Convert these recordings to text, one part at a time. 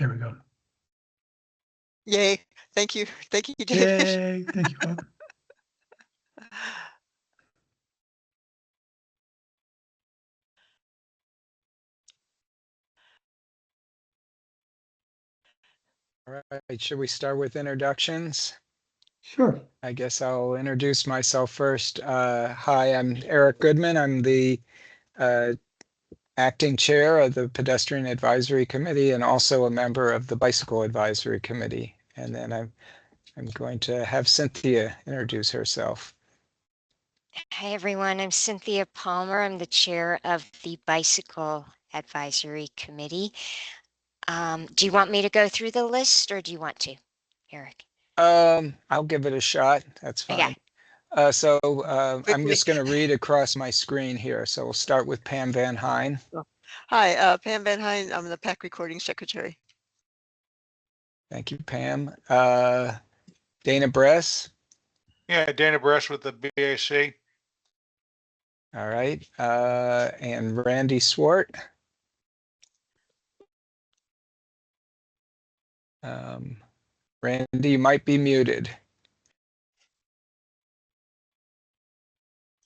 There we go. Yay. Thank you. Thank you, David. Yay. Thank you, Bob. All right, should we start with introductions? Sure. I guess I'll introduce myself first. Hi, I'm Eric Goodman. I'm the acting chair of the Pedestrian Advisory Committee and also a member of the Bicycle Advisory Committee. And then I'm going to have Cynthia introduce herself. Hi, everyone. I'm Cynthia Palmer. I'm the chair of the Bicycle Advisory Committee. Do you want me to go through the list or do you want to, Eric? I'll give it a shot. That's fine. Okay. I'm just going to read across my screen here. So we'll start with Pam Van Hine. Hi, Pam Van Hine. I'm the PAC recording secretary. Thank you, Pam. Dana Bress. Yeah, Dana Bress with the BAC. All right. And Randy Swart. Randy, you might be muted.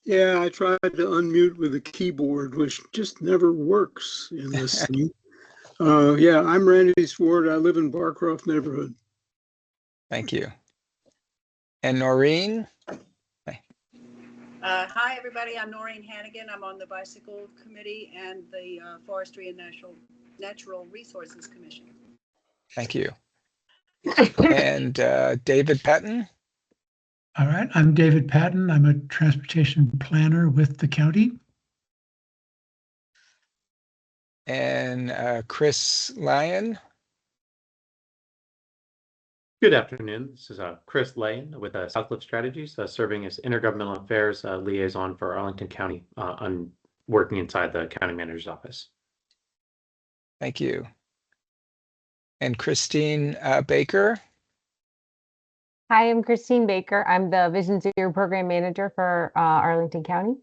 Yeah, I tried to unmute with a keyboard, which just never works in this thing. Yeah, I'm Randy Swart. I live in Barcroft neighborhood. Thank you. And Noreen? Hi, everybody. I'm Noreen Hannigan. I'm on the Bicycle Committee and the Forestry and Natural Resources Commission. Thank you. And David Patton? All right. I'm David Patton. I'm a transportation planner with the county. And Chris Lyon? Good afternoon. This is Chris Lane with Southcliff Strategies, serving as Intergovernmental Affairs Liaison for Arlington County, on working inside the County Manager's Office. Thank you. And Christine Baker? Hi, I'm Christine Baker. I'm the Vision Zero Program Manager for Arlington County.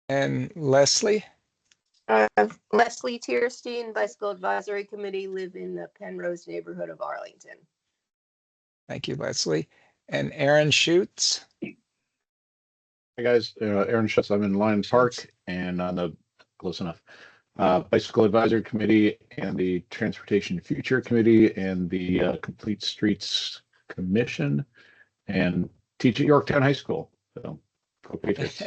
And Leslie? Leslie Tierstein, Bicycle Advisory Committee, live in the Penrose neighborhood of Arlington. Thank you, Leslie. And Aaron Schutz? Hey guys, Aaron Schutz. I'm in Lions Park and on the close enough Bicycle Advisory Committee and the Transportation Future Committee and the Complete Streets Commission and teach at Yorktown High School. So go Patriots.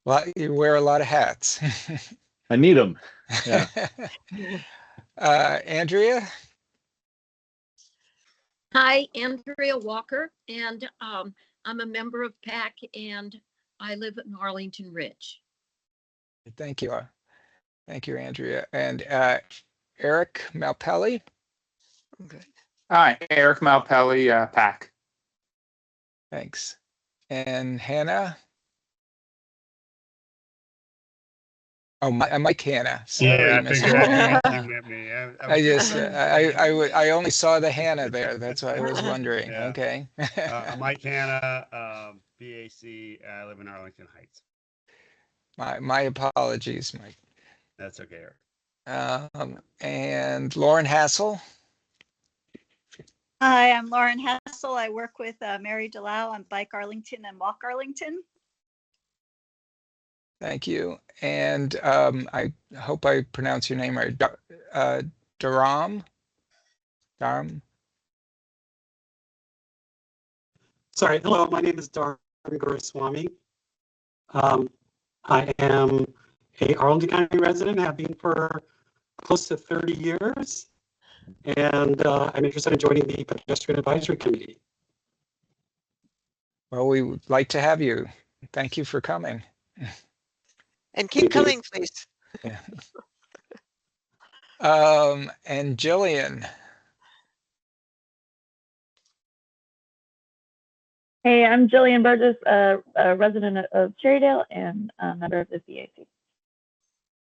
Well, you wear a lot of hats. I need them. Yeah. Andrea? Hi, Andrea Walker, and I'm a member of PAC and I live in Arlington Ridge. Thank you. Thank you, Andrea. And Eric Malpelli? Okay. Hi, Eric Malpelli, PAC. Thanks. And Hannah? Oh, Mike Hannah. Sorry, yeah, I figured Mr. you get me. I only saw the Hannah there. That's why I was wondering. Yeah. Okay. Mike Hannah, BAC. I live in Arlington Heights. My apologies, Mike. That's okay, Eric. And Lauren Hassel. Hi, I'm Lauren Hassel. I work with Mary Delau on Bike Arlington and Walk Arlington. Thank you. And I hope I pronounce your name right. Dharam? Sorry, hello, my name is Dharam Guruswamy. I am a Arlington County resident, have been for close to 30 years, and I'm interested in joining the Pedestrian Advisory Committee. Well, we would like to have you. Thank you for coming. And keep coming, please. Yeah. And Jillian. Hey, I'm Jillian Burgess, a resident of Cherrydale and a member of the BAC.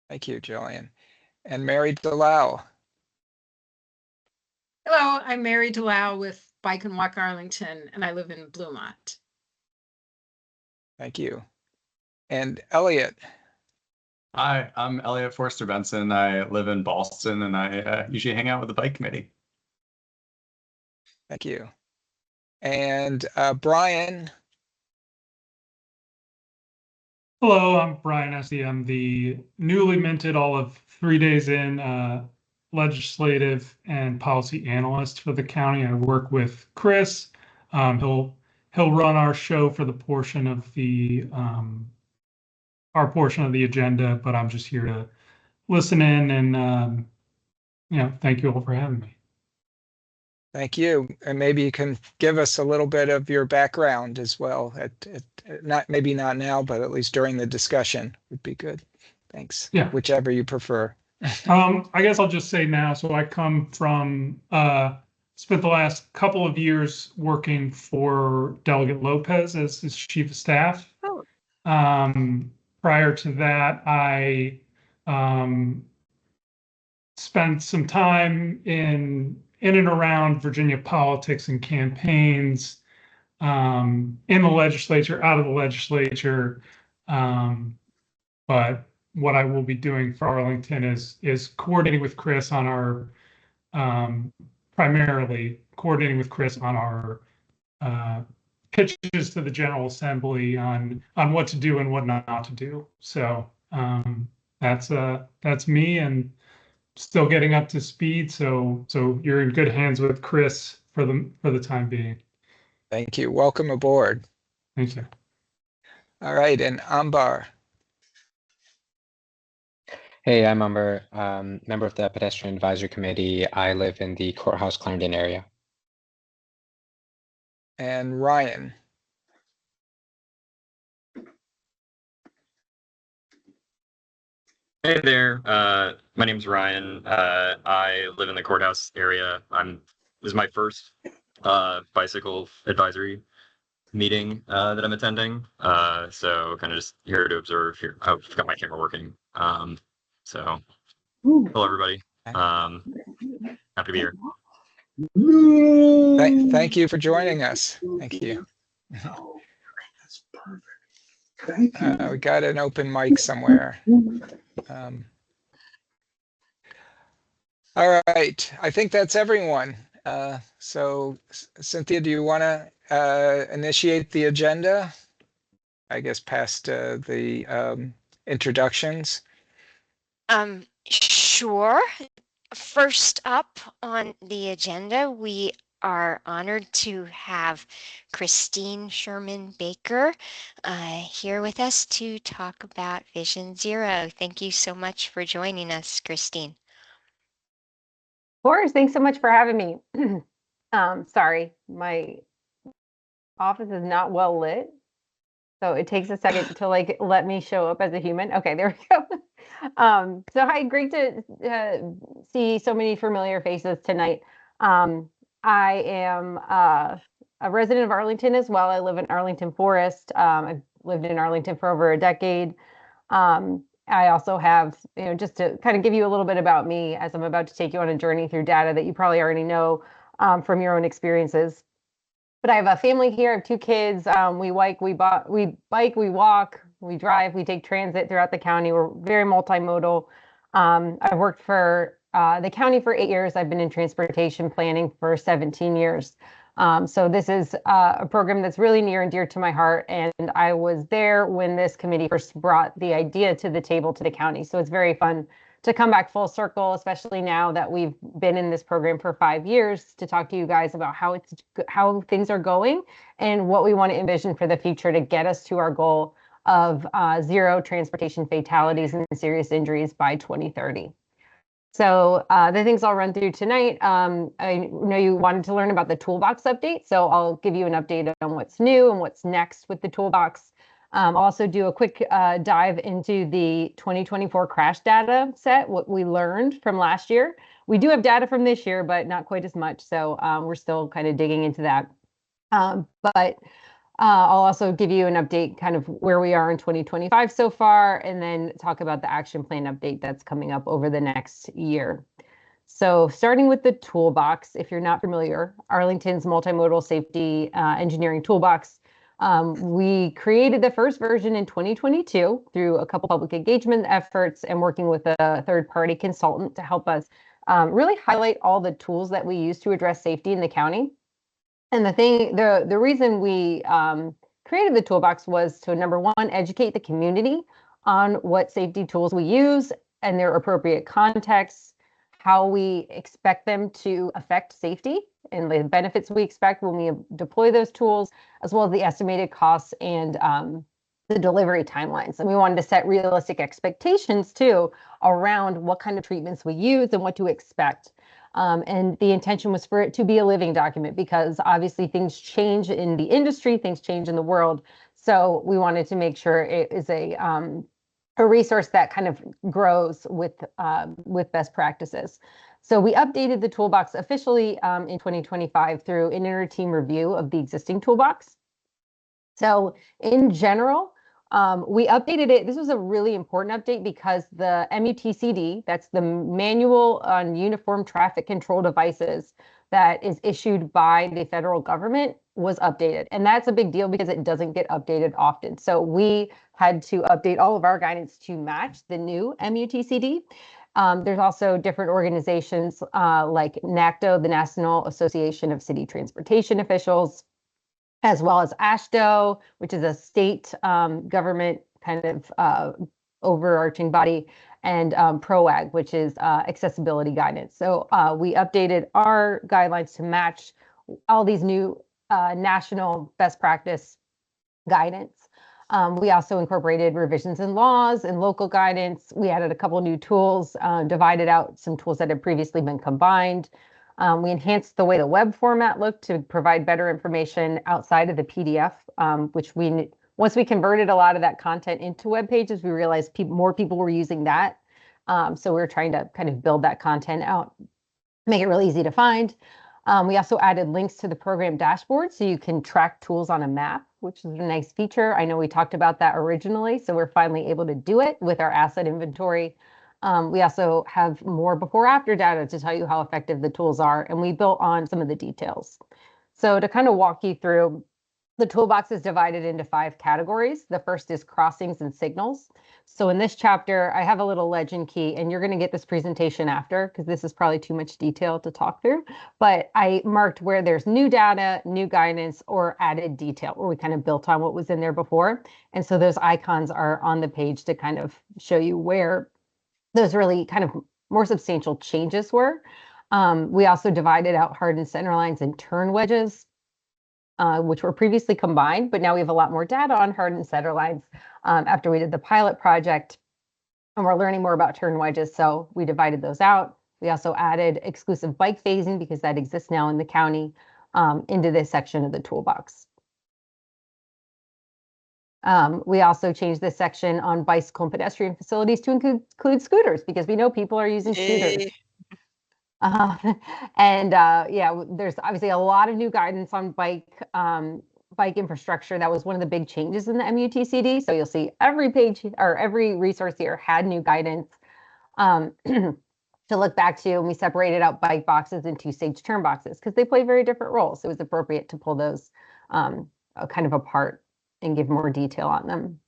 Thank you, Jillian. And Mary Delau. Hello, I'm Mary Delau with Bike and Walk Arlington, and I live in Bluemont. Thank you. And Elliot. Hi, I'm Elliot Forster Benson. I live in Boston, and I usually hang out with the bike committee. Thank you. And Brian. Hello, I'm Brian Essie. I'm the newly minted, all of 3 days in, legislative and policy analyst for the county. I work with Chris. He'll run our show for the portion of the our portion of the agenda, but I'm just here to listen in and thank you all for having me. Thank you. And maybe you can give us a little bit of your background as well. Maybe not now, but at least during the discussion would be good. Thanks. Yeah. Whichever you prefer. I guess I'll just say now, so I come from, spent the last couple of years working for Delegate Lopez as his chief of staff. Oh. Prior to that, I spent some time in and around Virginia politics and campaigns, in the legislature, out of the legislature. But what I will be doing for Arlington is coordinating with Chris on our, primarily coordinating with Chris on our pitches to the General Assembly on what to do and what not to do. So that's me, and still getting up to speed. So you're in good hands with Chris for the time being. Thank you. Welcome aboard. Thank you. All right, and Ambar. Hey, I'm Amber, member of the Pedestrian Advisory Committee. I live in the Courthouse Clarendon area. And Ryan. Hey there, my name's Ryan. I live in the courthouse area. This is my first bicycle advisory meeting that I'm attending. So kind of just here to observe here. I've got my camera working. So hello everybody. Happy to be here. Thank you for joining us. Thank you. That's perfect. Thank you. We got an open mic somewhere. All right, I think that's everyone. So Cynthia, do you want to initiate the agenda? I guess past the introductions. Sure. First up on the agenda, we are honored to have Christine Sherman Baker here with us to talk about Vision Zero. Thank you so much for joining us, Christine. Of course, thanks so much for having me. Sorry, my office is not well lit, so it takes a second to let me show up as a human. Okay, there we go. So hi, great to see so many familiar faces tonight. I am a resident of Arlington as well. I live in Arlington Forest. I've lived in Arlington for over a decade. I also have, just to kind of give you a little bit about me as I'm about to take you on a journey through data that you probably already know from your own experiences. But I have a family here. I have 2 kids. We bike, we walk, we drive, we take transit throughout the county. We're very multimodal. I've worked for the county for 8 years. I've been in transportation planning for 17 years. So this is a program that's really near and dear to my heart. And I was there when this committee first brought the idea to the table to the county. So it's very fun to come back full circle, especially now that we've been in this program for 5 years, to talk to you guys about how things are going and what we want to envision for the future to get us to our goal of 0 transportation fatalities and serious injuries by 2030. So the things I'll run through tonight, I know you wanted to learn about the toolbox update, so I'll give you an update on what's new and what's next with the toolbox. I'll also do a quick dive into the 2024 crash data set, what we learned from last year. We do have data from this year, but not quite as much, so we're still kind of digging into that. But I'll also give you an update kind of where we are in 2025 so far, and then talk about the action plan update that's coming up over the next year. So starting with the toolbox, if you're not familiar, Arlington's multimodal safety engineering toolbox We created the first version in 2022 through a couple public engagement efforts and working with a third-party consultant to help us really highlight all the tools that we use to address safety in the county. And the reason we created the toolbox was to, number one, educate the community on what safety tools we use and their appropriate contexts, how we expect them to affect safety and the benefits we expect when we deploy those tools, as well as the estimated costs and the delivery timelines. And we wanted to set realistic expectations too around what kind of treatments we use and what to expect. And the intention was for it to be a living document because obviously things change in the industry, things change in the world. So we wanted to make sure it is a resource that kind of grows with best practices. So we updated the toolbox officially in 2025 through an inter-team review of the existing toolbox. So in general, we updated it. This was a really important update because the MUTCD, that's the Manual on Uniform Traffic Control Devices that is issued by the federal government, was updated. And that's a big deal because it doesn't get updated often. So we had to update all of our guidance to match the new MUTCD. There's also different organizations like NACTO, the National Association of City Transportation Officials, as well as AASHTO, which is a state government kind of overarching body, and PROAG, which is accessibility guidance. So we updated our guidelines to match all these new national best practice guidance. We also incorporated revisions in laws and local guidance. We added a couple new tools, divided out some tools that had previously been combined. We enhanced the way the web format looked to provide better information outside of the PDF, which once we converted a lot of that content into web pages, we realized more people were using that. So we were trying to kind of build that content out, make it really easy to find. We also added links to the program dashboard so you can track tools on a map, which is a nice feature. I know we talked about that originally, so we're finally able to do it with our asset inventory. We also have more before-after data to tell you how effective the tools are, and we built on some of the details. So to kind of walk you through, the toolbox is divided into 5 categories. The first is crossings and signals. So in this chapter, I have a little legend key, and you're going to get this presentation after because this is probably too much detail to talk through. But I marked where there's new data, new guidance, or added detail, where we kind of built on what was in there before. And so those icons are on the page to kind of show you where those really kind of more substantial changes were. We also divided out hardened center lines and turn wedges, which were previously combined, but now we have a lot more data on hardened center lines after we did the pilot project, and we're learning more about turn wedges, so we divided those out. We also added exclusive bike phasing because that exists now in the county into this section of the toolbox. We also changed this section on bicycle and pedestrian facilities to include scooters because we know people are using scooters. Yeah, there's obviously a lot of new guidance on bike infrastructure. That was one of the big changes in the MUTCD. So you'll see every page or every resource here had new guidance to look back to, and we separated out bike boxes and 2-stage turn boxes because they play very different roles. So it was appropriate to pull those kind of apart and give more detail on them.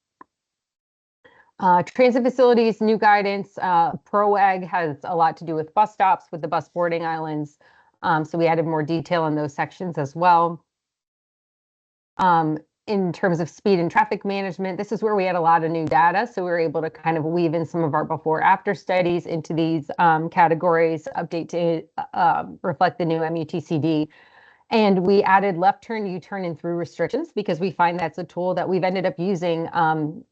Transit facilities, new guidance. PROAG has a lot to do with bus stops, with the bus boarding islands. So we added more detail in those sections as well. In terms of speed and traffic management, this is where we had a lot of new data. So we were able to kind of weave in some of our before-after studies into these categories, update to reflect the new MUTCD. And we added left turn, U-turn, and through restrictions because we find that's a tool that we've ended up using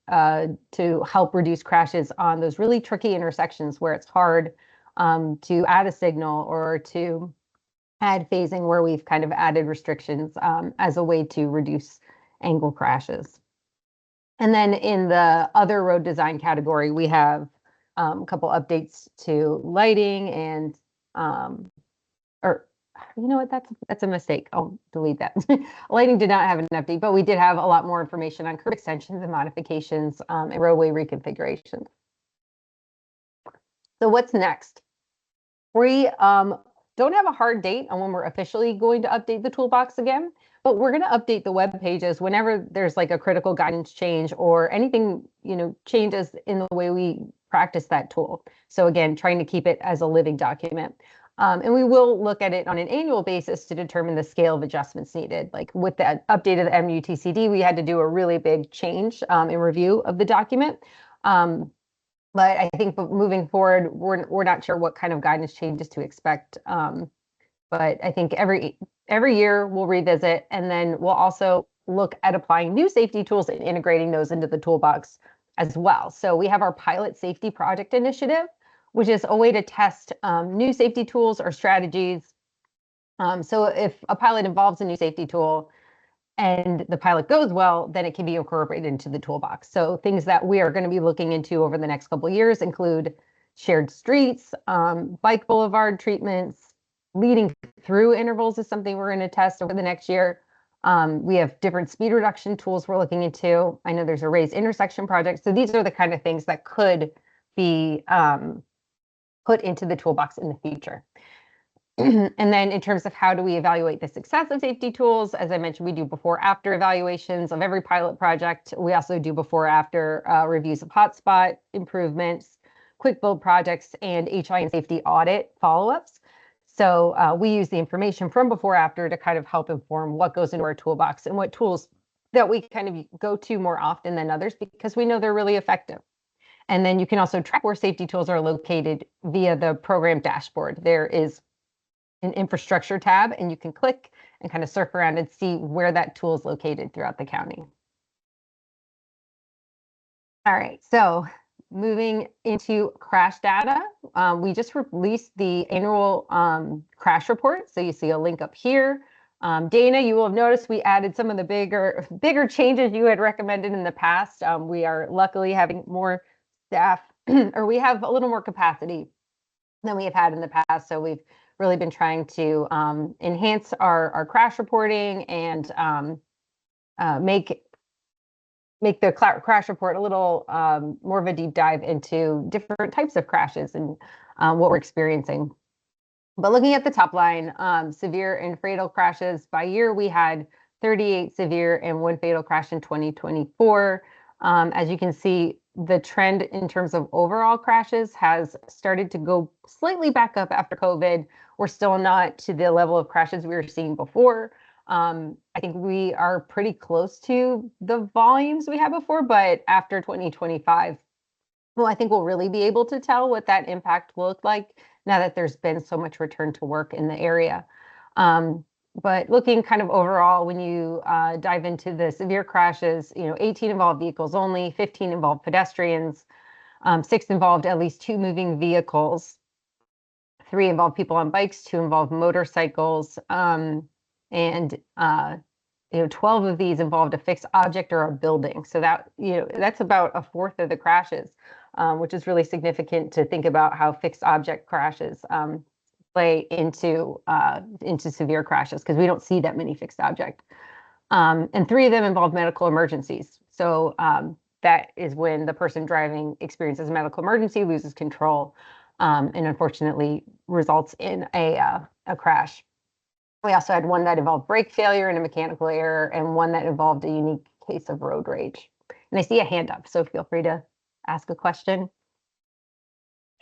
to help reduce crashes on those really tricky intersections where it's hard to add a signal or to add phasing, where we've kind of added restrictions as a way to reduce angle crashes. And then in the other road design category, we have a couple updates to lighting and you know what, that's a mistake. I'll delete that. Lighting did not have an update, but we did have a lot more information on curb extensions and modifications and roadway reconfigurations. So what's next? We don't have a hard date on when we're officially going to update the toolbox again, But we're going to update the web pages whenever there's like a critical guidance change or anything, changes in the way we practice that tool. So again, trying to keep it as a living document. And we will look at it on an annual basis to determine the scale of adjustments needed. Like with the update of the MUTCD, we had to do a really big change in review of the document. But I think moving forward, we're not sure what kind of guidance changes to expect. But I think every year we'll revisit, and then we'll also look at applying new safety tools and integrating those into the toolbox as well. So we have our pilot safety project initiative, which is a way to test new safety tools or strategies. So if a pilot involves a new safety tool and the pilot goes well, then it can be incorporated into the toolbox. So things that we are going to be looking into over the next couple of years include shared streets, bike boulevard treatments, leading through intervals is something we're going to test over the next year. We have different speed reduction tools we're looking into. I know there's a raised intersection project. So these are the kind of things that could be put into the toolbox in the future. And then in terms of how do we evaluate the success of safety tools, as I mentioned, we do before-after evaluations of every pilot project. We also do before-after reviews of hotspot improvements, quick build projects, and HI and safety audit follow-ups. So we use the information from before-after to kind of help inform what goes into our toolbox and what tools that we kind of go to more often than others because we know they're really effective. And then you can also track where safety tools are located via the program dashboard. There is an infrastructure tab, and you can click and kind of surf around and see where that tool is located throughout the county. All right, so moving into crash data, we just released the annual crash report. So you see a link up here. Dana, you will have noticed we added some of the bigger changes you had recommended in the past. We are luckily having more staff, or we have a little more capacity than we have had in the past. So we've really been trying to enhance our crash reporting and make the crash report a little more of a deep dive into different types of crashes and what we're experiencing. But looking at the top line, severe and fatal crashes by year, we had 38 severe and 1 fatal crash in 2024. As you can see, the trend in terms of overall crashes has started to go slightly back up after COVID. We're still not to the level of crashes we were seeing before. I think we are pretty close to the volumes we had before, but after 2025, well, I think we'll really be able to tell what that impact will look like now that there's been so much return to work in the area. But looking kind of overall, when you dive into the severe crashes, 18 involved vehicles only, 15 involved pedestrians, 6 involved at least 2 moving vehicles, 3 involved people on bikes, 2 involved motorcycles, and 12 of these involved a fixed object or a building. So that that's about 1/4 of the crashes, which is really significant to think about how fixed object crashes play into severe crashes because we don't see that many fixed object. And 3 of them involve medical emergencies. So that is when the person driving experiences a medical emergency, loses control, and unfortunately results in a crash. We also had 1 that involved brake failure and a mechanical error, and 1 that involved a unique case of road rage. And I see a hand up, so feel free to ask a question.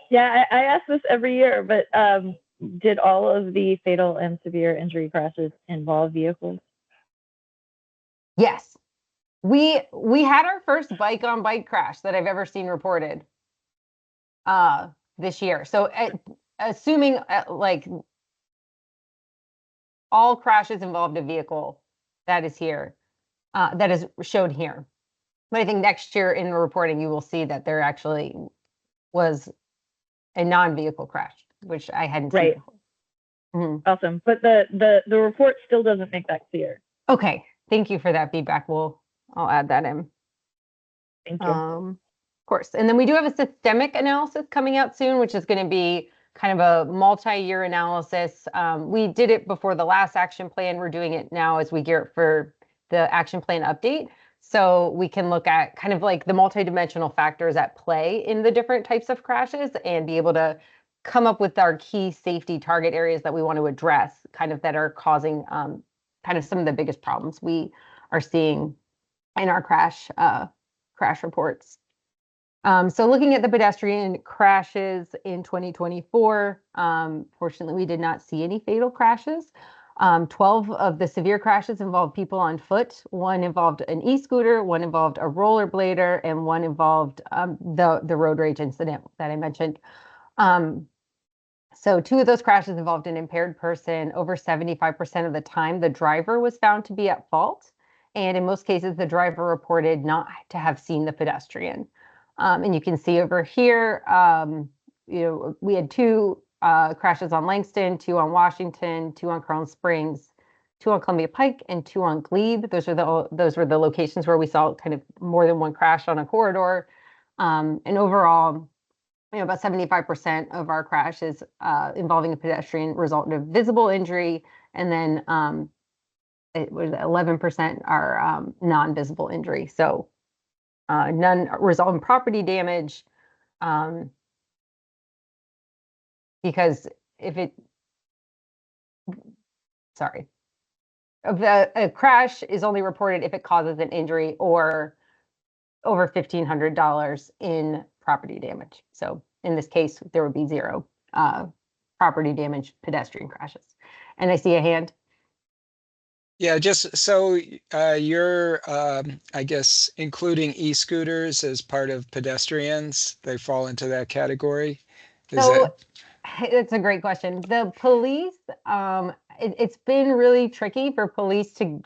Yeah, I ask this every year, but did all of the fatal and severe injury crashes involve vehicles? Yes. We had our first bike-on-bike crash that I've ever seen reported this year. So assuming like all crashes involved a vehicle that is here, that is shown here. But I think next year in the reporting, you will see that there actually was a non-vehicle crash, which I hadn't seen before. Mm-hmm. Awesome. But the report still doesn't make that clear. Okay. Thank you for that feedback. I'll add that in. Thank you. Of course. And then we do have a systemic analysis coming out soon, which is going to be kind of a multi-year analysis. We did it before the last action plan. We're doing it now as we gear up for the action plan update. So we can look at kind of like the multidimensional factors at play in the different types of crashes and be able to come up with our key safety target areas that we want to address, kind of that are causing kind of some of the biggest problems we are seeing in our crash reports. So looking at the pedestrian crashes in 2024, fortunately, we did not see any fatal crashes. 12 of the severe crashes involved people on foot. One involved an e-scooter, one involved a rollerblader, and one involved the road rage incident that I mentioned. So 2 of those crashes involved an impaired person. Over 75% of the time, the driver was found to be at fault. And in most cases, the driver reported not to have seen the pedestrian. And you can see over here, we had 2 crashes on Langston, 2 on Washington, 2 on Carlin Springs, 2 on Columbia Pike, and 2 on Glebe. Those were the locations where we saw kind of more than one crash on a corridor. And overall, about 75% of our crashes involving a pedestrian result in a visible injury, and then it was 11% are non-visible injury. So none result in property damage, because a crash is only reported if it causes an injury or over $1,500 in property damage. So in this case, there would be 0 property damage pedestrian crashes. And I see a hand. Yeah, just so you're, I guess, including e-scooters as part of pedestrians, they fall into that category? It's a great question. The police, it's been really tricky for police to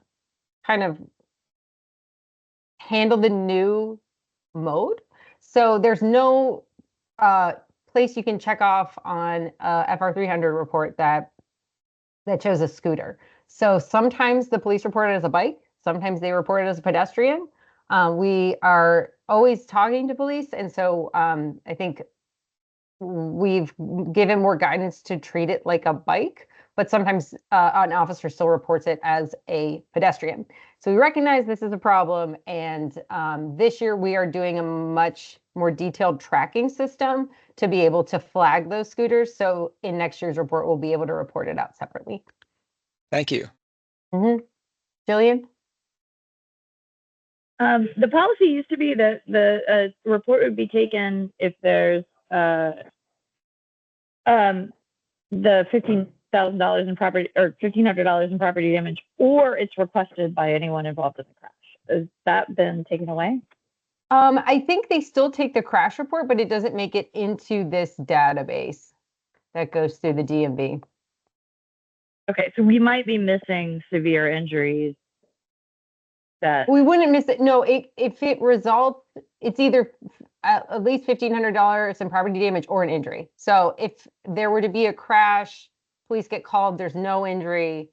kind of handle the new mode. So there's no place you can check off on a FR 300 report that shows a scooter. So sometimes the police report it as a bike, sometimes they report it as a pedestrian. We are always talking to police, and so I think we've given more guidance to treat it like a bike, but sometimes an officer still reports it as a pedestrian. So we recognize this is a problem, and this year we are doing a much more detailed tracking system to be able to flag those scooters. So in next year's report, we'll be able to report it out separately. Thank you. Jillian? The policy used to be that the report would be taken if there's the $15,000 in property or $1,500 in property damage, or it's requested by anyone involved in the crash. Has that been taken away? I think they still take the crash report, but it doesn't make it into this database that goes through the DMV. Okay, so we might be missing severe injuries. That we wouldn't miss it. No, if it results, it's either at least $1,500 in property damage or an injury. So if there were to be a crash, police get called, there's no injury,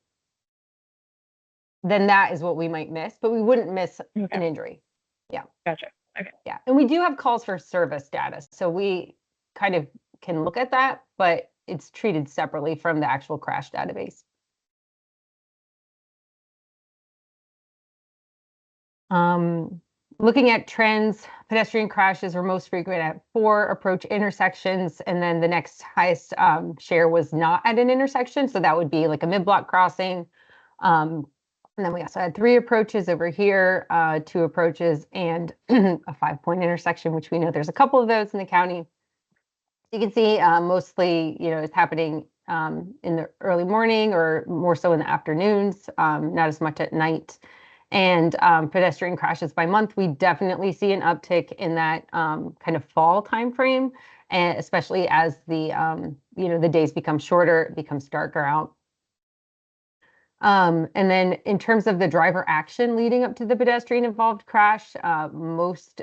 then that is what we might miss, but we wouldn't miss an injury. Yeah. Gotcha. Okay. Yeah. And we do have calls for service data. So we kind of can look at that, but it's treated separately from the actual crash database. Looking at trends, pedestrian crashes were most frequent at 4 approach intersections, and then the next highest share was not at an intersection. So that would be like a mid-block crossing. And then we also had 3 approaches over here, 2 approaches, and a 5-point intersection, which we know there's a couple of those in the county. You can see mostly, it's happening in the early morning or more so in the afternoons, not as much at night. And pedestrian crashes by month, we definitely see an uptick in that kind of fall timeframe, and especially as the days become shorter, it becomes darker out. And then in terms of the driver action leading up to the pedestrian involved crash, the most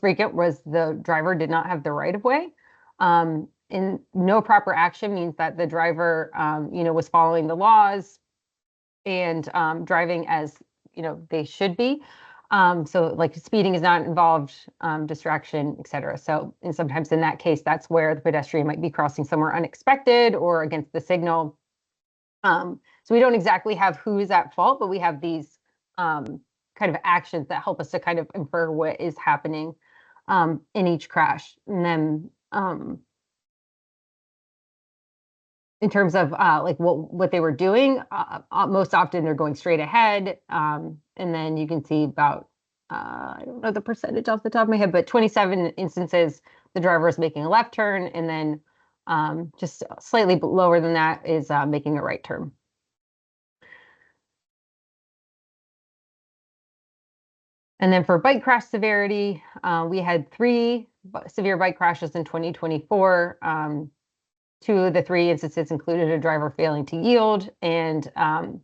frequent was the driver did not have the right of way. And no proper action means that the driver, was following the laws and driving as they should be. So like speeding is not involved, distraction, et cetera. So, and sometimes in that case, that's where the pedestrian might be crossing somewhere unexpected or against the signal. So we don't exactly have who is at fault, but we have these kind of actions that help us to kind of infer what is happening in each crash. And then in terms of like what they were doing. Most often they're going straight ahead. And then you can see about, I don't know the percentage off the top of my head, but 27 instances, the driver is making a left turn, and then just slightly lower than that is making a right turn. And then for bike crash severity, we had 3 severe bike crashes in 2024. 2 of the 3 instances included a driver failing to yield, and one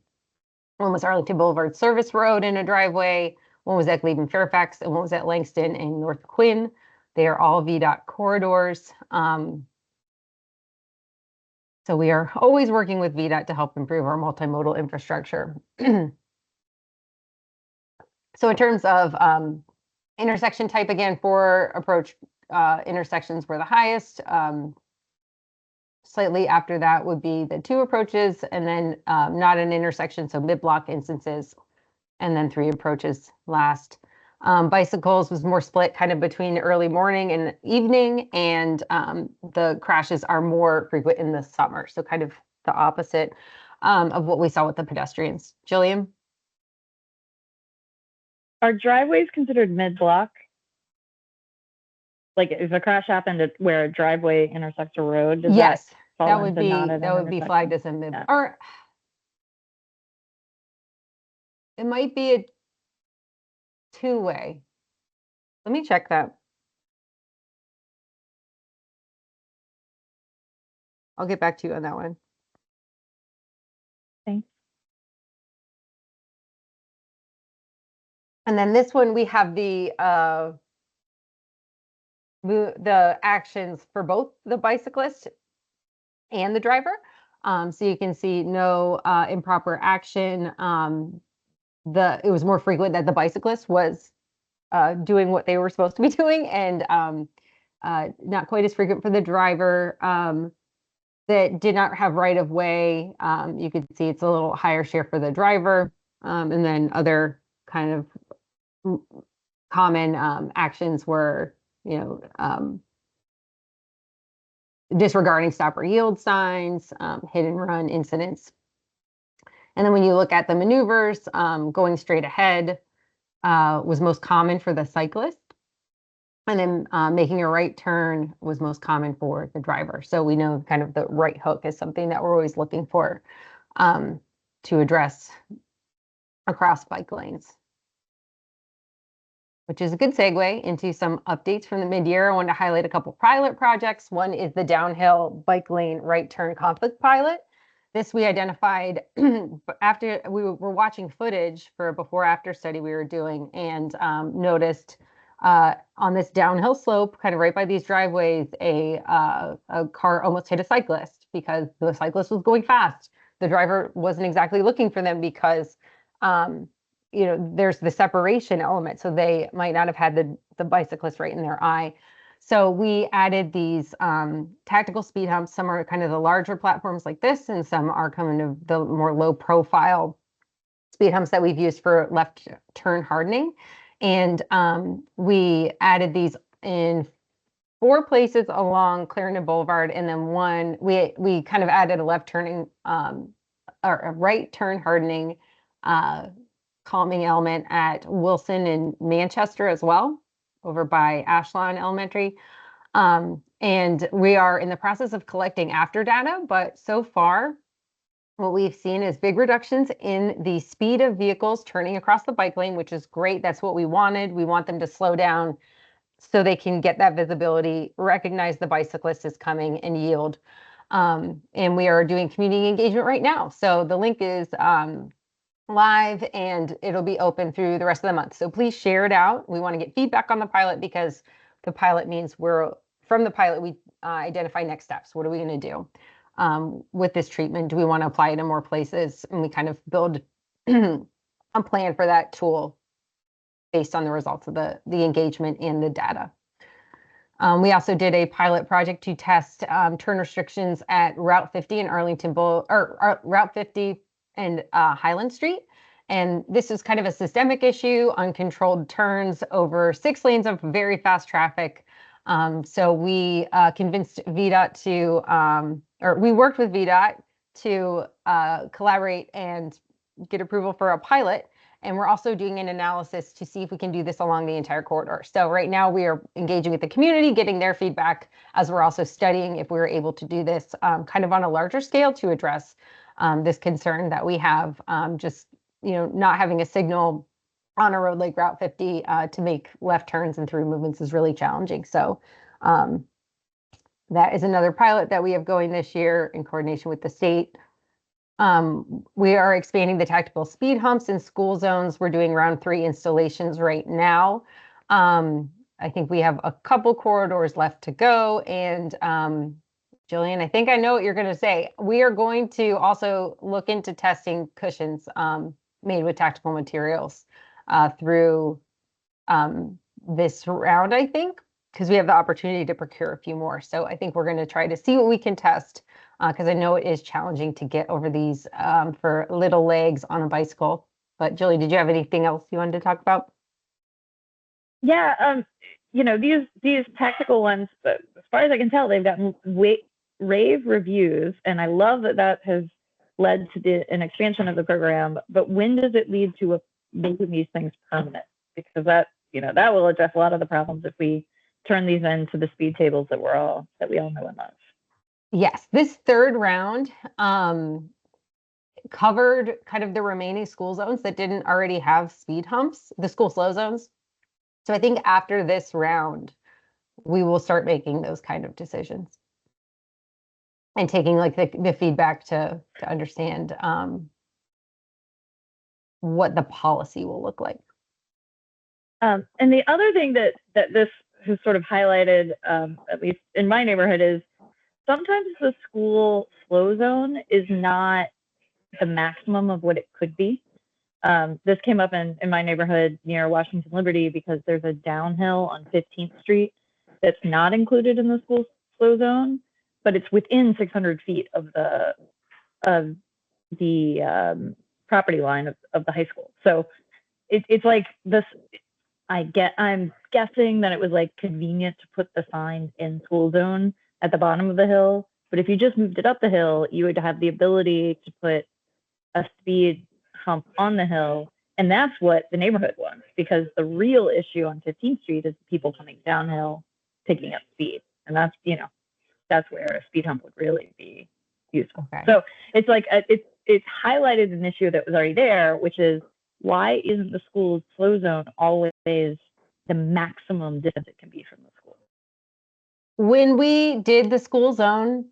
was Arlington Boulevard Service Road in a driveway, one was at Glebe and Fairfax, and one was at Langston and North Quinn. They are all VDOT corridors. So we are always working with VDOT to help improve our multimodal infrastructure. So in terms of intersection type, again, 4 approach intersections were the highest. Slightly after that would be the 2 approaches, and then not an intersection, so mid-block instances, and then 3 approaches last. Bicycles was more split kind of between early morning and evening, and the crashes are more frequent in the summer, so kind of the opposite of what we saw with the pedestrians. Jillian? Are driveways considered mid-block? Like if a crash happened at where a driveway intersects a road, does Yes, fall that would into not be an that would be intersection? flagged as a mid, Yeah. or it might be a 2-way. Let me check that. I'll get back to you on that one. Thanks. And then this one, we have the actions for both the bicyclist and the driver. So you can see no improper action. It was more frequent that the bicyclist was doing what they were supposed to be doing, and not quite as frequent for the driver that did not have right of way. You can see it's a little higher share for the driver, and then other kind of common actions were, disregarding stop or yield signs, hit and run incidents. And then when you look at the maneuvers, going straight ahead was most common for the cyclist. And then making a right turn was most common for the driver. So we know kind of the right hook is something that we're always looking for to address across bike lanes. Which is a good segue into some updates from the mid-year. I want to highlight a couple pilot projects. One is the downhill bike lane right turn conflict pilot. This we identified after we were watching footage for a before-after study we were doing, and noticed on this downhill slope, kind of right by these driveways, a car almost hit a cyclist because the cyclist was going fast. The driver wasn't exactly looking for them because there's the separation element, so they might not have had the bicyclist right in their eye. So we added these tactical speed humps. Some are kind of the larger platforms like this, and some are kind of the more low profile speed humps that we've used for left turn hardening. And we added these in 4 places along Clarendon Boulevard, and then one, we kind of added a left turning or a right turn hardening calming element at Wilson and Manchester as well, over by Ashlawn Elementary. And we are in the process of collecting after data, but so far, what we've seen is big reductions in the speed of vehicles turning across the bike lane, which is great. That's what we wanted. We want them to slow down so they can get that visibility, recognize the bicyclist is coming, and yield. And we are doing community engagement right now. So the link is live, and it'll be open through the rest of the month. So please share it out. We want to get feedback on the pilot, because the pilot means from the pilot, we identify next steps. What are we going to do with this treatment? Do we want to apply it in more places? And we kind of build a plan for that tool based on the results of the engagement and the data. We also did a pilot project to test turn restrictions at Route 50 in Arlington Route 50 and Highland Street. And this is kind of a systemic issue, uncontrolled turns over 6 lanes of very fast traffic. So we convinced VDOT to, or we worked with VDOT to collaborate and get approval for a pilot. And we're also doing an analysis to see if we can do this along the entire corridor. So right now we are engaging with the community, getting their feedback, as we're also studying if we were able to do this kind of on a larger scale to address this concern that we have, just, not having a signal on a road like Route 50 to make left turns and through movements is really challenging. So that is another pilot that we have going this year in coordination with the state. We are expanding the tactical speed humps in school zones. We're doing round 3 installations right now. I think we have a couple corridors left to go. And Jillian, I think I know what you're going to say. We are going to also look into testing cushions made with tactical materials through this round, I think, because we have the opportunity to procure a few more. So I think we're going to try to see what we can test, because I know it is challenging to get over these for little legs on a bicycle. But Julie, did you have anything else you wanted to talk about? Yeah, these tactical ones, as far as I can tell, they've gotten rave reviews, and I love that has led to an expansion of the program. But when does it lead to making these things permanent? Because that will address a lot of the problems if we turn these into the speed tables that we all know and love. Yes, this third round covered kind of the remaining school zones that didn't already have speed humps, the school slow zones. So I think after this round, we will start making those kind of decisions and taking like the feedback to understand what the policy will look like. And the other thing that this has sort of highlighted, at least in my neighborhood, is sometimes the school slow zone is not the maximum of what it could be. This came up in my neighborhood near Washington Liberty because there's a downhill on 15th Street that's not included in the school slow zone, but it's within 600 feet of the property line of the high school. So it's like this. I'm guessing that it was like convenient to put the sign in school zone at the bottom of the hill. But if you just moved it up the hill, you would have the ability to put a speed hump on the hill. And that's what the neighborhood wants, because the real issue on 15th Street is people coming downhill, picking up speed. And that's where a speed hump would really be useful. Okay. So it's like, it's highlighted an issue that was already there, which is, why isn't the school's slow zone always the maximum distance it can be from the school? When we did the school zone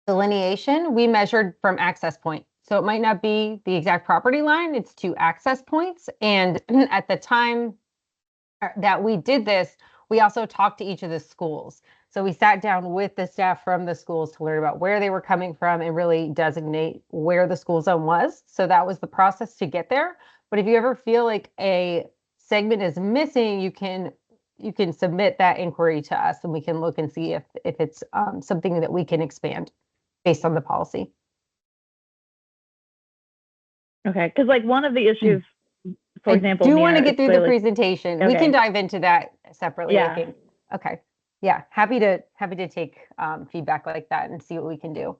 delineation, we measured from access point. So it might not be the exact property line, it's 2 access points. And at the time that we did this, we also talked to each of the schools. So we sat down with the staff from the schools to learn about where they were coming from and really designate where the school zone was. So that was the process to get there. But if you ever feel like a segment is missing, you can submit that inquiry to us, and we can look and see if it's something that we can expand based on the policy. Okay, because like one of the issues, for example, do you want to get through the presentation? Okay. We can dive into that separately. Yeah. I think. Okay. Yeah, happy to take feedback like that and see what we can do.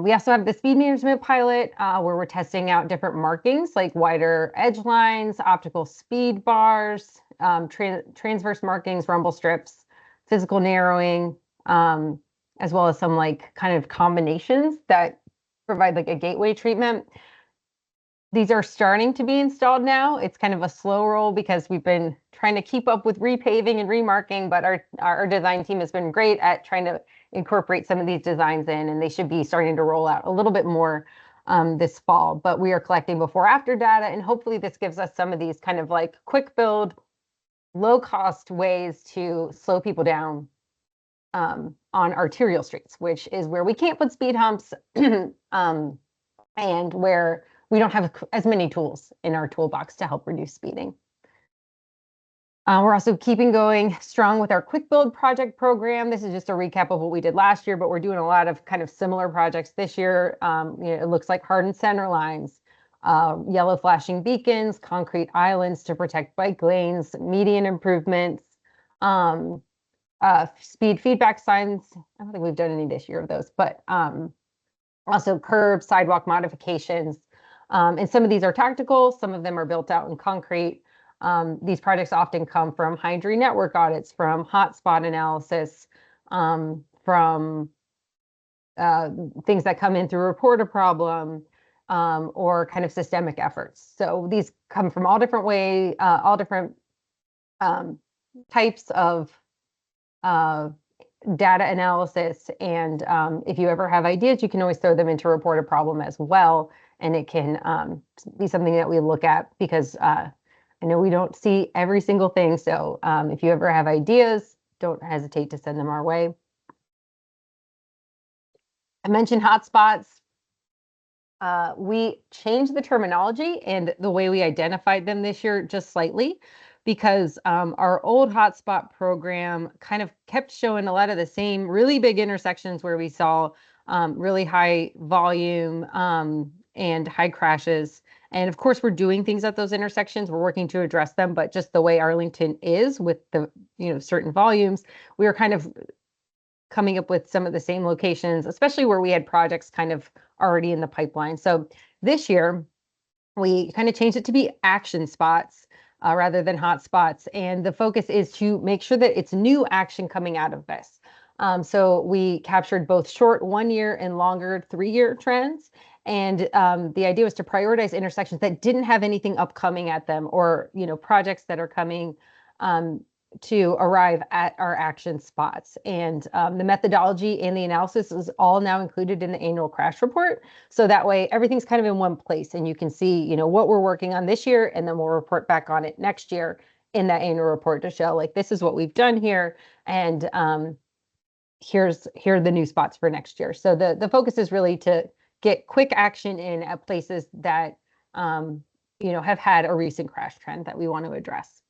We also have the speed management pilot where we're testing out different markings like wider edge lines, optical speed bars, transverse markings, rumble strips, physical narrowing, as well as some like kind of combinations that provide like a gateway treatment. These are starting to be installed now. It's kind of a slow roll because we've been trying to keep up with repaving and remarking, but our design team has been great at trying to incorporate some of these designs in, and they should be starting to roll out a little bit more this fall. But we are collecting before-after data, and hopefully this gives us some of these kind of like quick build, low-cost ways to slow people down on arterial streets, which is where we can't put speed humps and where we don't have as many tools in our toolbox to help reduce speeding. We're also keeping going strong with our quick build project program. This is just a recap of what we did last year, but we're doing a lot of kind of similar projects this year. It looks like hardened center lines, yellow flashing beacons, concrete islands to protect bike lanes, median improvements, speed feedback signs. I don't think we've done any this year of those, but also curb, sidewalk modifications. And some of these are tactical, some of them are built out in concrete. These projects often come from hydro network audits, from hotspot analysis, from things that come in through report a problem, or kind of systemic efforts. So these come from all different ways, all different types of data analysis. And if you ever have ideas, you can always throw them into report a problem as well. And it can be something that we look at, because I know we don't see every single thing. So if you ever have ideas, don't hesitate to send them our way. I mentioned hotspots. We changed the terminology and the way we identified them this year just slightly, because our old hotspot program kind of kept showing a lot of the same really big intersections where we saw really high volume and high crashes. And of course, we're doing things at those intersections. We're working to address them, but just the way Arlington is with the certain volumes, we were kind of coming up with some of the same locations, especially where we had projects kind of already in the pipeline. So this year, we kind of changed it to be action spots rather than hot spots. And the focus is to make sure that it's new action coming out of this. So we captured both short 1 year and longer 3-year trends. And the idea was to prioritize intersections that didn't have anything upcoming at them, or projects that are coming to arrive at our action spots. And the methodology and the analysis is all now included in the annual crash report. So that way everything's kind of in one place, and you can see, what we're working on this year, and then we'll report back on it next year in that annual report to show, like, this is what we've done here, and here are the new spots for next year. So the focus is really to get quick action in at places that have had a recent crash trend that we want to address.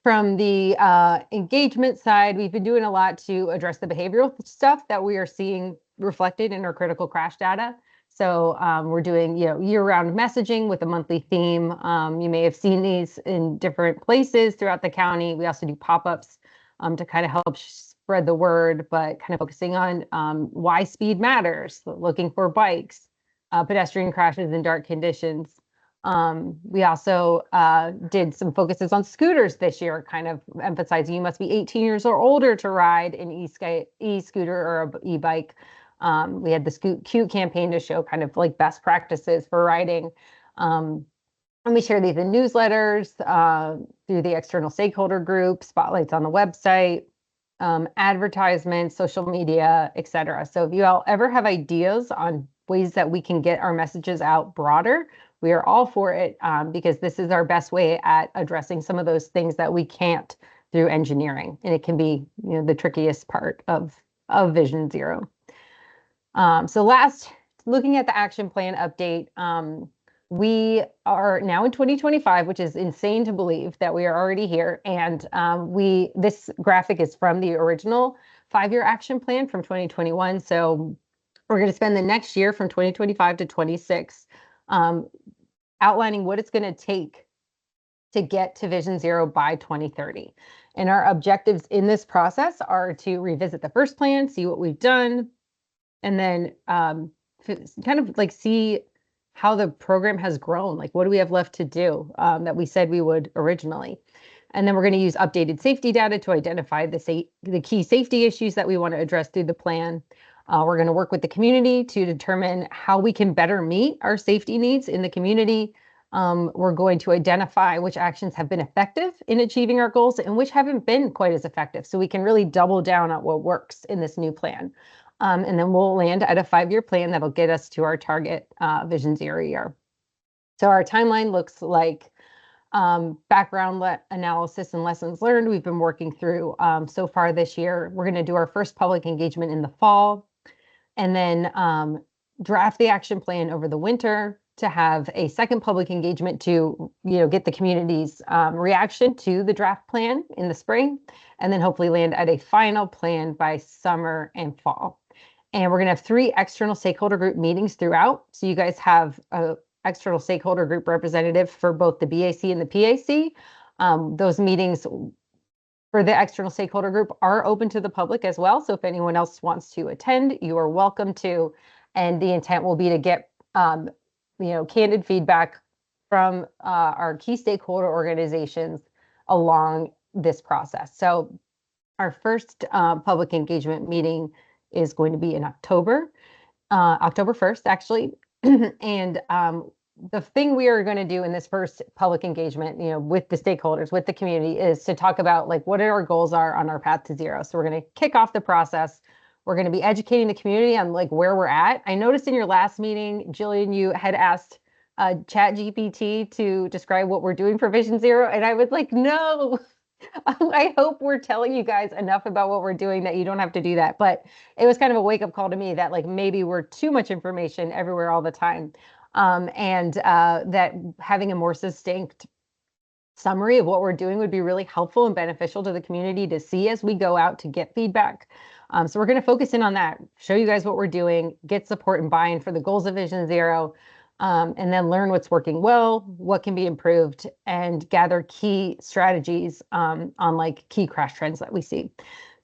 From the engagement side, we've been doing a lot to address the behavioral stuff that we are seeing reflected in our critical crash data. So we're doing year-round messaging with a monthly theme. You may have seen these in different places throughout the county. We also do pop-ups to kind of help spread the word, but kind of focusing on why speed matters, looking for bikes, pedestrian crashes in dark conditions. We also did some focuses on scooters this year, kind of emphasizing you must be 18 years or older to ride an e-scooter or a e-bike. We had the Scoot Cute campaign to show kind of like best practices for riding. And we share these in newsletters through the external stakeholder group, spotlights on the website, advertisements, social media, etc. So if you all ever have ideas on ways that we can get our messages out broader, we are all for it, because this is our best way at addressing some of those things that we can't through engineering. And it can be the trickiest part of Vision Zero. So last, looking at the action plan update, we are now in 2025, which is insane to believe that we are already here. And this graphic is from the original 5-year action plan from 2021. So we're going to spend the next year from 2025 to 26 outlining what it's going to take to get to Vision Zero by 2030. And our objectives in this process are to revisit the first plan, see what we've done, and then kind of like see how the program has grown. Like, what do we have left to do that we said we would originally? And then we're going to use updated safety data to identify the key safety issues that we want to address through the plan. We're going to work with the community to determine how we can better meet our safety needs in the community. We're going to identify which actions have been effective in achieving our goals and which haven't been quite as effective, so we can really double down on what works in this new plan. And then we'll land at a 5-year plan that'll get us to our target Vision Zero year. So our timeline looks like background analysis and lessons learned we've been working through so far this year. We're going to do our first public engagement in the fall, and then draft the action plan over the winter to have a second public engagement to get the community's reaction to the draft plan in the spring, and then hopefully land at a final plan by summer and fall. And we're going to have 3 external stakeholder group meetings throughout. So you guys have a external stakeholder group representative for both the BAC and the PAC. Those meetings for the external stakeholder group are open to the public as well. So if anyone else wants to attend, you are welcome to. And the intent will be to get, candid feedback from our key stakeholder organizations along this process. So our first public engagement meeting is going to be in October 1st, actually. And the thing we are going to do in this first public engagement, with the stakeholders, with the community, is to talk about like what our goals are on our path to zero. So we're going to kick off the process. We're going to be educating the community on like where we're at. I noticed in your last meeting, Jillian, you had asked ChatGPT to describe what we're doing for Vision Zero. And I was like, no, I hope we're telling you guys enough about what we're doing that you don't have to do that. But it was kind of a wake up call to me that like maybe we're too much information everywhere all the time. And that having a more succinct summary of what we're doing would be really helpful and beneficial to the community to see as we go out to get feedback. So we're going to focus in on that, show you guys what we're doing, get support and buy-in for the goals of Vision Zero, and then learn what's working well, what can be improved, and gather key strategies on like key crash trends that we see.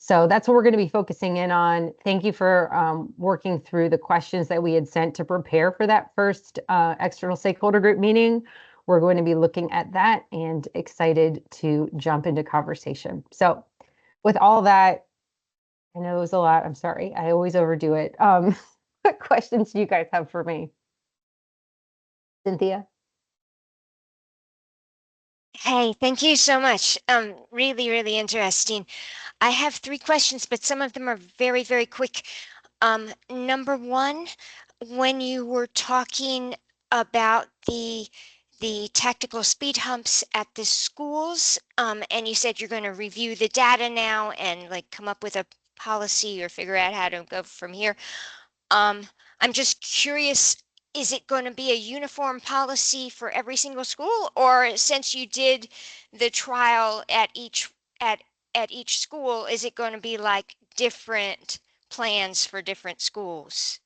So that's what we're going to be focusing in on. Thank you for working through the questions that we had sent to prepare for that first external stakeholder group meeting. We're going to be looking at that and excited to jump into conversation. So with all that, I know it was a lot. I'm sorry. I always overdo it. What questions do you guys have for me? Cynthia? Hey, thank you so much. Really, really interesting. I have 3 questions, but some of them are very, very quick. Number 1, when you were talking about the tactical speed humps at the schools, and you said you're going to review the data now and like come up with a policy or figure out how to go from here. I'm just curious, is it going to be a uniform policy for every single school, or since you did the trial at each school, is it going to be like different plans for different schools?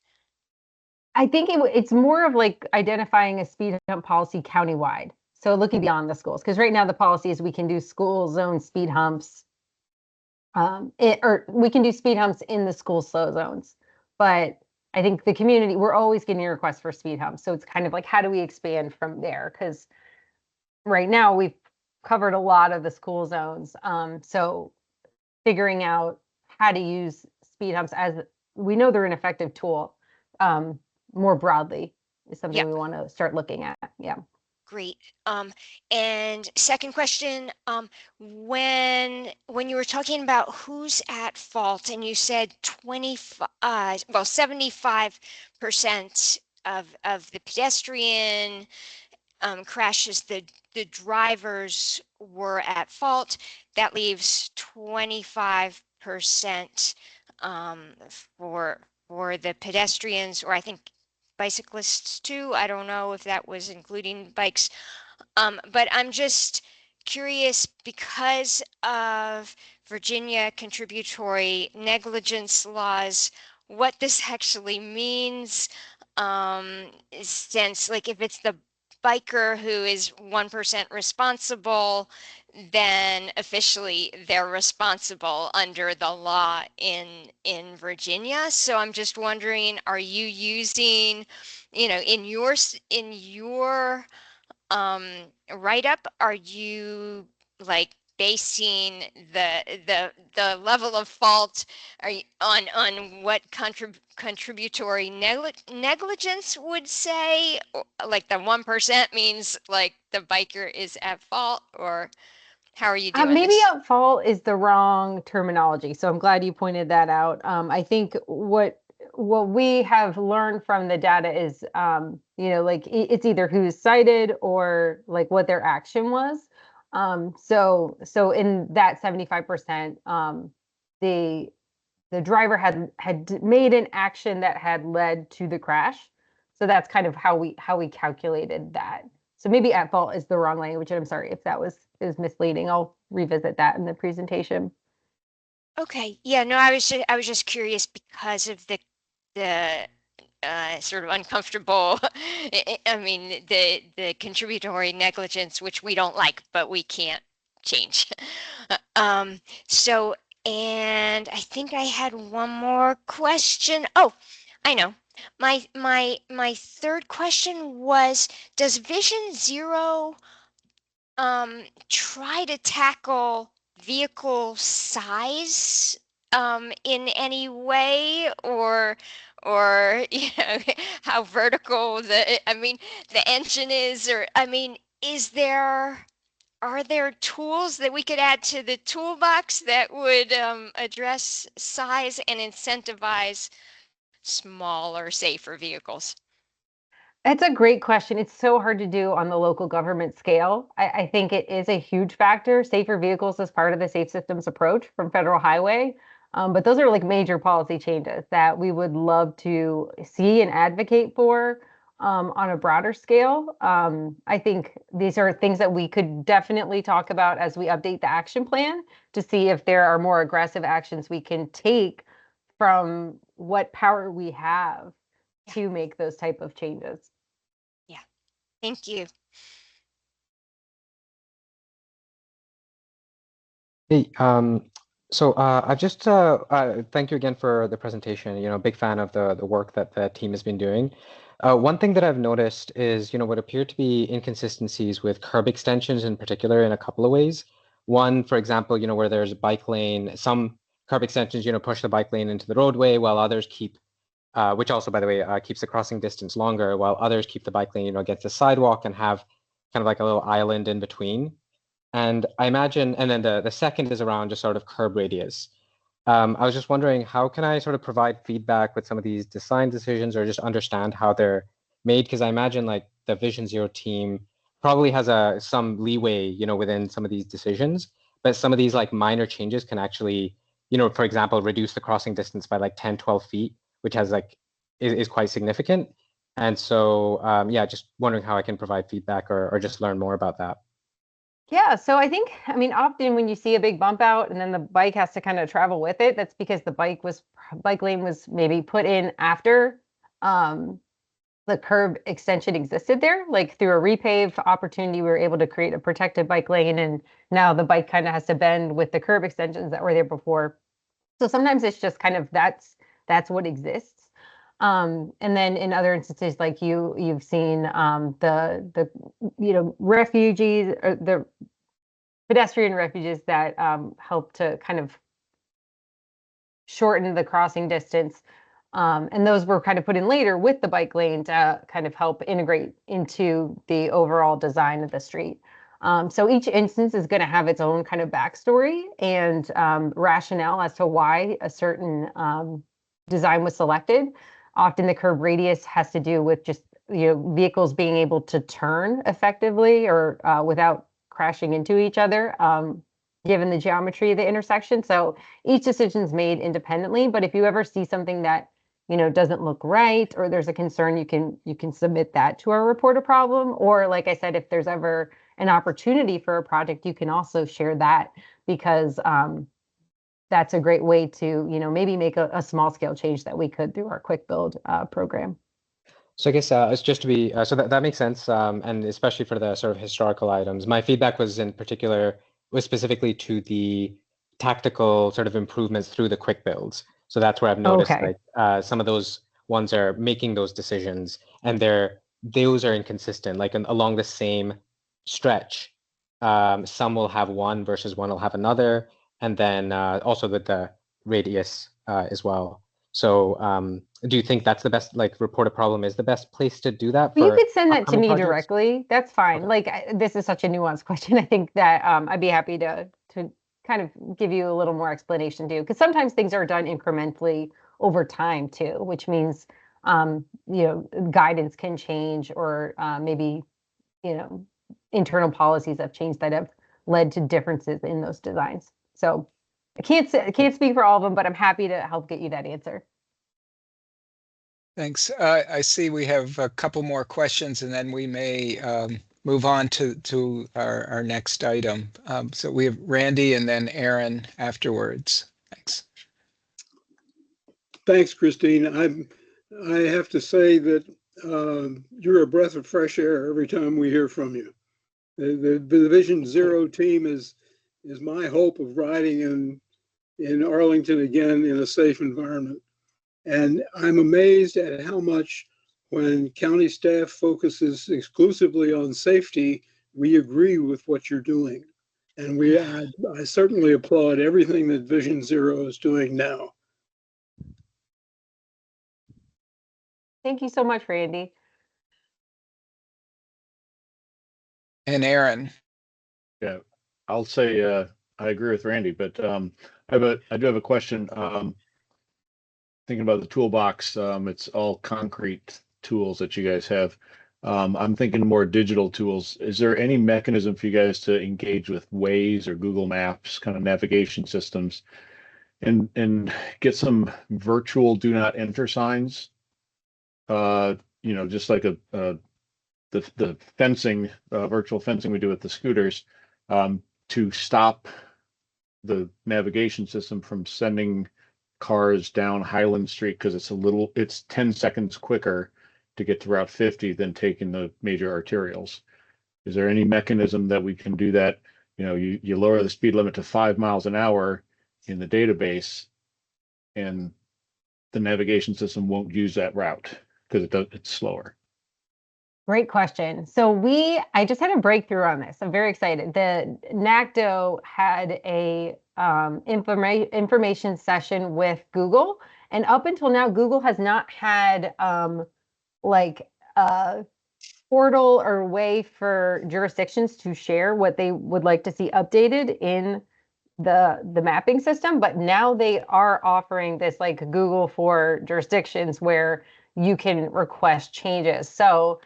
I think it's more of like identifying a speed hump policy countywide. So looking beyond the schools, because right now the policy is we can do school zone speed humps, or we can do speed humps in the school slow zones. But I think the community, we're always getting requests for speed humps. So it's kind of like, how do we expand from there? Because right now we've covered a lot of the school zones. So figuring out how to use speed humps, as we know they're an effective tool, more broadly is something we want to start looking at. Yeah. Great. And second question, when you were talking about who's at fault and you said 75% of the pedestrian crashes, the drivers were at fault, that leaves 25% for the pedestrians, or I think bicyclists too. I don't know if that was including bikes, but I'm just curious, because of Virginia contributory negligence laws, what this actually means, since like if it's the biker who is 1% responsible, then officially they're responsible under the law in Virginia. So I'm just wondering, are you using, in your write-up, are you like basing the level of fault on what contributory negligence would say? Like the 1% means like the biker is at fault, or how are you doing Maybe this? at fault is the wrong terminology. So I'm glad you pointed that out. I think what we have learned from the data is, like it's either who's cited or like what their action was. So in that 75%, the driver had made an action that had led to the crash. So that's kind of how we calculated that. So maybe at fault is the wrong language, and I'm sorry if that is misleading. I'll revisit that in the presentation. Okay. Yeah, no, I was just curious because of the sort of uncomfortable, I mean, the contributory negligence, which we don't like, but we can't change. So, and I think I had one more question. Oh, I know. My third question was, does Vision Zero try to tackle vehicle size in any way, or you know, how vertical the engine is, or are there tools that we could add to the toolbox that would address size and incentivize smaller, safer vehicles? That's a great question. It's so hard to do on the local government scale. I think it is a huge factor. Safer vehicles is part of the safe systems approach from Federal Highway. But those are like major policy changes that we would love to see and advocate for on a broader scale. I think these are things that we could definitely talk about as we update the action plan to see if there are more aggressive actions we can take from what power we have to make those type of changes. Yeah, thank you. Hey, I've just thank you again for the presentation. You know, big fan of the work that the team has been doing. One thing that I've noticed is, you know, what appear to be inconsistencies with curb extensions in particular in a couple of ways. One, for example, you know, where there's a bike lane, some curb extensions, you know, push the bike lane into the roadway, while others keep, which also, by the way, keeps the crossing distance longer, while others keep the bike lane, you know, against the sidewalk and have kind of like a little island in between. And I imagine, and then the second is around just sort of curb radius. I was just wondering, how can I sort of provide feedback with some of these design decisions, or just understand how they're made? Because I imagine like the Vision Zero team probably has some leeway, you know, within some of these decisions, but some of these like minor changes can actually, you know, for example, reduce the crossing distance by like 10, 12 feet, which has like, is quite significant. And so, yeah, just wondering how I can provide feedback or just learn more about that. Yeah, so I think, I mean, often when you see a big bump out and then the bike has to kind of travel with it, that's because the bike lane was maybe put in after the curb extension existed there. Like through a repave opportunity, we were able to create a protected bike lane, and now the bike kind of has to bend with the curb extensions that were there before. So sometimes it's just kind of that's what exists. And then in other instances, like you've seen the you know, refugees, or the pedestrian refuges that help to kind of shorten the crossing distance. And those were kind of put in later with the bike lane to kind of help integrate into the overall design of the street. So each instance is going to have its own kind of backstory and rationale as to why a certain design was selected. Often the curb radius has to do with just, you know, vehicles being able to turn effectively or without crashing into each other, given the geometry of the intersection. So each decision is made independently, but if you ever see something that, you know, doesn't look right, or there's a concern, you can submit that to our report a problem. Or like I said, if there's ever an opportunity for a project, you can also share that, because that's a great way to, you know, maybe make a small scale change that we could through our quick build program. So I guess it's just to be, so that makes sense. And especially for the sort of historical items, my feedback was specifically to the tactical sort of improvements through the quick builds. So that's where I've noticed like some of those ones are making those decisions, and those are inconsistent, like along the same stretch. Some will have one versus one will have another, and then also with the radius as well. So do you think that's the best, like report a problem is the best place to do that? You could send that to me directly. That's fine. Okay. Like this is such a nuanced question. I think that I'd be happy to kind of give you a little more explanation too, because sometimes things are done incrementally over time too, which means you know, guidance can change, or maybe, you know, internal policies have changed that have led to differences in those designs. So I can't speak for all of them, but I'm happy to help get you that answer. Thanks. I see we have a couple more questions, and then we may move on to our next item. So we have Randy and then Aaron afterwards. Thanks. Thanks, Christine. I have to say that you're a breath of fresh air every time we hear from you. The Vision Zero team is is my hope of riding in Arlington again in a safe environment. And I'm amazed at how much, when county staff focuses exclusively on safety, we agree with what you're doing. And I certainly applaud everything that Vision Zero is doing now. Thank you so much, Randy. And Aaron. Yeah, I'll say I agree with Randy, but I do have a question. Thinking about the toolbox, it's all concrete tools that you guys have. I'm thinking more digital tools. Is there any mechanism for you guys to engage with Waze or Google Maps kind of navigation systems and get some virtual do not enter signs? Just like the fencing, virtual fencing we do with the scooters, to stop the navigation system from sending cars down Highland Street because it's 10 seconds quicker to get to Route 50 than taking the major arterials. Is there any mechanism that we can do that? You lower the speed limit to 5 miles an hour in the database, and the navigation system won't use that route because it's slower. Great question. So I just had a breakthrough on this. I'm very excited. The NACDO had a information session with Google, and up until now, Google has not had like a portal or way for jurisdictions to share what they would like to see updated in the mapping system. But now they are offering this like Google for jurisdictions where you can request changes. So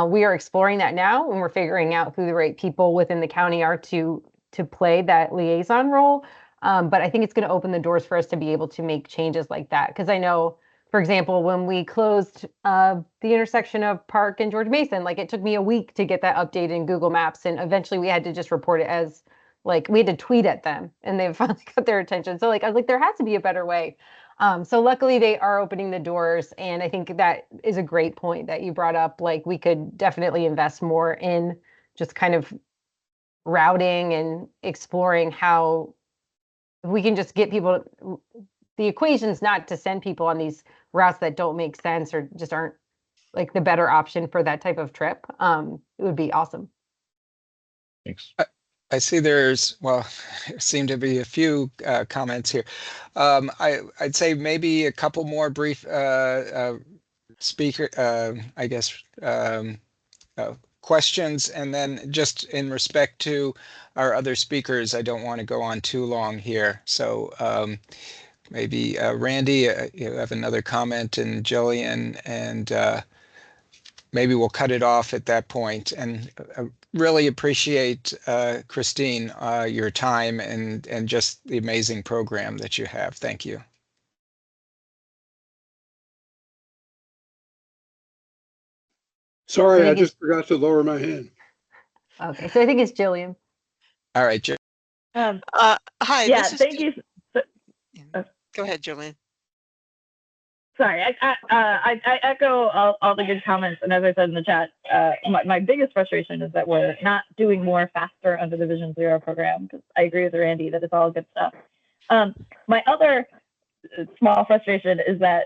we are exploring that now, and we're figuring out who the right people within the county are to play that liaison role. But I think it's going to open the doors for us to be able to make changes like that. Because I know, for example, when we closed the intersection of Park and George Mason, like it took me a week to get that updated in Google Maps, and eventually we had to just report it as like we had to tweet at them, and they finally got their attention. So like I was like, there has to be a better way. So luckily they are opening the doors, and I think that is a great point that you brought up. Like we could definitely invest more in just kind of routing and exploring how we can just get people, the equation's not to send people on these routes that don't make sense or just aren't like the better option for that type of trip. It would be awesome. Thanks. I see there seem to be a few comments here. I'd say maybe a couple more brief questions, and then just in respect to our other speakers, I don't want to go on too long here. So maybe Randy, you have another comment, and Jillian, and maybe we'll cut it off at that point. And really appreciate, Christine, your time and just the amazing program that you have. Thank you. Sorry, I just forgot to lower my hand. Okay, so I think it's Jillian. All right, Hi. Yeah, this is thank you. Go ahead, Jillian. Sorry, I echo all the good comments, and as I said in the chat, my biggest frustration is that we're not doing more faster under the Vision Zero program, because I agree with Randy that it's all good stuff. My other small frustration is that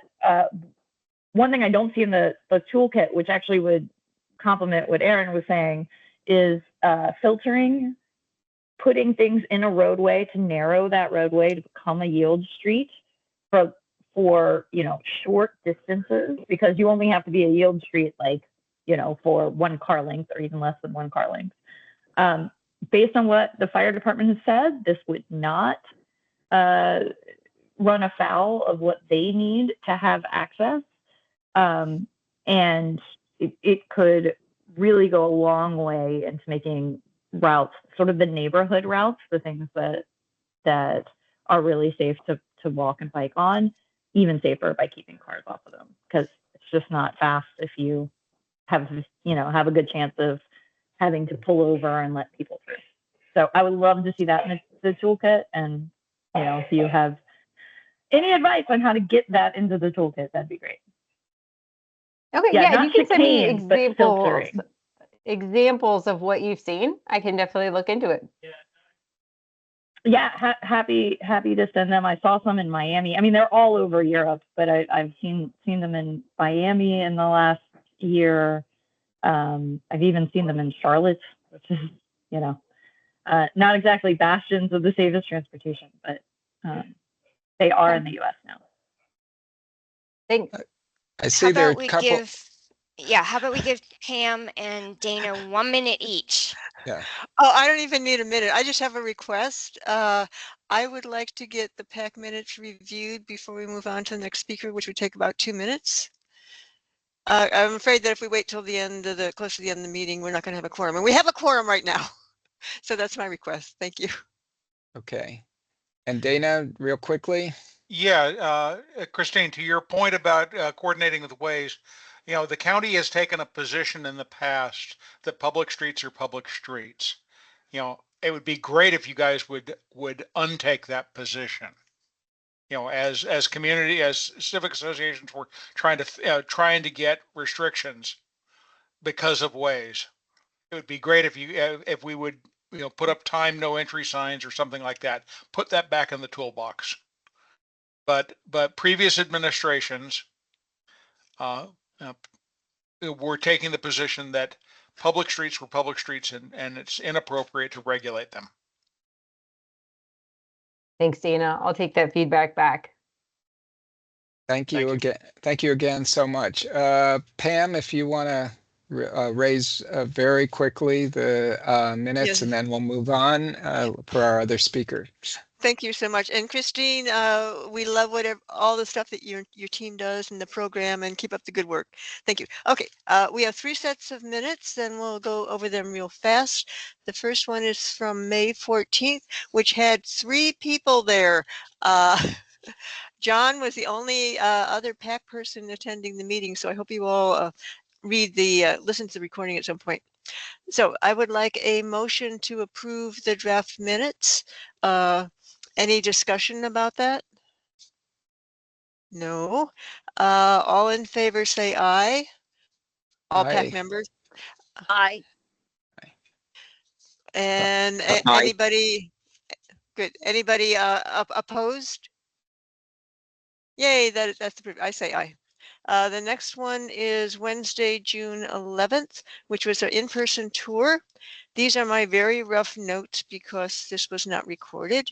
one thing I don't see in the toolkit, which actually would complement what Aaron was saying, is filtering, putting things in a roadway to narrow that roadway to become a yield street for short distances, because you only have to be a yield street for 1 car length or even less than 1 car length. Based on what the fire department has said, this would not run afoul of what they need to have access. And it could really go a long way into making routes, sort of the neighborhood routes, the things that are really safe to walk and bike on, even safer by keeping cars off of them, because it's just not fast if you have a good chance of having to pull over and let people through. So I would love to see that in the toolkit, and if you have any advice on how to get that into the toolkit, that'd be great. Okay, yeah, you can send me chicane, examples of what you've seen. I can definitely look into it. Yeah, happy to send them. I saw some in Miami. I mean, they're all over Europe, but I've seen them in Miami in the last year. I've even seen them in Charlotte, which is, you know, not exactly bastions of the safest transportation, but they are in the U.S. now. Thanks. I see there are a couple. How about we give Pam and Dana 1 minute each? Yeah. Oh, I don't even need a minute. I just have a request. I would like to get the PAC minutes reviewed before we move on to the next speaker, which would take about 2 minutes. I'm afraid that if we wait till the end of close to the end of the meeting, we're not going to have a quorum, and we have a quorum right now. So that's my request. Thank you. Okay. And Dana, real quickly. Yeah, Christine, to your point about coordinating with Waze, you know, the county has taken a position in the past that public streets are public streets. You know, it would be great if you guys would untake that position. You know, as community, as civic associations, were trying to get restrictions because of Waze. It would be great if if we would, you know, put up time no entry signs or something like that. Put that back in the toolbox. But previous administrations were taking the position that public streets were public streets and it's inappropriate to regulate them. Thanks, Dana. I'll take that feedback back. Thank you again. Thank you again so much. Pam, if you want to raise very quickly the minutes, Yes. and then we'll move on for our other speakers. Thank you so much. And Christine, we love all the stuff that your team does in the program, and keep up the good work. Thank you. Okay, we have 3 sets of minutes, and we'll go over them real fast. The first one is from May 14th, which had 3 people there. John was the only other PAC person attending the meeting, so I hope you all listen to the recording at some point. So I would like a motion to approve the draft minutes. Any discussion about that? No. All in favor say aye. All Aye. PAC members. Aye. And Aye. anybody, good. Anybody opposed? Yay, that's approved. I say aye. The next one is Wednesday, June 11th, which was an in-person tour. These are my very rough notes because this was not recorded.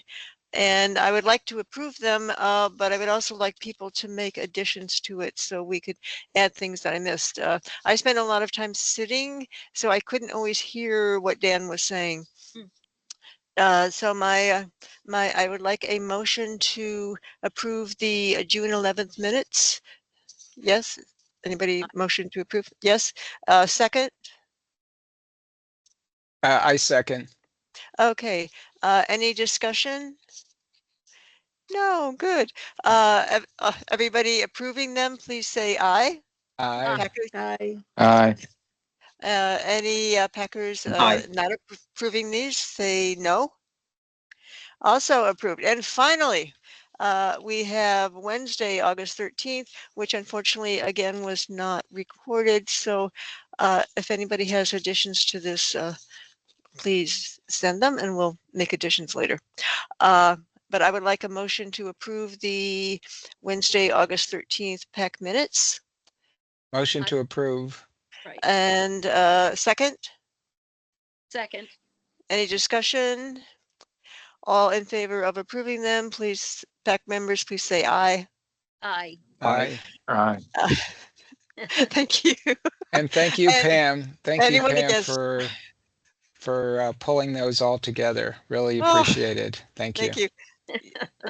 And I would like to approve them, but I would also like people to make additions to it so we could add things that I missed. I spent a lot of time sitting, so I couldn't always hear what Dan was saying. So I would like a motion to approve the June 11th minutes. Yes. Anybody motion to approve? Yes. Second. I second. Okay. Any discussion? No. Good. Everybody approving them, please say aye. Aye. Packers? Aye. Aye. Any Packers Aye. not approving these, say no. Also approved. And finally, we have Wednesday, August 13th, which unfortunately, again, was not recorded. So if anybody has additions to this, please send them and we'll make additions later. But I would like a motion to approve the Wednesday, August 13th PAC minutes. Motion to approve. Right. And second? Second. Any discussion? All in favor of approving them, please, PAC members, please say aye. Aye. Aye. Aye. Thank you. And thank you, Pam. Thank you, anyone Pam, against- for pulling those all together. Really Oh, appreciate it. Thank you. Thank you.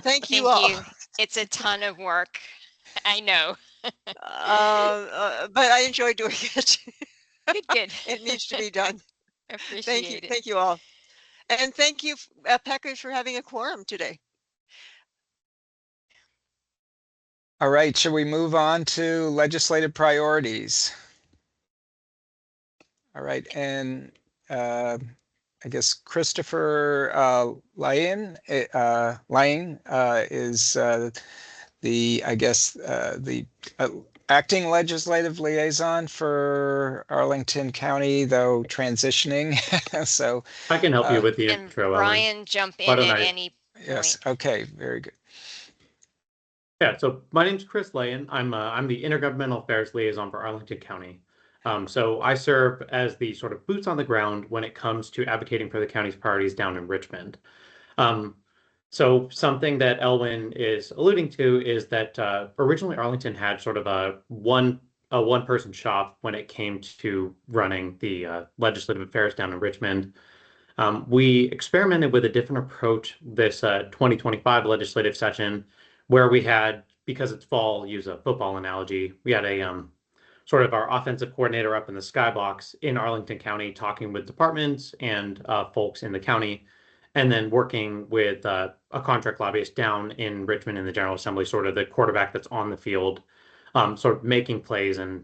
Thank you Thank all. you. It's a ton of work. I know. But I enjoy doing it. Good. It needs to be done. Appreciate Thank you. it. Thank you all. And thank you, Packers, for having a quorum today. All right, shall we move on to legislative priorities? All right, and I guess Christopher Lyon is the acting legislative liaison for Arlington County, though transitioning. So I can help you with the And intro, Ellen. Brian, jump Why in don't at I- any yes, point. okay, very good. Yeah, so my name's Chris Layen. I'm the Intergovernmental Affairs Liaison for Arlington County. So I serve as the sort of boots on the ground when it comes to advocating for the county's priorities down in Richmond. So something that Elwin is alluding to is that originally Arlington had sort of a one-person shop when it came to running the legislative affairs down in Richmond. We experimented with a different approach this 2025 legislative session, where we had, because it's fall, use a football analogy, we had a sort of our offensive coordinator up in the skybox in Arlington County talking with departments and folks in the county, and then working with a contract lobbyist down in Richmond in the General Assembly, sort of the quarterback that's on the field, sort of making plays and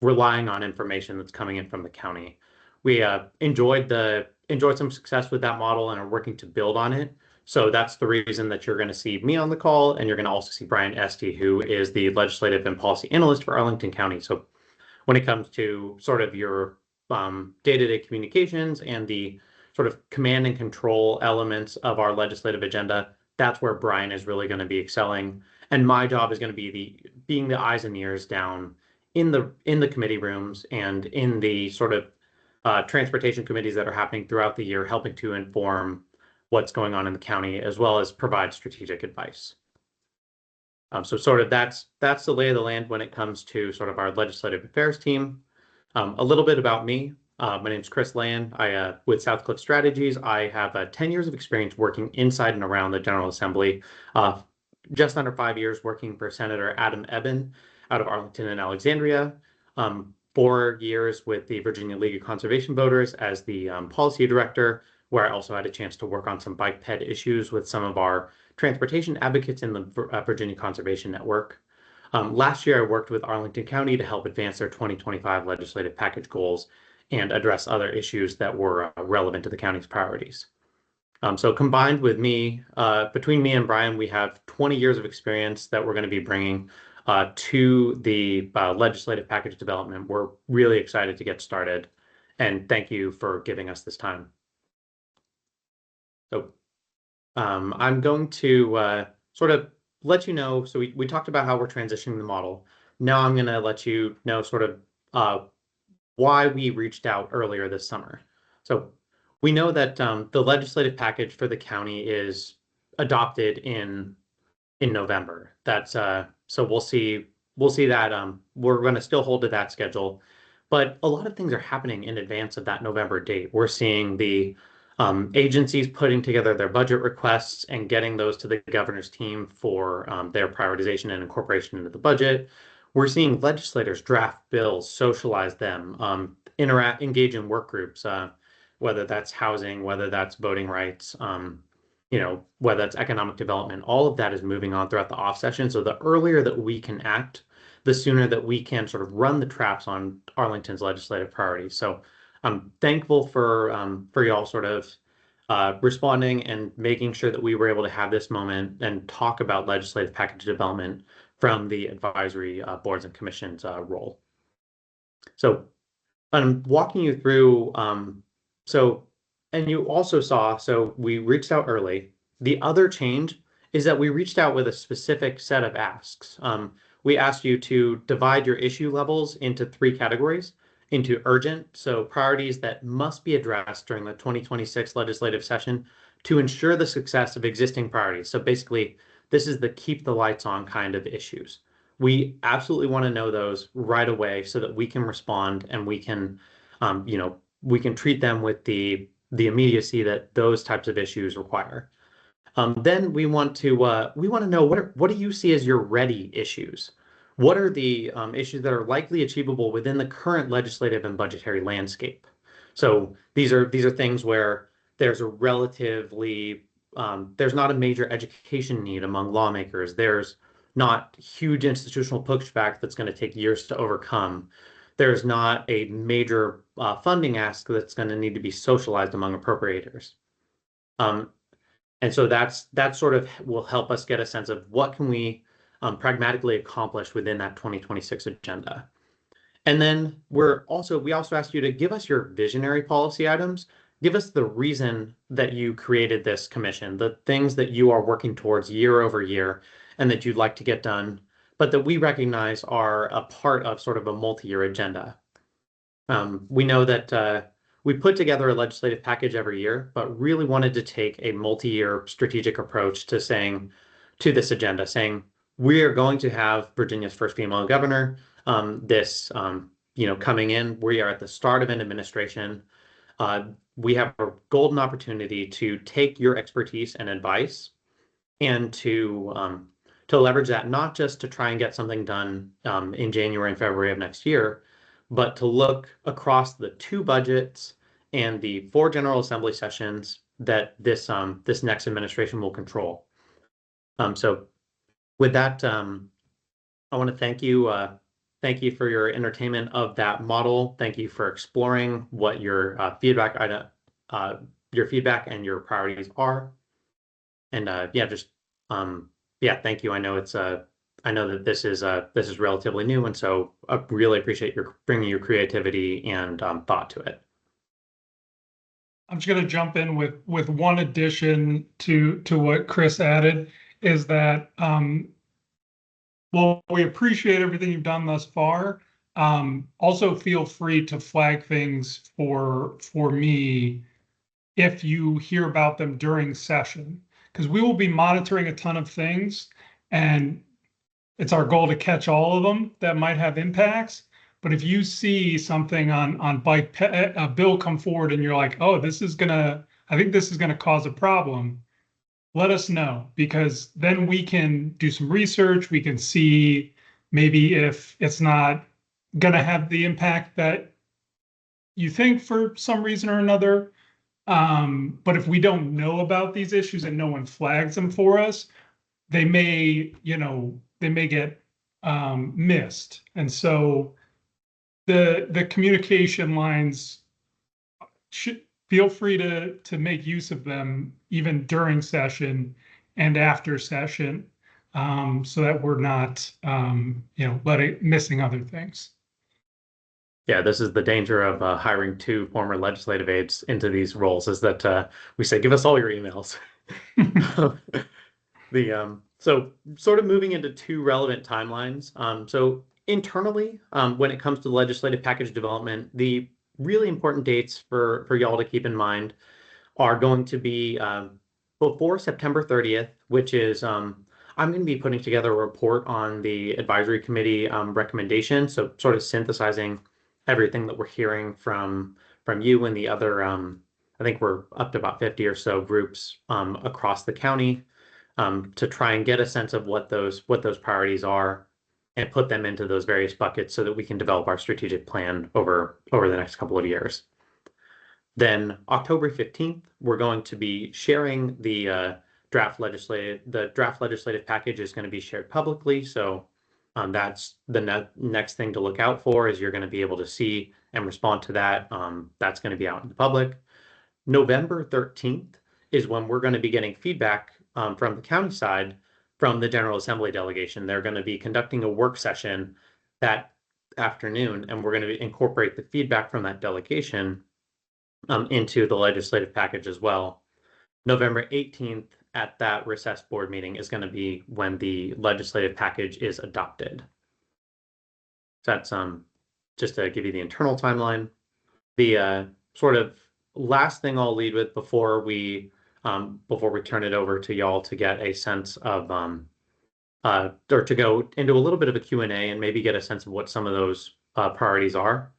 relying on information that's coming in from the county. We enjoyed some success with that model and are working to build on it. So that's the reason that you're going to see me on the call, and you're going to also see Brian Esty, who is the legislative and policy analyst for Arlington County. So when it comes to sort of your day-to-day communications and the sort of command and control elements of our legislative agenda, that's where Brian is really going to be excelling. And my job is going to be being the eyes and ears down in the committee rooms and in the sort of transportation committees that are happening throughout the year, helping to inform what's going on in the county, as well as provide strategic advice. So sort of that's the lay of the land when it comes to sort of our legislative affairs team. A little bit about me. My name is Chris Layen. With Southcliff Strategies, I have 10 years of experience working inside and around the General Assembly, just under 5 years working for Senator Adam Ebbin out of Arlington and Alexandria, 4 years with the Virginia League of Conservation Voters as the policy director, where I also had a chance to work on some bike ped issues with some of our transportation advocates in the Virginia Conservation Network. Last year, I worked with Arlington County to help advance their 2025 legislative package goals and address other issues that were relevant to the county's priorities. So combined with me, between me and Brian, we have 20 years of experience that we're going to be bringing to the legislative package development. We're really excited to get started, and thank you for giving us this time. So I'm going to sort of let you know. So we talked about how we're transitioning the model. Now I'm going to let you know sort of why we reached out earlier this summer. So we know that the legislative package for the county is adopted in November. That's so we'll see that we're going to still hold to that schedule, but a lot of things are happening in advance of that November date. We're seeing the agencies putting together their budget requests and getting those to the governor's team for their prioritization and incorporation into the budget. We're seeing legislators draft bills, socialize them, engage in work groups, whether that's housing, whether that's voting rights, whether that's economic development. All of that is moving on throughout the off session. So the earlier that we can act, the sooner that we can sort of run the traps on Arlington's legislative priorities. So I'm thankful for y'all sort of responding and making sure that we were able to have this moment and talk about legislative package development from the advisory boards and commissions role. So I'm walking you through, and you also saw, so we reached out early. The other change is that we reached out with a specific set of asks. We asked you to divide your issue levels into 3 categories, into urgent, so priorities that must be addressed during the 2026 legislative session to ensure the success of existing priorities. So basically, this is the keep the lights on kind of issues. We absolutely want to know those right away so that we can respond and we can, we can treat them with the immediacy that those types of issues require. Then we want to know what do you see as your ready issues? What are the issues that are likely achievable within the current legislative and budgetary landscape? So these are things where there's a relatively there's not a major education need among lawmakers. There's not huge institutional pushback that's going to take years to overcome. There's not a major funding ask that's going to need to be socialized among appropriators. And so that's sort of will help us get a sense of what can we pragmatically accomplish within that 2026 agenda. And then we also asked you to give us your visionary policy items. Give us the reason that you created this commission, the things that you are working towards year over year and that you'd like to get done, but that we recognize are a part of sort of a multi-year agenda. We know that we put together a legislative package every year, but really wanted to take a multi-year strategic approach to this agenda, saying we are going to have Virginia's first female governor. Coming in, we are at the start of an administration. We have a golden opportunity to take your expertise and advice and to leverage that, not just to try and get something done in January and February of next year, but to look across the 2 budgets and the 4 General Assembly sessions that this next administration will control. So with that, I want to thank you. Thank you for your entertainment of that model. Thank you for exploring what your feedback and your priorities are. And thank you. I know I know that this is relatively new, and so I really appreciate your bringing your creativity and thought to it. I'm just going to jump in with one addition to what Chris added, is that well, we appreciate everything you've done thus far. Also feel free to flag things for me if you hear about them during session, because we will be monitoring a ton of things, and it's our goal to catch all of them that might have impacts. But if you see something on bike, a bill come forward and you're like, oh, I think this is gonna cause a problem, let us know, because then we can do some research. We can see maybe if it's not gonna have the impact that you think for some reason or another. But if we don't know about these issues and no one flags them for us, they may get missed. And so the communication lines feel free to make use of them even during session and after session, so that we're not missing other things. Yeah, this is the danger of hiring 2 former legislative aides into these roles, is that we say, give us all your emails. So sort of moving into 2 relevant timelines. So internally, when it comes to legislative package development, the really important dates for y'all to keep in mind are going to be before September 30th, which is I'm going to be putting together a report on the advisory committee recommendation. So sort of synthesizing everything that we're hearing from you and the other, I think we're up to about 50 or so groups across the county, to try and get a sense of what those priorities are and put them into those various buckets so that we can develop our strategic plan over the next couple of years. Then October 15th, we're going to be sharing the draft legislative package is going to be shared publicly. So that's the next thing to look out for, is you're going to be able to see and respond to that. That's going to be out in the public. November 13th is when we're going to be getting feedback from the county side from the General Assembly delegation. They're going to be conducting a work session that afternoon, and we're going to incorporate the feedback from that delegation into the legislative package as well. November 18th at that recessed board meeting is going to be when the legislative package is adopted. So that's just to give you the internal timeline. The sort of last thing I'll lead with before we turn it over to y'all to get a sense of or to go into a little bit of a Q&A and maybe get a sense of what some of those priorities are,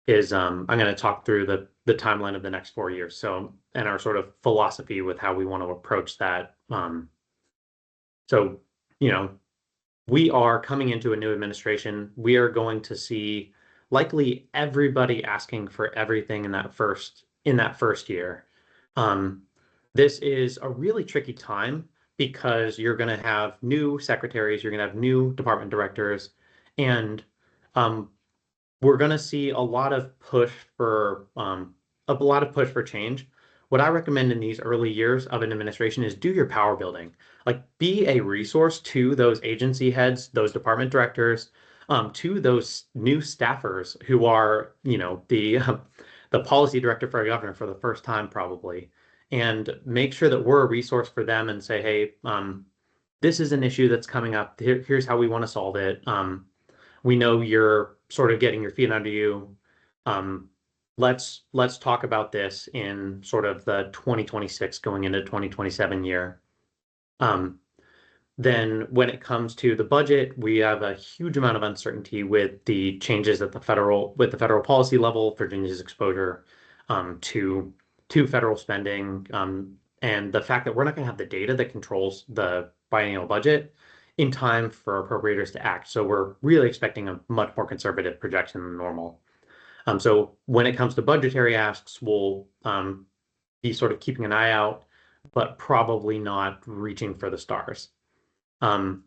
is I'm going to talk through the timeline of the next 4 years. So, and our sort of philosophy with how we want to approach that. So, we are coming into a new administration. We are going to see likely everybody asking for everything in that first year. This is a really tricky time because you're going to have new secretaries, you're going to have new department directors, and we're going to see a lot of push for change. what I recommend in these early years of an administration is do your power building. Like, be a resource to those agency heads, those department directors, to those new staffers who are, the policy director for a governor for the first time probably, and make sure that we're a resource for them and say, hey, this is an issue that's coming up. Here's how we want to solve it. We know you're sort of getting your feet under you. Let's talk about this in sort of the 2026 going into 2027 year. Then when it comes to the budget, we have a huge amount of uncertainty with the changes at the federal policy level, Virginia's exposure to federal spending, and the fact that we're not going to have the data that controls the biennial budget in time for appropriators to act. So we're really expecting a much more conservative projection than normal. So when it comes to budgetary asks, we'll be sort of keeping an eye out, but probably not reaching for the stars. And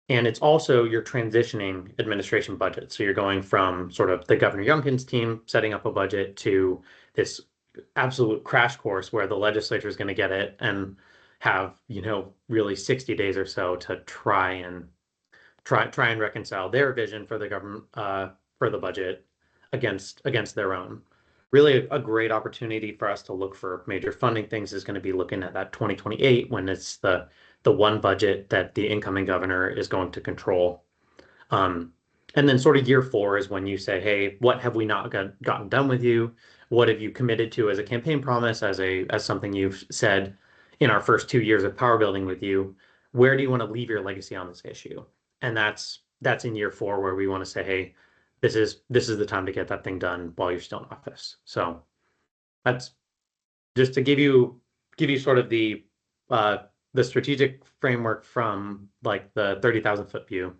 it's also your transitioning administration budget. So you're going from sort of the Governor Youngkin's team setting up a budget to this absolute crash course where the legislature is going to get it and have, really 60 days or so to try and reconcile their vision for the government, for the budget against their own. Really a great opportunity for us to look for major funding things is going to be looking at that 2028 when it's the one budget that the incoming governor is going to control. And then sort of year 4 is when you say, hey, what have we not gotten done with you? What have you committed to as a campaign promise, as something you've said in our first 2 years of power building with you? Where do you want to leave your legacy on this issue? And that's in year 4 where we want to say, hey, this is the time to get that thing done while you're still in office. So that's just to give you sort of the strategic framework from like the 30,000-foot view.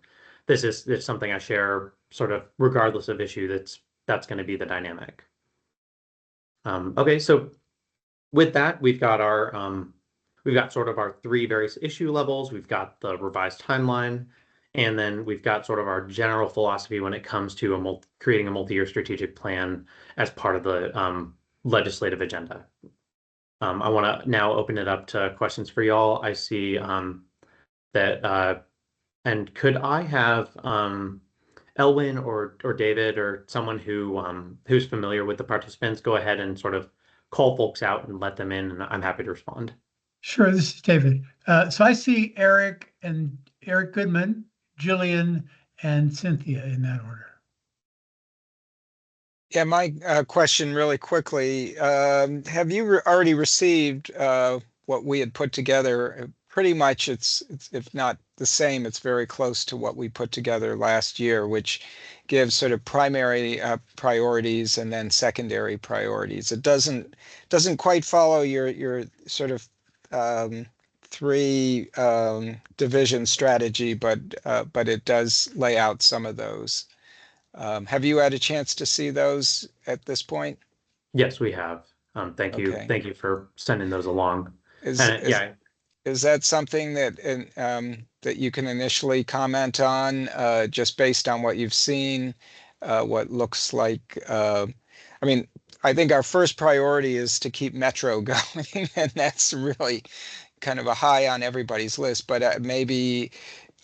This is something I share sort of regardless of issue. That's going to be the dynamic. Okay, so with that, we've got sort of our 3 various issue levels. We've got the revised timeline, and then we've got sort of our general philosophy when it comes to creating a multi-year strategic plan as part of the legislative agenda. I want to now open it up to questions for y'all. I see that, and could I have Elwin or David or someone who's familiar with the participants go ahead and sort of call folks out and let them in, and I'm happy to respond. Sure, this is David. So I see Eric Goodman, Jillian, and Cynthia in that order. Yeah, my question really quickly, have you already received what we had put together? Pretty much it's if not the same, it's very close to what we put together last year, which gives sort of primary priorities and then secondary priorities. It doesn't quite follow your sort of 3 division strategy, but it does lay out some of those. Have you had a chance to see those at this point? Yes, we have. Thank you. Okay. Thank you for sending those along. Is that something that you can initially comment on, just based on what you've seen, what looks like? I mean, I think our first priority is to keep Metro going, and that's really kind of a high on everybody's list. But maybe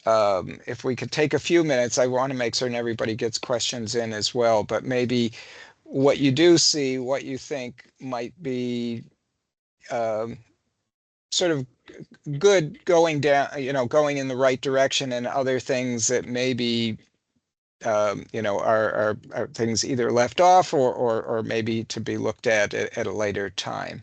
if we could take a few minutes, I want to make certain everybody gets questions in as well. But maybe what you do see, what you think might be sort of good going down, going in the right direction, and other things that maybe are things either left off or maybe to be looked at a later time.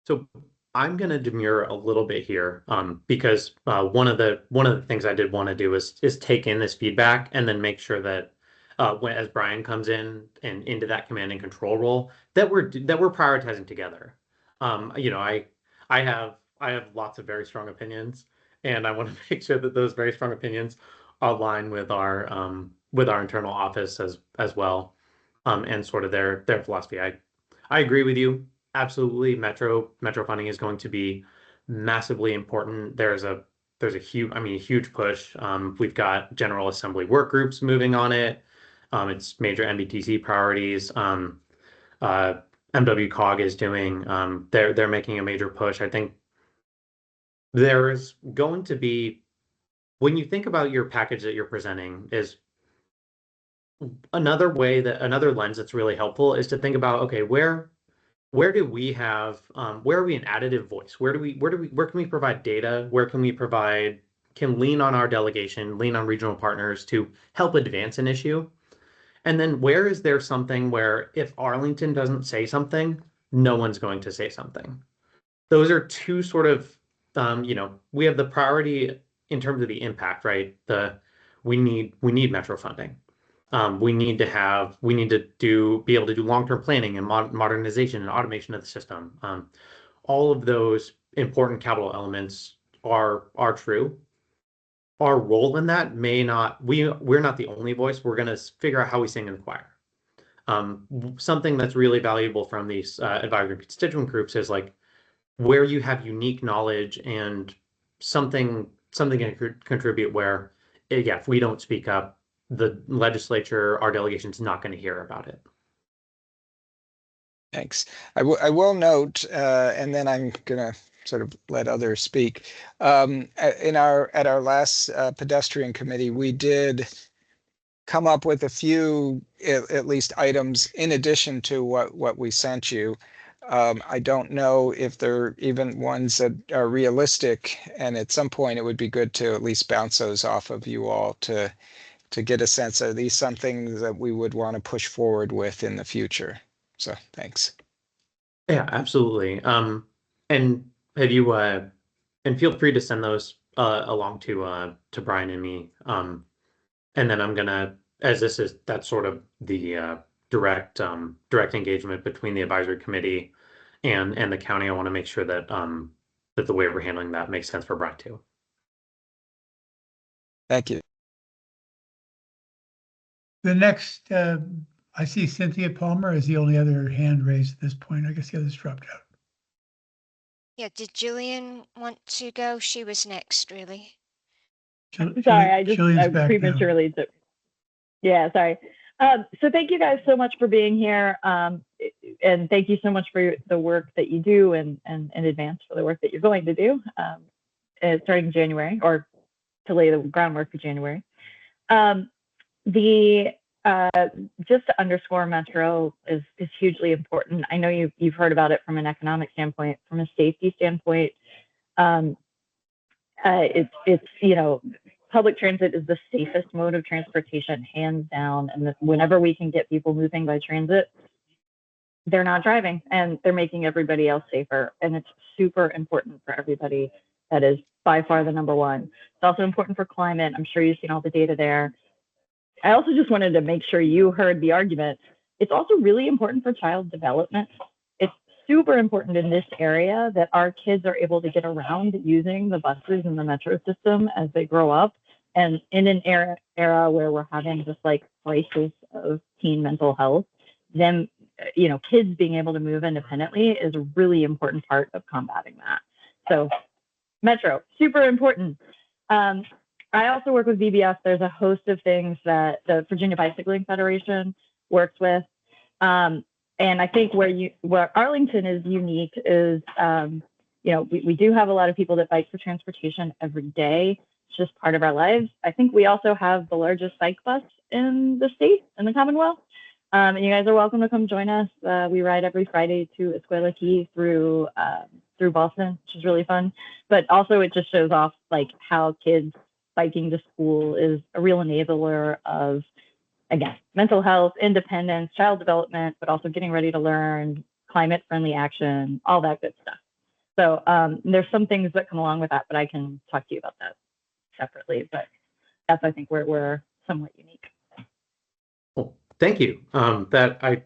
So I'm going to demur a little bit here, because one of the things I did want to do is take in this feedback and then make sure that as Brian comes in and into that command and control role, that we're prioritizing together. I have lots of very strong opinions, and I want to make sure that those very strong opinions align with our internal office as well, and sort of their philosophy. I agree with you. Absolutely, Metro funding is going to be massively important. There's a huge push. We've got General Assembly work groups moving on it. It's major MBTC priorities. MWCOG is doing. They're making a major push. I think there is going to be, when you think about your package that you're presenting, is another lens that's really helpful is to think about, okay, where do we have, where are we an additive voice? Where can we provide data? Where can we can lean on our delegation, lean on regional partners to help advance an issue? And then where is there something where if Arlington doesn't say something, no one's going to say something? Those are two sort of, we have the priority in terms of the impact, right? We need metro funding. We need to be able to do long-term planning and modernization and automation of the system. All of those important capital elements are true. Our role in that may not, we're not the only voice. We're going to figure out how we sing in the choir. Something that's really valuable from these advisory constituent groups is like where you have unique knowledge and something can contribute where, yeah, if we don't speak up, the legislature, our delegation's not going to hear about it. Thanks. I will note, and then I'm gonna sort of let others speak. At our last pedestrian committee, we did come up with a few, at least items in addition to what we sent you. I don't know if they're even ones that are realistic, and at some point it would be good to at least bounce those off of you all to get a sense of these something that we would want to push forward with in the future. So thanks. Yeah, absolutely. And have you and feel free to send those along to Brian and me. And then I'm gonna, as that's sort of the direct engagement between the advisory committee and the county. I want to make sure that that the way we're handling that makes sense for Brian too. Thank you. The next, I see Cynthia Palmer is the only other hand raised at this point. I guess the others dropped out. Yeah, did Jillian want to go? She was next, really. Sorry, I back prematurely took. Yeah, sorry. So thank you guys so much for being here. And thank you so much for the work that you do and in advance for the work that you're going to do starting January, or to lay the groundwork for January. Just to underscore, Metro is hugely important. I know you've heard about it from an economic standpoint, from a safety standpoint. It's public transit is the safest mode of transportation, hands down. And whenever we can get people moving by transit, they're not driving and they're making everybody else safer. And it's super important for everybody. That is by far the number one. It's also important for climate. I'm sure you've seen all the data there. I also just wanted to make sure you heard the argument. It's also really important for child development. It's super important in this area that our kids are able to get around using the buses and the metro system as they grow up. And in an era where we're having this like crisis of teen mental health, then, kids being able to move independently is a really important part of combating that. So metro, super important. I also work with VBS. There's a host of things that the Virginia Bicycling Federation works with. And I think where Arlington is unique is, we do have a lot of people that bike for transportation every day. It's just part of our lives. I think we also have the largest bike bus in the state, in the Commonwealth. And you guys are welcome to come join us. We ride every Friday to Escuela Key through Boston, which is really fun. But also it just shows off like how kids biking to school is a real enabler of, again, mental health, independence, child development, but also getting ready to learn, climate-friendly action, all that good stuff. So there's some things that come along with that, but I can talk to you about that separately. But that's, I think, where we're somewhat unique. Well, thank you. That I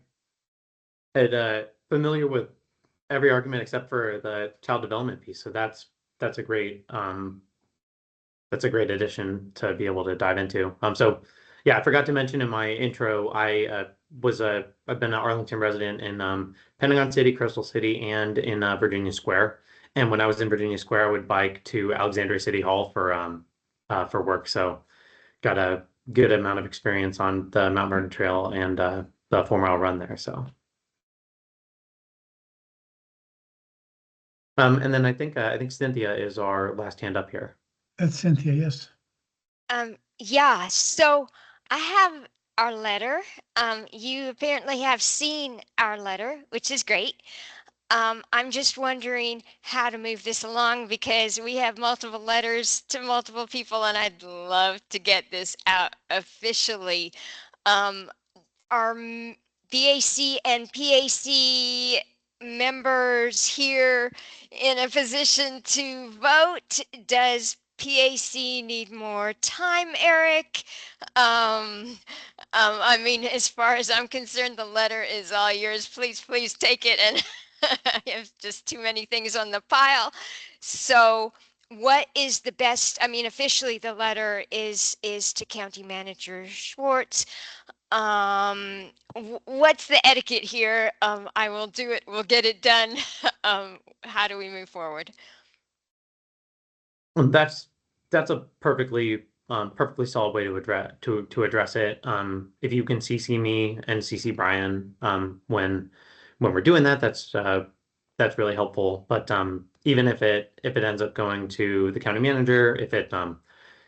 had familiar with every argument except for the child development piece. So that's a great addition to be able to dive into. So yeah, I forgot to mention in my intro, I've been an Arlington resident in Pentagon City, Crystal City, and in Virginia Square. And when I was in Virginia Square, I would bike to Alexandria City Hall for work. So got a good amount of experience on the Mount Vernon Trail and the 4 mile run there. So And then I think Cynthia is our last hand up here. That's Cynthia, yes. Yeah, so I have our letter. You apparently have seen our letter, which is great. I'm just wondering how to move this along because we have multiple letters to multiple people and I'd love to get this out officially. Our BAC and PAC members here in a position to vote? Does PAC need more time, Eric? I mean, as far as I'm concerned, the letter is all yours. Please, please take it. And I have just too many things on the pile. So what is the best? I mean, officially the letter is to County Manager Schwartz. What's the etiquette here? I will do it. We'll get it done. How do we move forward? That's a perfectly solid way to address it. If you can CC me and CC Brian when we're doing that, that's really helpful. But even if it ends up going to the county manager, if it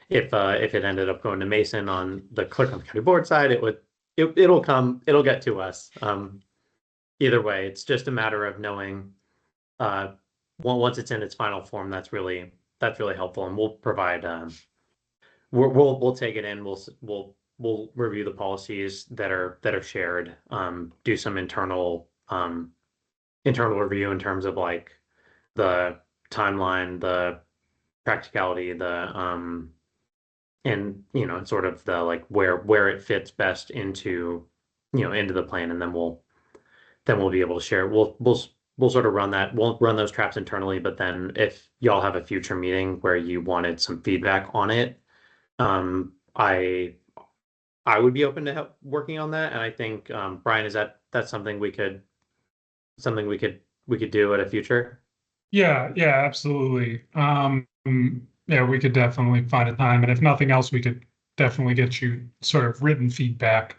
ended up going to Mason on the clerk on the county board side, it'll get to us. Either way, it's just a matter of knowing once it's in its final form. That's really helpful, and we'll provide. We'll take it in. We'll review the policies that are shared. Do some internal review in terms of like the timeline, the practicality, and sort of the like where it fits best into the plan, and then we'll be able to share. We'll sort of run that. We'll run those traps internally, but then if y'all have a future meeting where you wanted some feedback on it, I would be open to help working on that. And I think Brian, that's something we could do at a future? Yeah, absolutely. Yeah, we could definitely find a time, and if nothing else, we could definitely get you sort of written feedback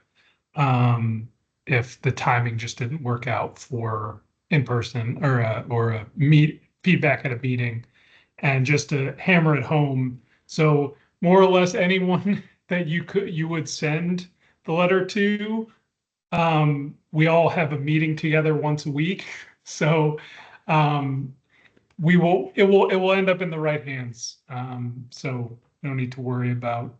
if the timing just didn't work out for in person or a feedback at a meeting. And just to hammer it home, so more or less anyone that you would send the letter to, we all have a meeting together once a week, so it will end up in the right hands. So no need to worry about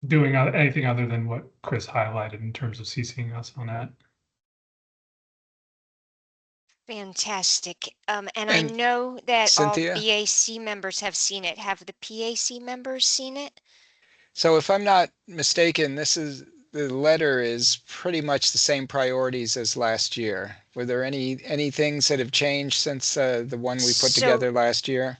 doing anything other than what Chris highlighted in terms of CCing us on that. Fantastic. And I know that Cynthia? all BAC members have seen it. Have the PAC members seen it? So if I'm not mistaken, the letter is pretty much the same priorities as last year. Were there any things that have changed since the one we put together last year?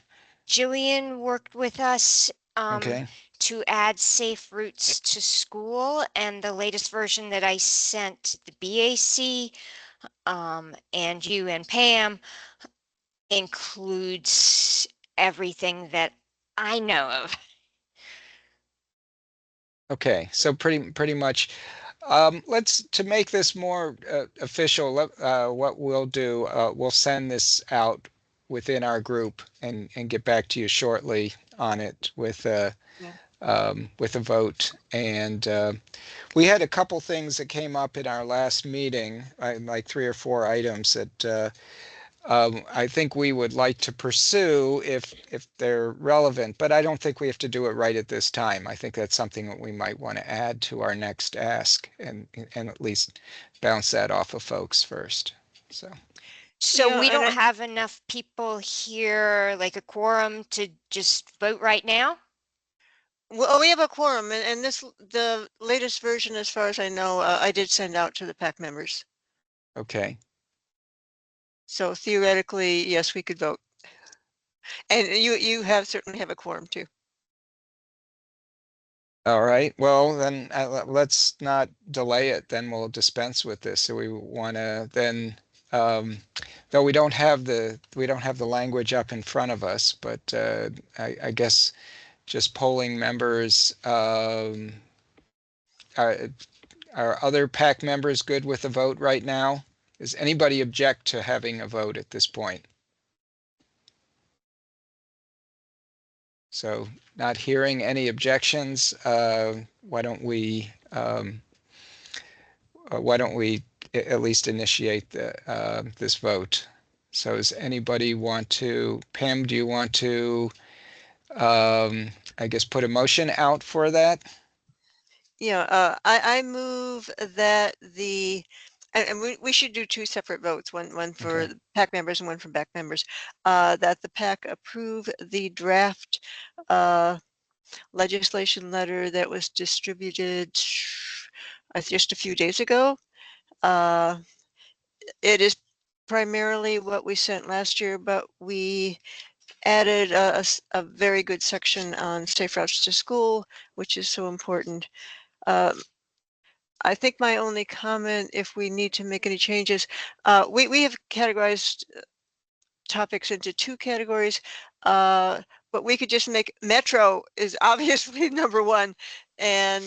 Jillian worked with us Okay. to add safe routes to school, and the latest version that I sent the BAC and you and Pam includes everything that I know of. Okay, so pretty much. To make this more official, what we'll do, we'll send this out within our group and get back to you shortly on it with a vote. And we had a couple things that came up in our last meeting, like 3 or 4 items that I think we would like to pursue if they're relevant, but I don't think we have to do it right at this time. I think that's something that we might want to add to our next ask and at least bounce that off of folks first. So we don't have enough people here, like a quorum, to just vote right now? Well, we have a quorum, and the latest version, as far as I know, I did send out to the PAC members. Okay. So theoretically, yes, we could vote. And you certainly have a quorum too. All right. Well, then let's not delay it. Then we'll dispense with this. So we want to then, though we don't have the language up in front of us, but I guess just polling members. Are other PAC members good with the vote right now? Does anybody object to having a vote at this point? So not hearing any objections, why don't we at least initiate this vote? So does anybody want to, Pam, do you want to, I guess, put a motion out for that? Yeah, I move that and we should do two separate votes, one for Okay. the PAC members and one for BAC members, that the PAC approve the draft legislation letter that was distributed just a few days ago. It is primarily what we sent last year, but we added a very good section on safe routes to school, which is so important. I think my only comment, if we need to make any changes, we have categorized topics into two categories, but we could just make Metro is obviously number one, and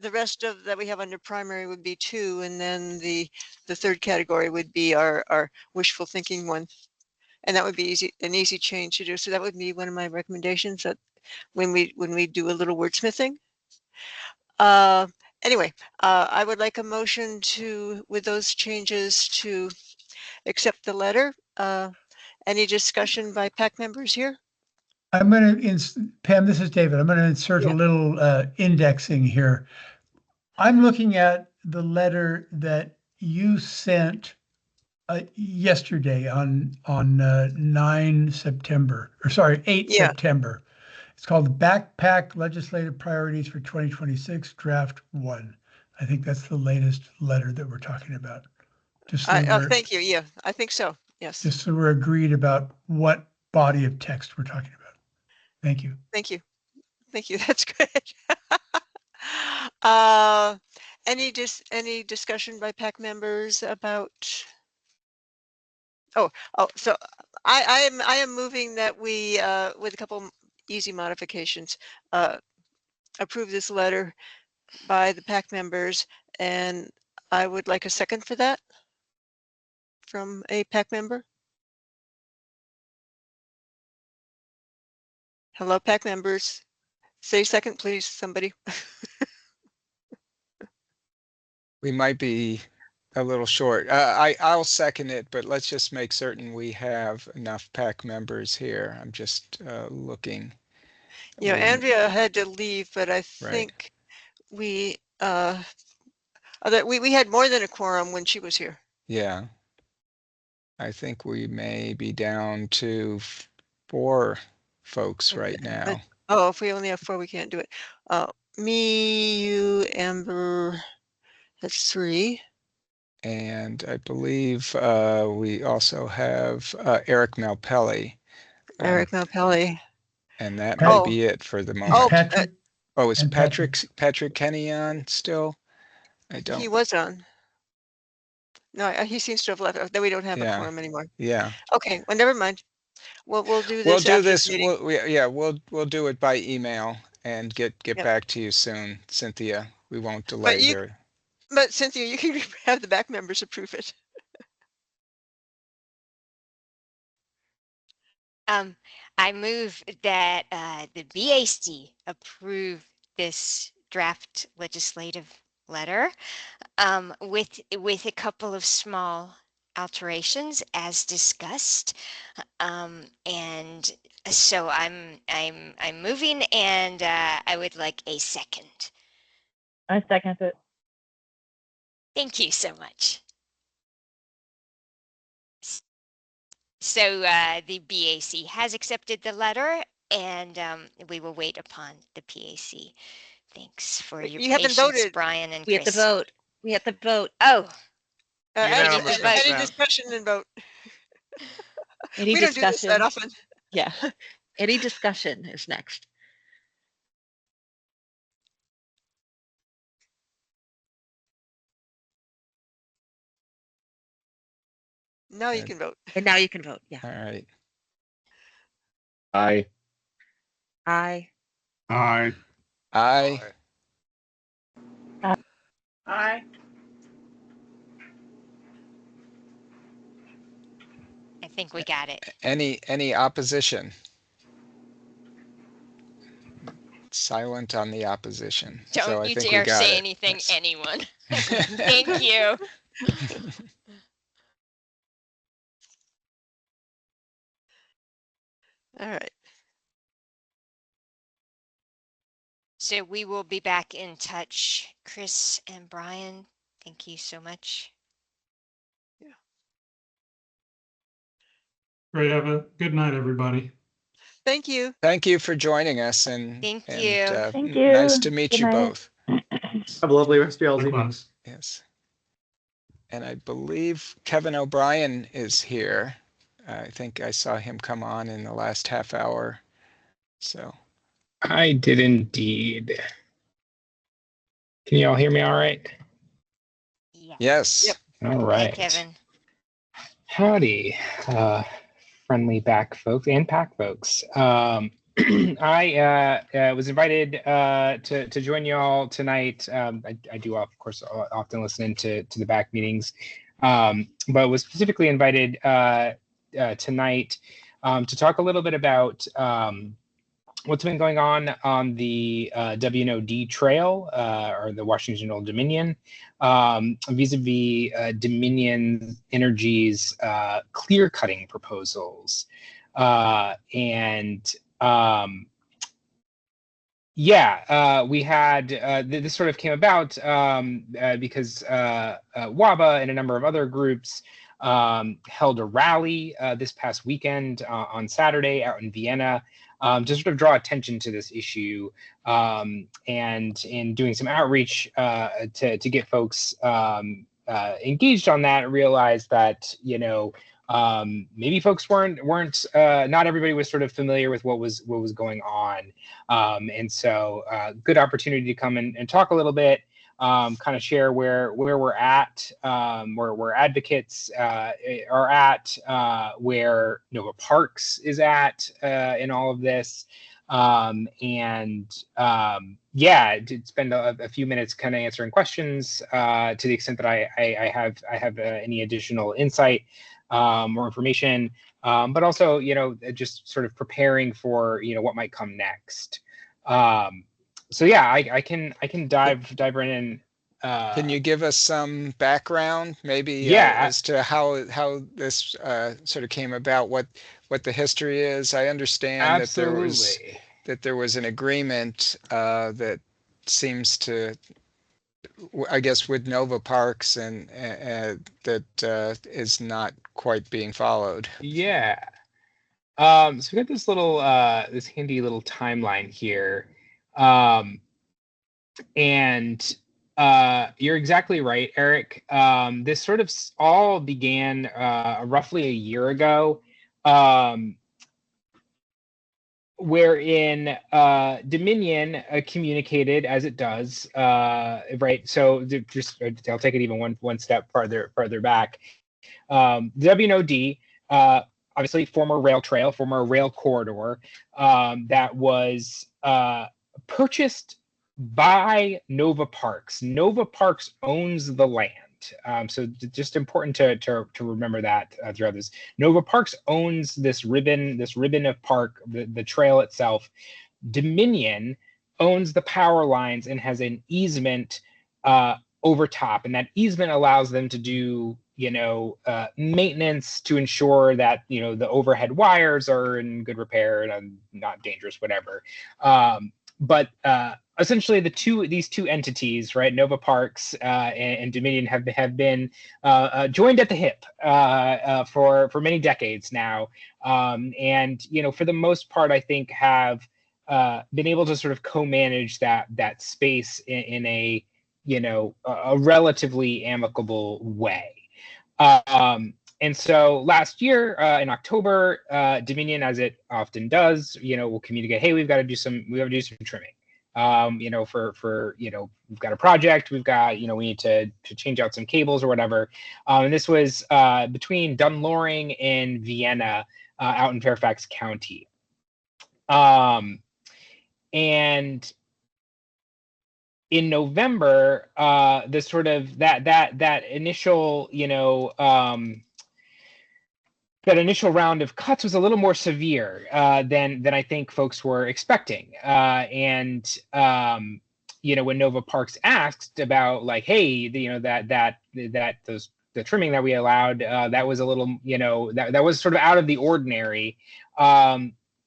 the rest of that we have under primary would be two, and then the third category would be our wishful thinking one, and that would be an easy change to do. So that would be one of my recommendations, that when we do a little wordsmithing. Anyway, I would like a motion with those changes, to accept the letter. Any discussion by PAC members here? I'm going to, Pam, this is David. I'm going to insert a little indexing here. I'm looking at the letter that you sent yesterday on 9 September, or sorry, 8 September. It's called the Backpack Legislative Priorities for 2026, Draft 1. I think that's the latest letter that we're talking about. Just so thank you. Yeah, I think so. Yes. Just so we're agreed about what body of text we're talking about. Thank you. Thank you. Thank you. That's good. Any discussion by PAC members about? So I am moving that we, with a couple easy modifications, approve this letter by the PAC members, and I would like a second for that from a PAC member. Hello, PAC members. Say second, please, somebody. We might be a little short. I'll second it, but let's just make certain we have enough PAC members here. I'm just looking. Yeah, Andrea had to leave, but I think we had more than a quorum when she was here. Yeah. I think we may be down to 4 folks right now. If we only have 4, we can't do it. Me, you, Amber, that's 3. And I believe we also have Eric Malpelli. Eric Malpelli. And that may be it for the moment. Is Patrick Kenny on still? I don't. He was on. No, he seems to have left. Then we don't have a quorum anymore. Yeah. Okay. Well, never mind. We'll do this. We'll do this. We'll do it by email and get back to you soon, Cynthia. We won't delay here. But Cynthia, you can have the BAC members approve it. I move that the BAC approve this draft legislative letter with a couple of small alterations as discussed, and so I'm moving, and I would like a second. I second it. Thank you so much. So the BAC has accepted the letter, and we will wait upon the PAC. Thanks for your patience, voted. Brian and We Chris. have to vote. We have to vote. Oh. Any discussion and vote. Any we discussion? Don't do this that often. Yeah. Any discussion is next. Now you can vote. And now you can vote. Yeah. All right. Aye. Aye. Aye. Aye. Aye. think we got it. Any opposition? Silent on the opposition. Don't So I you think we dare got say it. anything, Yes. anyone. Thank you. All right. So we will be back in touch. Chris and Brian, thank you so much. Great. Have a good night, everybody. Thank you. Thank you for joining us, and Thank and you. Thank you. nice to meet Good you night. both. Have a lovely rest of y'all's Likewise. evenings. Yes. And I believe Kevin O'Brien is here. I think I saw him come on in the last half hour. So I did indeed. Can you all hear me all right? yes. Yep. All Hi, right. Kevin. Howdy, friendly BAC folks and PAC folks. I was invited to join you all tonight. I do, of course, often listen into the BAC meetings, but was specifically invited tonight to talk a little bit about what's been going on the WNOD trail, or the Washington Old Dominion, vis-a-vis Dominion Energy's clear-cutting proposals. We had this sort of came about because WABA and a number of other groups held a rally this past weekend on Saturday out in Vienna, to sort of draw attention to this issue, and in doing some outreach to get folks engaged on that, realized that, you know, maybe folks weren't not everybody was sort of familiar with what was going on, and so good opportunity to come and talk a little bit, kind of share where we're at, where advocates are at, where Nova Parks is at in all of this, to spend a few minutes kind of answering questions to the extent that I have any additional insight, more information, but also, you know, just sort of preparing for, you know, what might come next. So yeah, I can dive right in. Can you give us some background, maybe, as to how this sort of came about, what the history is? I understand that there was an agreement that seems to, I guess, with Nova Parks, and that is not quite being followed. Yeah. So we got this little this handy little timeline here, and you're exactly right, Eric. This sort of all began roughly a year ago, wherein Dominion communicated, as it does, right? So just I'll take it even one step farther back. WNOD, obviously former rail trail, former rail corridor, that was purchased by Nova Parks. Nova Parks owns the land. So just important to remember that throughout this. Nova Parks owns this ribbon of park, the trail itself. Dominion owns the power lines and has an easement over top, and that easement allows them to do, you know, maintenance to ensure that, you know, the overhead wires are in good repair and not dangerous, whatever. But essentially, these two entities, right, Nova Parks and Dominion, have been joined at the hip for many decades now, and, you know, for the most part, I think have been able to sort of co-manage that space in a, you know, a relatively amicable way. And so last year in October, Dominion, as it often does, you know, will communicate, hey, we have to do some trimming. You know, for you know, we've got a project, we've got, you know, we need to change out some cables or whatever. And this was between Dunloring and Vienna, out in Fairfax County. And in November, the sort of that initial, you know, that initial round of cuts was a little more severe than I think folks were expecting. You know, when Nova Parks asked about like, hey, you know, the trimming that we allowed, that was a little, you know, that was sort of out of the ordinary.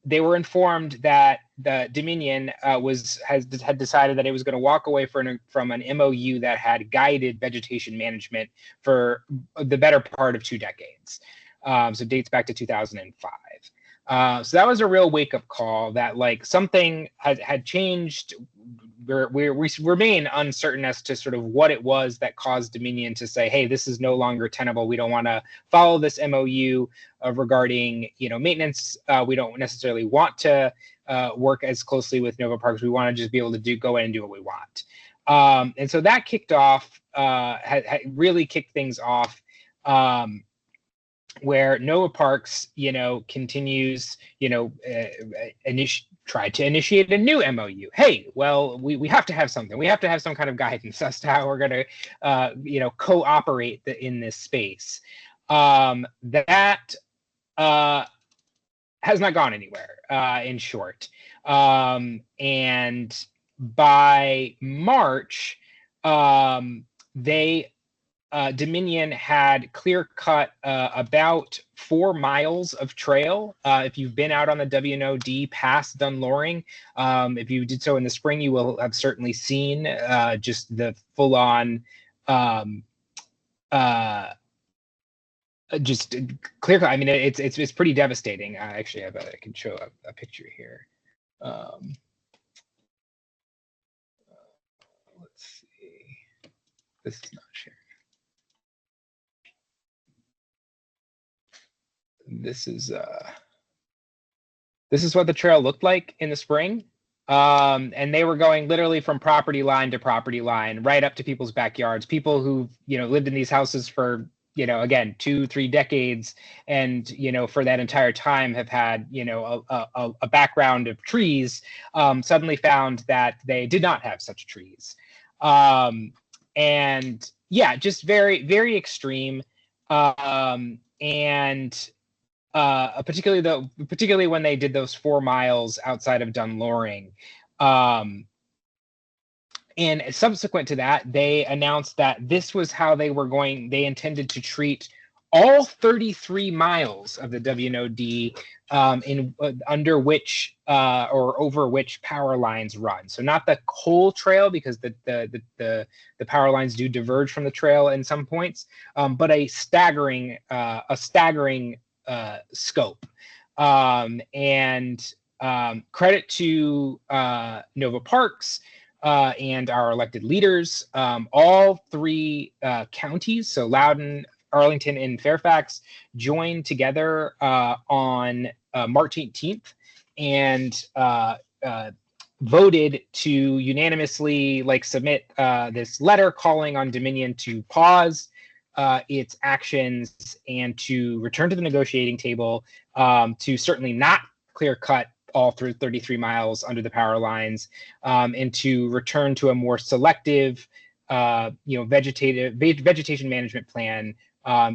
They were informed that the Dominion had decided that it was going to walk away from an MOU that had guided vegetation management for the better part of 2 decades. So it dates back to 2005. So that was a real wake-up call that like something had changed. We remain uncertain as to sort of what it was that caused Dominion to say, hey, this is no longer tenable. We don't want to follow this MOU regarding, you know, maintenance. We don't necessarily want to work as closely with Nova Parks. We want to just be able to go in and do what we want. And so that kicked off, had really kicked things off, where Nova Parks, you know, continues, you know, tried to initiate a new MOU. Hey, well, we have to have something. We have to have some kind of guidance as to how we're going to, you know, cooperate in this space. That has not gone anywhere, in short. And by March, Dominion had clear cut about 4 miles of trail. If you've been out on the WNOD past Dunloring, if you did so in the spring, you will have certainly seen just the full on just clear cut. I mean, it's pretty devastating. I actually have I can show a picture here. Let's see. This is not sharing. This is what the trail looked like in the spring. And they were going literally from property line to property line, right up to people's backyards. People who've, you know, lived in these houses for, you know, again, 2-3 decades, and, you know, for that entire time have had, you know, a background of trees, suddenly found that they did not have such trees. And yeah, just very, very extreme. Particularly when they did those 4 miles outside of Dunloring. And subsequent to that, they announced that this was how they intended to treat all 33 miles of the WNOD under which or over which power lines run. So not the whole trail, because the power lines do diverge from the trail in some points, but a staggering scope. Credit to Nova Parks and our elected leaders. All 3 counties, so Loudoun, Arlington, and Fairfax, joined together on March 18th and voted to unanimously submit this letter calling on Dominion to pause its actions and to return to the negotiating table, to certainly not clear cut all through 33 miles under the power lines, and to return to a more selective, vegetation management plan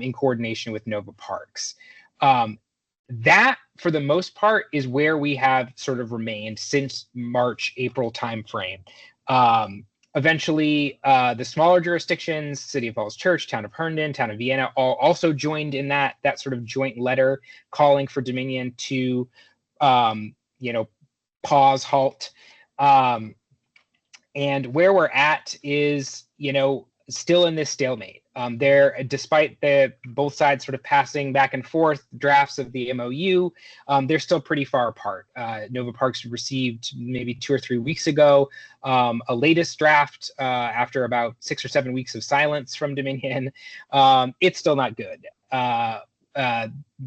in coordination with Nova Parks. That, for the most part, is where we have sort of remained since March, April timeframe. Eventually, the smaller jurisdictions, City of Falls Church, Town of Herndon, Town of Vienna, all also joined in that sort of joint letter calling for Dominion to, pause, halt. And where we're at is, still in this stalemate. Despite both sides sort of passing back and forth drafts of the MOU, they're still pretty far apart. Nova Parks received maybe 2 or 3 weeks ago a latest draft after about 6 or 7 weeks of silence from Dominion. It's still not good.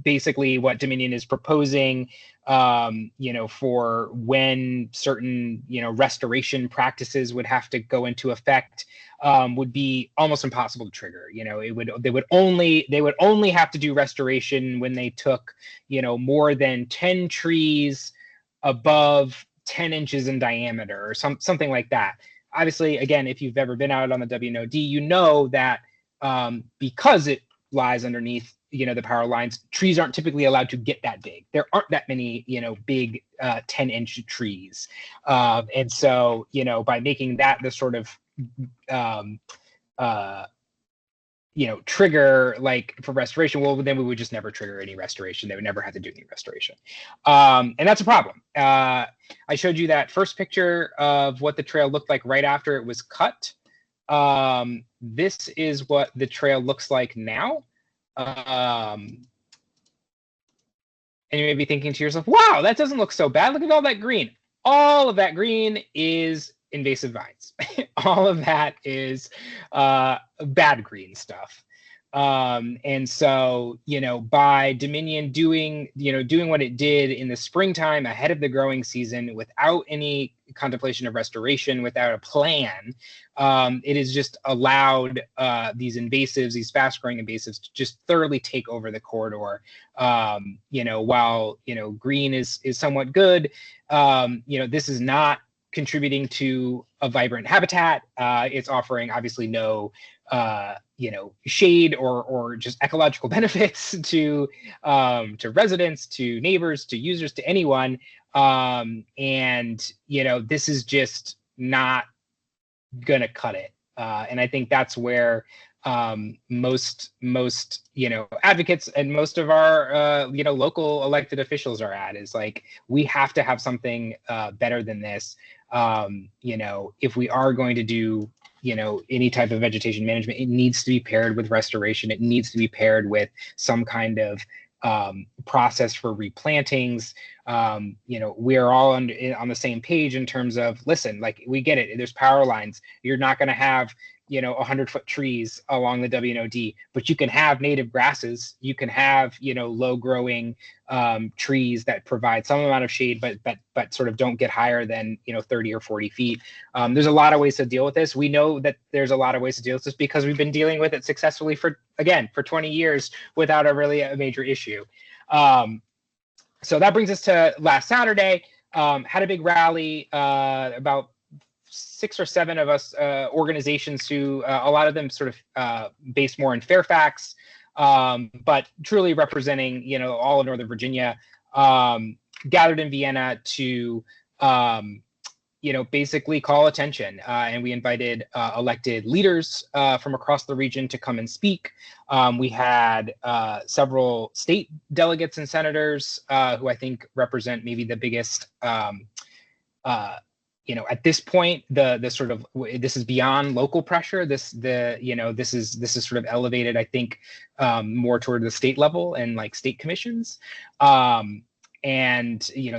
Basically, what Dominion is proposing, for when certain, restoration practices would have to go into effect, would be almost impossible to trigger. They would only have to do restoration when they took, more than 10 trees above 10 inches in diameter or something like that. Obviously, again, if you've ever been out on the WNOD, you know that because it lies underneath the power lines, trees aren't typically allowed to get that big. There aren't that many, big 10-inch trees. And so, by making that the sort of, trigger like for restoration, well, then we would just never trigger any restoration. They would never have to do any restoration. And that's a problem. I showed you that first picture of what the trail looked like right after it was cut. This is what the trail looks like now. And you may be thinking to yourself, wow, that doesn't look so bad. Look at all that green. All of that green is invasive vines. All of that is bad green stuff. And so, by Dominion doing what it did in the springtime ahead of the growing season without any contemplation of restoration, without a plan, it has just allowed these invasives, these fast growing invasives, to just thoroughly take over the corridor. While, green is somewhat good, this is not contributing to a vibrant habitat. It's offering obviously no shade or just ecological benefits to residents, to neighbors, to users, to anyone. And this is just not gonna cut it. And I think that's where most advocates and most of our local elected officials are at, is like, we have to have something better than this. If we are going to do any type of vegetation management, it needs to be paired with restoration. It needs to be paired with some kind of process for replantings. We are all on the same page in terms of, listen, like, we get it. There's power lines. You're not going to have 100-foot trees along the WNOD, but you can have native grasses. You can have low growing trees that provide some amount of shade, but sort of don't get higher than 30 or 40 feet. There's a lot of ways to deal with this. We know that there's a lot of ways to deal with this because we've been dealing with it successfully for 20 years without a major issue. So that brings us to last Saturday. Had a big rally, about 6 or 7 of us organizations who, a lot of them sort of based more in Fairfax, but truly representing, all of Northern Virginia, gathered in Vienna to, basically call attention. And we invited elected leaders from across the region to come and speak. We had several state delegates and senators who I think represent maybe the biggest, at this point, the sort of, this is beyond local pressure. This is sort of elevated, I think, more toward the state level and like state commissions. And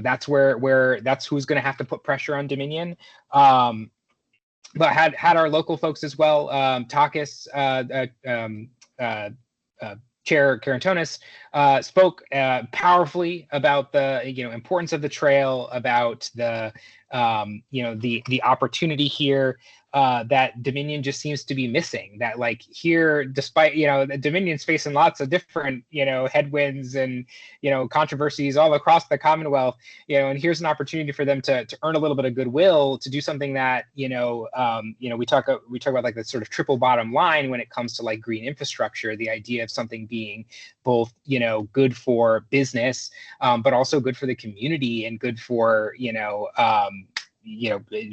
that's that's who's going to have to put pressure on Dominion. But had our local folks as well. Takis, Chair Karantonis spoke powerfully about the importance of the trail, about the the opportunity here that Dominion just seems to be missing. That like here, despite Dominion's facing lots of different headwinds and controversies all across the Commonwealth, and here's an opportunity for them to earn a little bit of goodwill, to do something that we talk about like the sort of triple bottom line when it comes to like green infrastructure. The idea of something being both good for business, but also good for the community and good for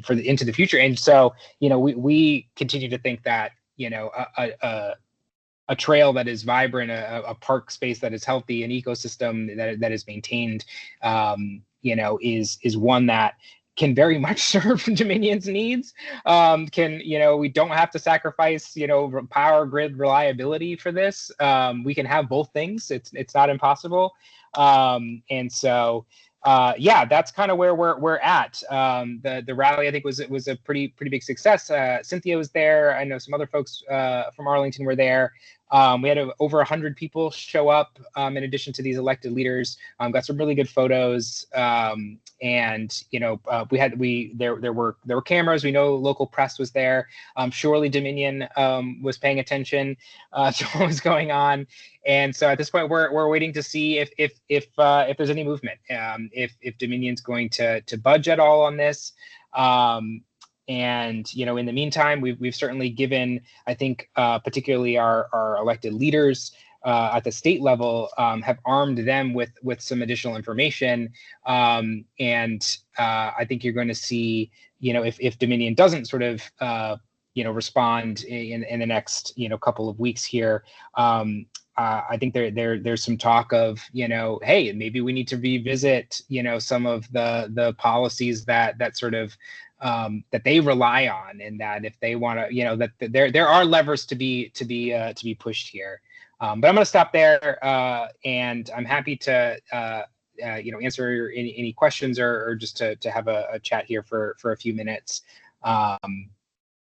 for into the future. And so we continue to think that a trail that is vibrant, a park space that is healthy, an ecosystem that is maintained, is one that can very much serve Dominion's needs. We don't have to sacrifice power grid reliability for this. We can have both things. It's not impossible. And so that's kind of where we're at. The rally, I think, was a pretty big success. Cynthia was there. I know some other folks from Arlington were there. We had over 100 people show up in addition to these elected leaders. Got some really good photos. And there were cameras. We know local press was there. Surely Dominion was paying attention to what was going on. And so at this point, we're waiting to see if there's any movement, if Dominion's going to budge at all on this. And in the meantime, we've certainly given, I think, particularly our elected leaders, at the state level have armed them with some additional information. And I think you're going to see, if Dominion doesn't sort of, respond in the next, couple of weeks here, I think there's some talk of, hey, maybe we need to revisit, some of the policies that sort of that they rely on, and that if they want to, that there are levers to be pushed here. But I'm going to stop there, and I'm happy to answer any questions or just to have a chat here for a few minutes.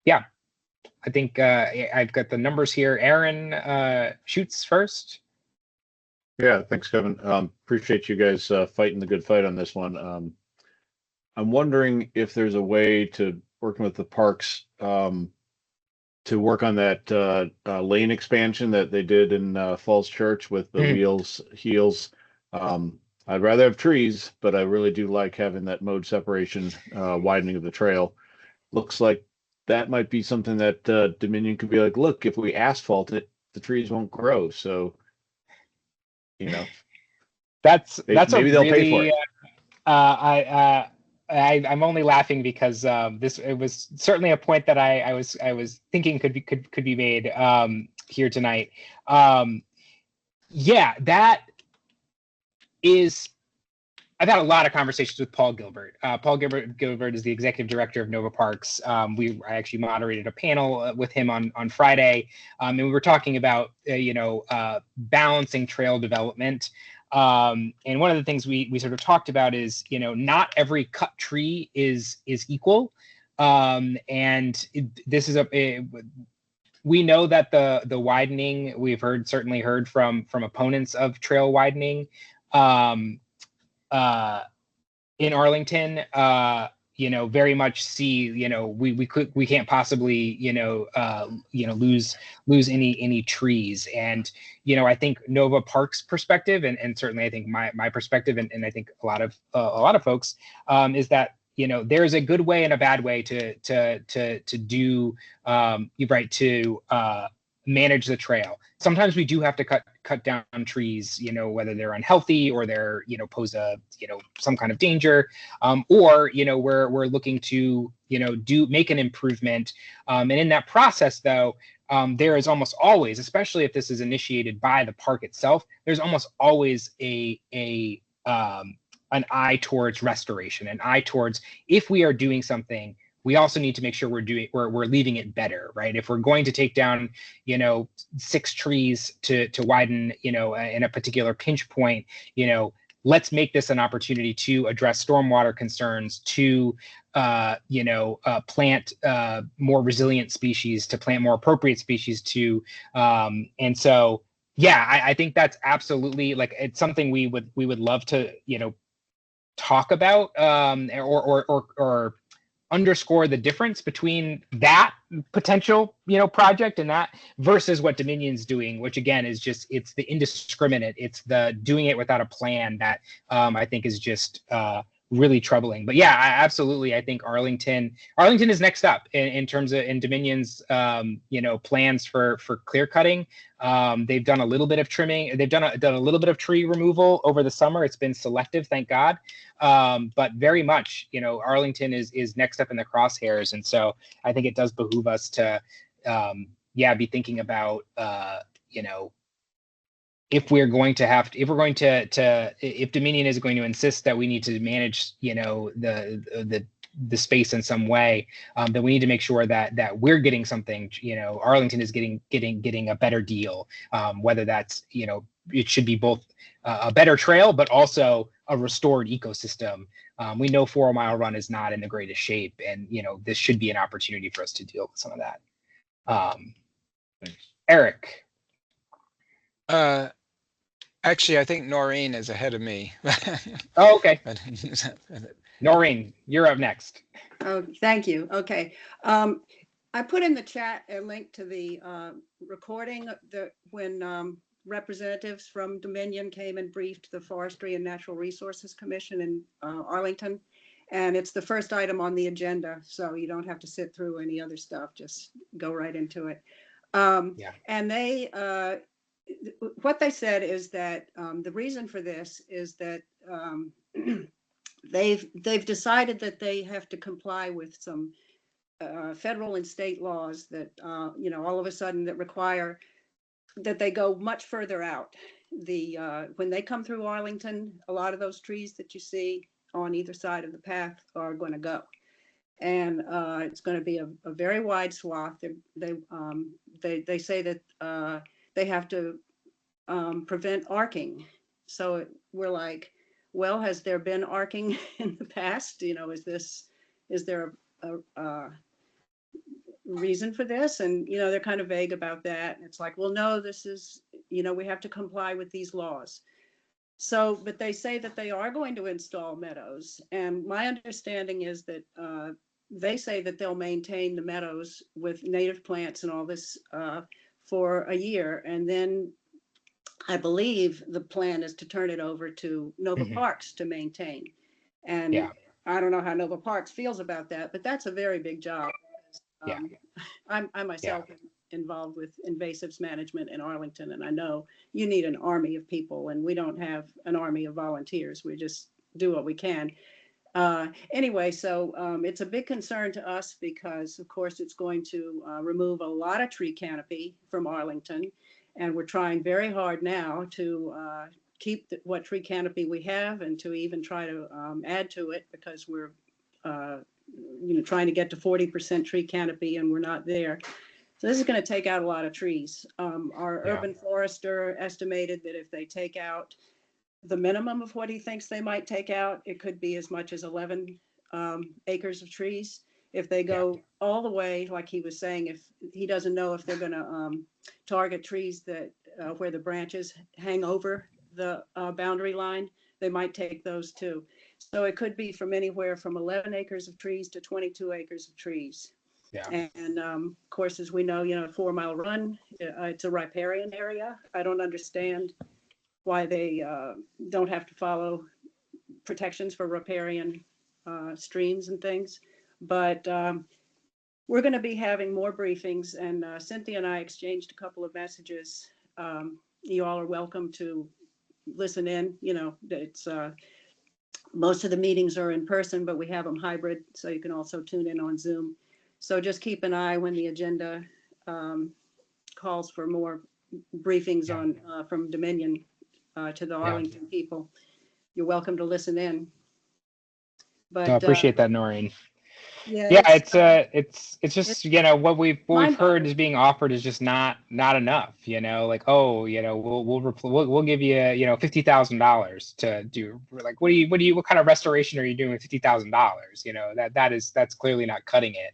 Yeah. I think I've got the numbers here. Aaron shoots first. Yeah, thanks, Kevin. Appreciate you guys fighting the good fight on this one. I'm wondering if there's a way to working with the parks to work on that lane expansion that they did in Falls Church with the wheels, heels. I'd rather have trees, but I really do like having that mode separation, widening of the trail. Looks like that might be something that Dominion could be like, look, if we asphalt it, the trees won't grow. So, that's maybe they'll pay for it. I'm only laughing because it was certainly a point that I was thinking could be made here tonight. Yeah, that is. I've had a lot of conversations with Paul Gilbert. Paul Gilbert is the executive director of Nova Parks. I actually moderated a panel with him on Friday, and we were talking about balancing trail development. And one of the things we sort of talked about is not every cut tree is equal, and this is we know that the widening, we've certainly heard from opponents of trail widening in Arlington, very much see, we can't possibly, lose any trees. And, I think Nova Park's perspective, and certainly I think my perspective, and I think a lot of folks, is that, there's a good way and a bad way to do, manage the trail. Sometimes we do have to cut down trees, whether they're unhealthy or they're, pose a, some kind of danger, or, we're looking to, make an improvement. And in that process, though, there is almost always, especially if this is initiated by the park itself, there's almost always an eye towards restoration, an eye towards, if we are doing something, we also need to make sure we're leaving it better, right? If we're going to take down, 6 trees to widen, in a particular pinch point, let's make this an opportunity to address stormwater concerns, to, plant more resilient species, to plant more appropriate species, to, and so, yeah, I think that's absolutely, like, it's something we would love to, talk about, or underscore the difference between that potential, project and that versus what Dominion's doing, which again is just, it's the indiscriminate, it's the doing it without a plan that I think is just really troubling. But yeah, absolutely. I think Arlington is next up in terms of Dominion's plans for clear cutting. They've done a little bit of trimming. They've done a little bit of tree removal over the summer. It's been selective, thank God. But very much, Arlington is next up in the crosshairs. And so I think it does behoove us to, be thinking about, if Dominion is going to insist that we need to manage, the space in some way, then we need to make sure that we're getting something, Arlington is getting a better deal, whether that's, it should be both a better trail, but also a restored ecosystem. We know 4 Mile Run is not in the greatest shape, and, this should be an opportunity for us to deal with some of that. Thanks. Eric. Actually, I think Noreen is ahead of me. Oh, okay. Noreen, you're up next. Oh, thank you. Okay. I put in the chat a link to the recording when representatives from Dominion came and briefed the Forestry and Natural Resources Commission in Arlington. And it's the first item on the agenda, so you don't have to sit through any other stuff, just go right into it. And they what they said is that the reason for this is that they've decided that they have to comply with some federal and state laws that all of a sudden that require that they go much further out. When they come through Arlington, a lot of those trees that you see on either side of the path are going to go, and it's going to be a very wide swath. They say that they have to prevent arcing. So we're like, well, has there been arcing in the past? Is there a reason for this? And they're kind of vague about that. It's like, well, no, this is, we have to comply with these laws. So, but they say that they are going to install meadows, and my understanding is that they say that they'll maintain the meadows with native plants and all this for a year, and then I believe the plan is to turn it over to Nova Parks to maintain. And I don't know how Nova Parks feels about that, but that's a very big job. I myself am involved with invasives management in Arlington, and I know you need an army of people, and we don't have an army of volunteers. We just do what we can. Anyway, so it's a big concern to us because, of course, it's going to remove a lot of tree canopy from Arlington, and we're trying very hard now to keep what tree canopy we have and to even try to add to it, because we're trying to get to 40% tree canopy, and we're not there. So this is going to take out a lot of trees. Our urban forester estimated that if they take out the minimum of what he thinks they might take out, it could be as much as 11 acres of trees. If they go all the way, like he was saying, if he doesn't know if they're going to target trees that where the branches hang over the boundary line, they might take those too. So it could be from anywhere from 11 acres of trees to 22 acres of trees. And of course, as we know, 4 Mile Run, it's a riparian area. I don't understand why they don't have to follow protections for riparian streams and things. But we're going to be having more briefings, and Cynthia and I exchanged a couple of messages. You all are welcome to listen in. It's most of the meetings are in person, but we have them hybrid, so you can also tune in on Zoom. So just keep an eye when the agenda calls for more briefings on from Dominion to the Arlington people. You're welcome to listen in. But I appreciate that, Noreen. It's just what we've heard is being offered is just not enough. Like, we'll give you $50,000 to do, like, what kind of restoration are you doing with $50,000? That's clearly not cutting it.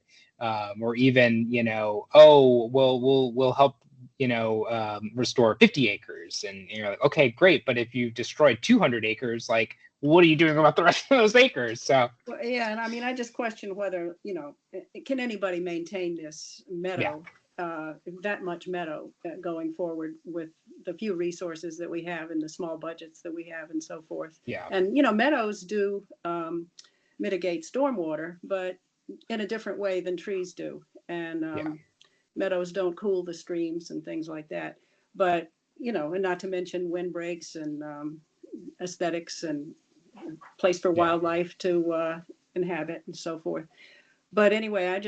Or even we'll help restore 50 acres, and you're like, okay, great, but if you destroyed 200 acres, like, what are you doing about the rest of those acres? So and I mean, I just question whether can anybody maintain this meadow, that much meadow going forward with the few resources that we have and the small budgets that we have and so forth. And meadows do mitigate stormwater, but in a different way than trees do. And meadows don't cool the streams and things like that. But and not to mention windbreaks and aesthetics and place for wildlife to inhabit and so forth. But anyway, I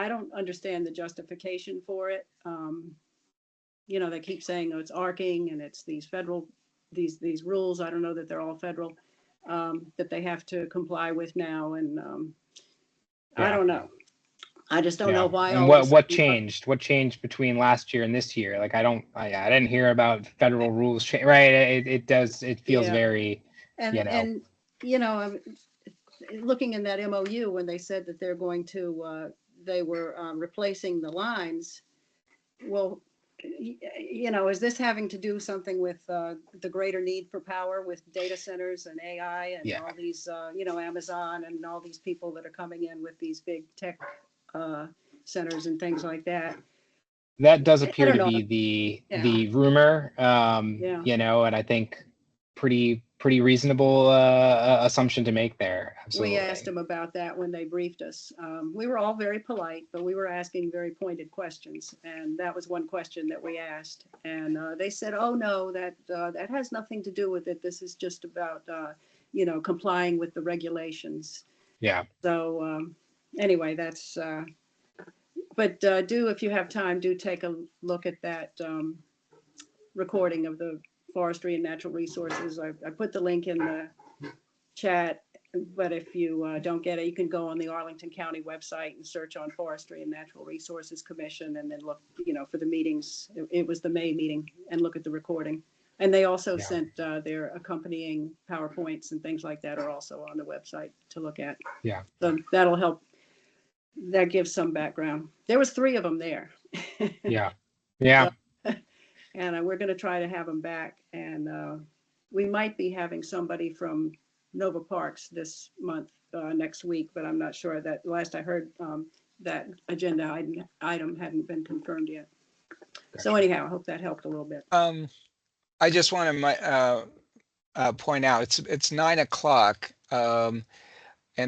don't understand the justification for it. They keep saying, oh, it's arcing and it's these federal these rules. I don't know that they're all federal that they have to comply with now, and I don't know. I just don't know why. And what changed? What changed between last year and this year? Like, I didn't hear about federal rules change. Right? It does. It feels very. And looking in that MOU when they said that they're going to they were replacing the lines. Well, is this having to do something with the greater need for power with data centers and AI and all these Amazon and all these people that are coming in with these big tech centers and things like that? That does appear to be the rumor, and I think pretty pretty reasonable assumption to make there. Absolutely. We asked them about that when they briefed us. We were all very polite, but we were asking very pointed questions. And that was one question that we asked. And they said, oh, no, that has nothing to do with it. This is just about, complying with the regulations. Yeah. So anyway, that's, but if you have time, do take a look at that recording of the Forestry and Natural Resources. I put the link in the chat, but if you don't get it, you can go on the Arlington County website and search on Forestry and Natural Resources Commission and then look, for the meetings. It was the May meeting, and look at the recording. And they also sent their accompanying PowerPoints and things like that are also on the website to look at. Yeah. So that'll help. That gives some background. There was 3 of them there. Yeah. Yeah. And we're going to try to have them back. And we might be having somebody from Nova Parks this month, next week, but I'm not sure. That last I heard, that agenda item hadn't been confirmed yet. Gotcha. So anyhow, I hope that helped a little bit. I just want to point out it's 9 o'clock, and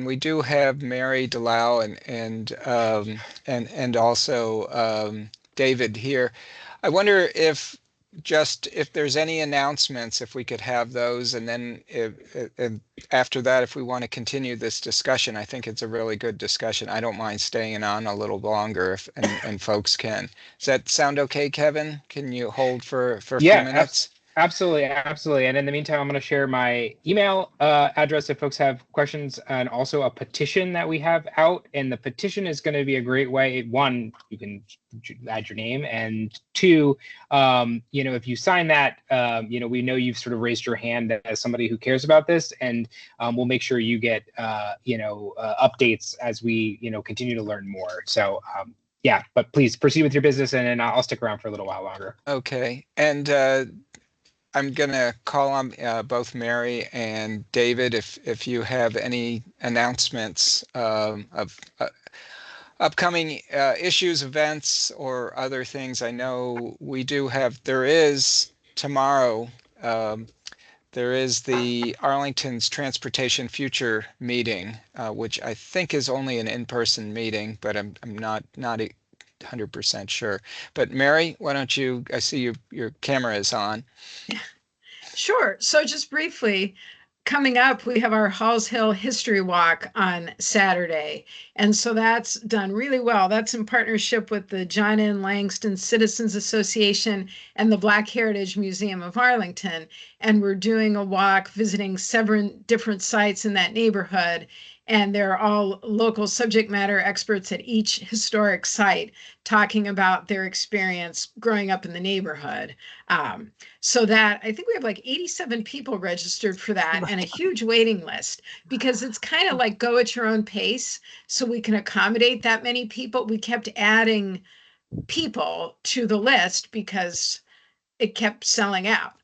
we do have Mary Delau and also David here. I wonder if there's any announcements, if we could have those, and then if after that, if we want to continue this discussion. I think it's a really good discussion. I don't mind staying on a little longer and folks can. Does that sound okay, Kevin? Can you hold for a few minutes? Absolutely. And in the meantime, I'm going to share my email address if folks have questions, and also a petition that we have out. And the petition is going to be a great way. 1, you can add your name, and 2, if you sign that, we know you've sort of raised your hand as somebody who cares about this, and we'll make sure you get updates as we continue to learn more. So yeah, but please proceed with your business, and then I'll stick around for a little while longer. Okay, and I'm going to call on both Mary and David if you have any announcements of upcoming issues, events, or other things. I know there is tomorrow, there is the Arlington's Transportation Future meeting, which I think is only an in-person meeting, but I'm not 100% sure. But Mary, why don't you, I see your camera is on. Sure. So just briefly, coming up, we have our Halls Hill History Walk on Saturday. And so that's done really well. That's in partnership with the John N. Langston Citizens Association and the Black Heritage Museum of Arlington. And we're doing a walk visiting 7 different sites in that neighborhood. And they're all local subject matter experts at each historic site talking about their experience growing up in the neighborhood. So that I think we have like 87 people registered for that, and a huge waiting list, because it's kind of like go at your own pace. So we can accommodate that many people. We kept adding people to the list because it kept selling out.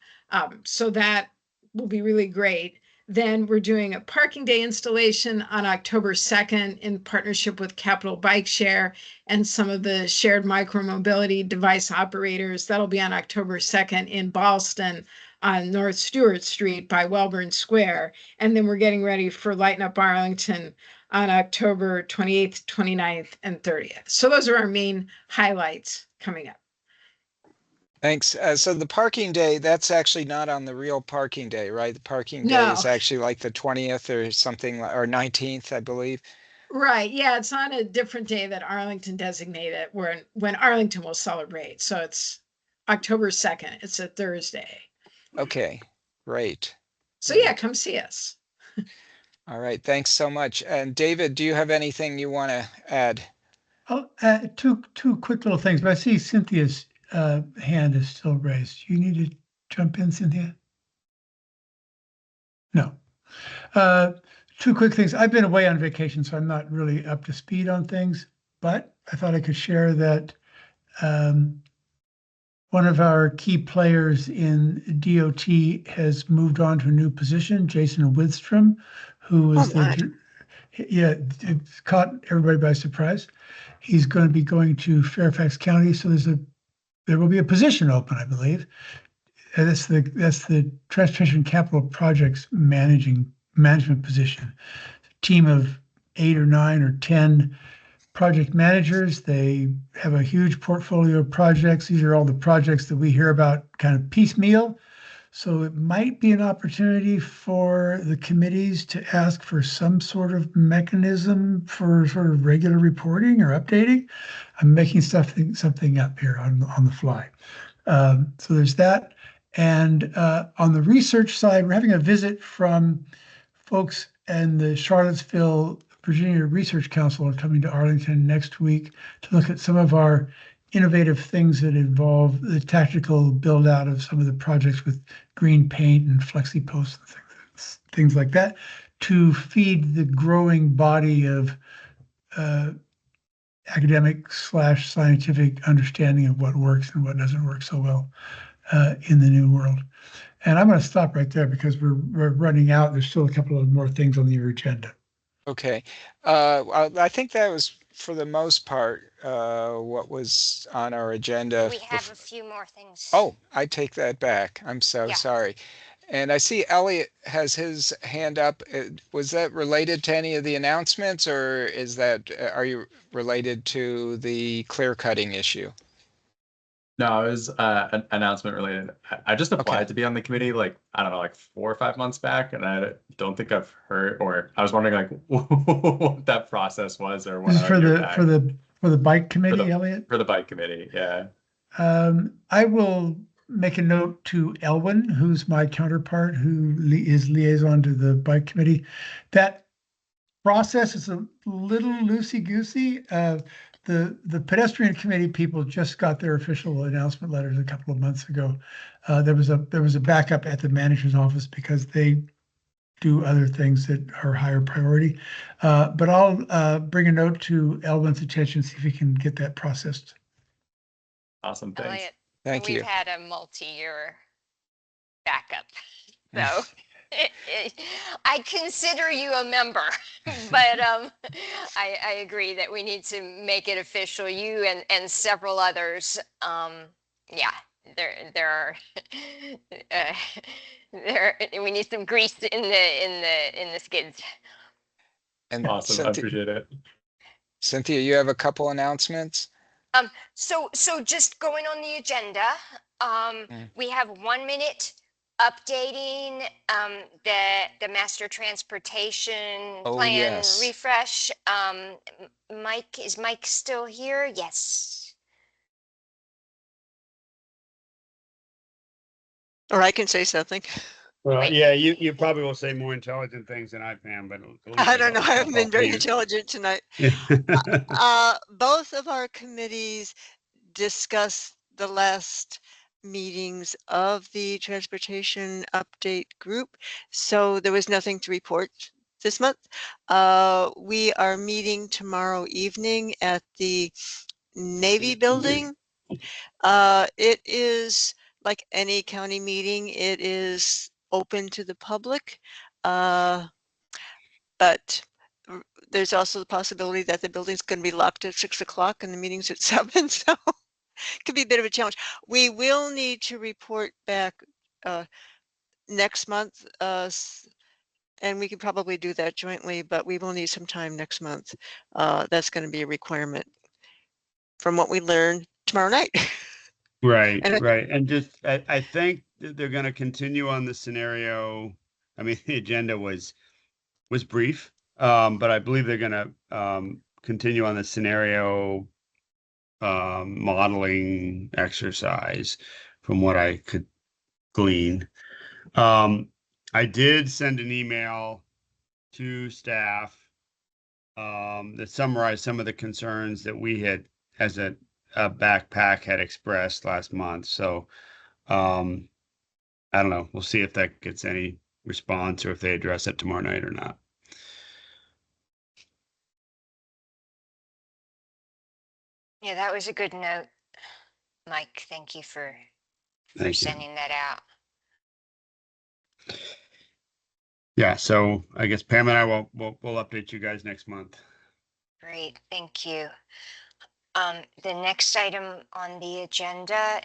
So that will be really great. Then we're doing a parking day installation on October 2nd in partnership with Capital Bike Share and some of the shared micromobility device operators. That'll be on October 2nd in Ballston on North Stewart Street by Welborn Square. And then we're getting ready for Lighten Up Arlington on October 28th, 29th, and 30th. So those are our main highlights coming up. Thanks. So the parking day, that's actually not on the real parking day, right? The parking day is actually like the 20th or something, or 19th, I believe. Right. Yeah, it's on a different day that Arlington designated when Arlington will celebrate. So it's October 2nd. It's a Thursday. Okay, great. So yeah, come see us. All right. Thanks so much. And David, do you have anything you want to add? Oh, two quick little things, but I see Cynthia's hand is still raised. You need to jump in, Cynthia? No. 2 quick things. I've been away on vacation, so I'm not really up to speed on things, but I thought I could share that one of our key players in DOT has moved on to a new position, Jason Withstrom, who was it caught everybody by surprise. He's going to be going to Fairfax County, so there will be a position open, I believe. that's the Transportation Capital Projects management position. Team of 8 or 9 or 10 project managers. They have a huge portfolio of projects. These are all the projects that we hear about kind of piecemeal. So it might be an opportunity for the committees to ask for some sort of mechanism for sort of regular reporting or updating. I'm making something up here on the fly. So there's that. And on the research side, we're having a visit from folks in the Charlottesville, Virginia Research Council are coming to Arlington next week to look at some of our innovative things that involve the tactical build out of some of the projects with green paint and flexi posts and things like that to feed the growing body of academic / scientific understanding of what works and what doesn't work so well in the new world. And I'm going to stop right there because we're running out. There's still a couple of more things on your agenda. Okay. I think that was, for the most part, what was on our agenda. We have a few more things. Oh, I take that back. I'm so sorry. And I see Elliot has his hand up. Was that related to any of the announcements, or are you related to the clear cutting issue? No, it was an announcement related. I just applied to be on the committee, like, I don't know, like 4 or 5 months back, and I don't think I've heard, or I was wondering like what that process was, or when This is for the bike committee, Elliot? For the bike committee, yeah. I will make a note to Elwin, who's my counterpart, who is liaison to the bike committee. That process is a little loosey-goosey. The pedestrian committee people just got their official announcement letters a couple of months ago. There was a backup at the manager's office because they do other things that are higher priority. But I'll bring a note to Elwin's attention, see if we can get that processed. Awesome, thanks. Elliot, Thank you. We've had a multi-year backup, so I consider you a member, but I agree that we need to make it official. You and several others. Yeah, there are we need some grease in the skids. And awesome, I appreciate it. Cynthia, you have a couple announcements? So just going on the agenda, we have 1 minute updating the master transportation plan refresh. Is Mike still here? Yes. Or I can say something. Well, yeah, you probably will say more intelligent things than I can, but I don't know. I haven't been very intelligent tonight. Both of our committees discussed the last meetings of the transportation update group, so there was nothing to report this month. We are meeting tomorrow evening at the Navy building. It is like any county meeting. It is open to the public, but there's also the possibility that the building's going to be locked at 6 o'clock and the meeting's at 7, so it could be a bit of a challenge. We will need to report back next month, and we could probably do that jointly, but we will need some time next month. That's going to be a requirement from what we learn tomorrow night. Right. And just, I think that they're going to continue on the scenario. I mean, the agenda was brief, but I believe they're going to continue on the scenario modeling exercise from what I could glean. I did send an email to staff that summarized some of the concerns that we had as a BAC had expressed last month. So I don't know. We'll see if that gets any response or if they address it tomorrow night or not. Yeah, that was a good note, Mike. Thank you for sending that out. Yeah, so I guess Pam and I will update you guys next month. Great, thank you. The next item on the agenda,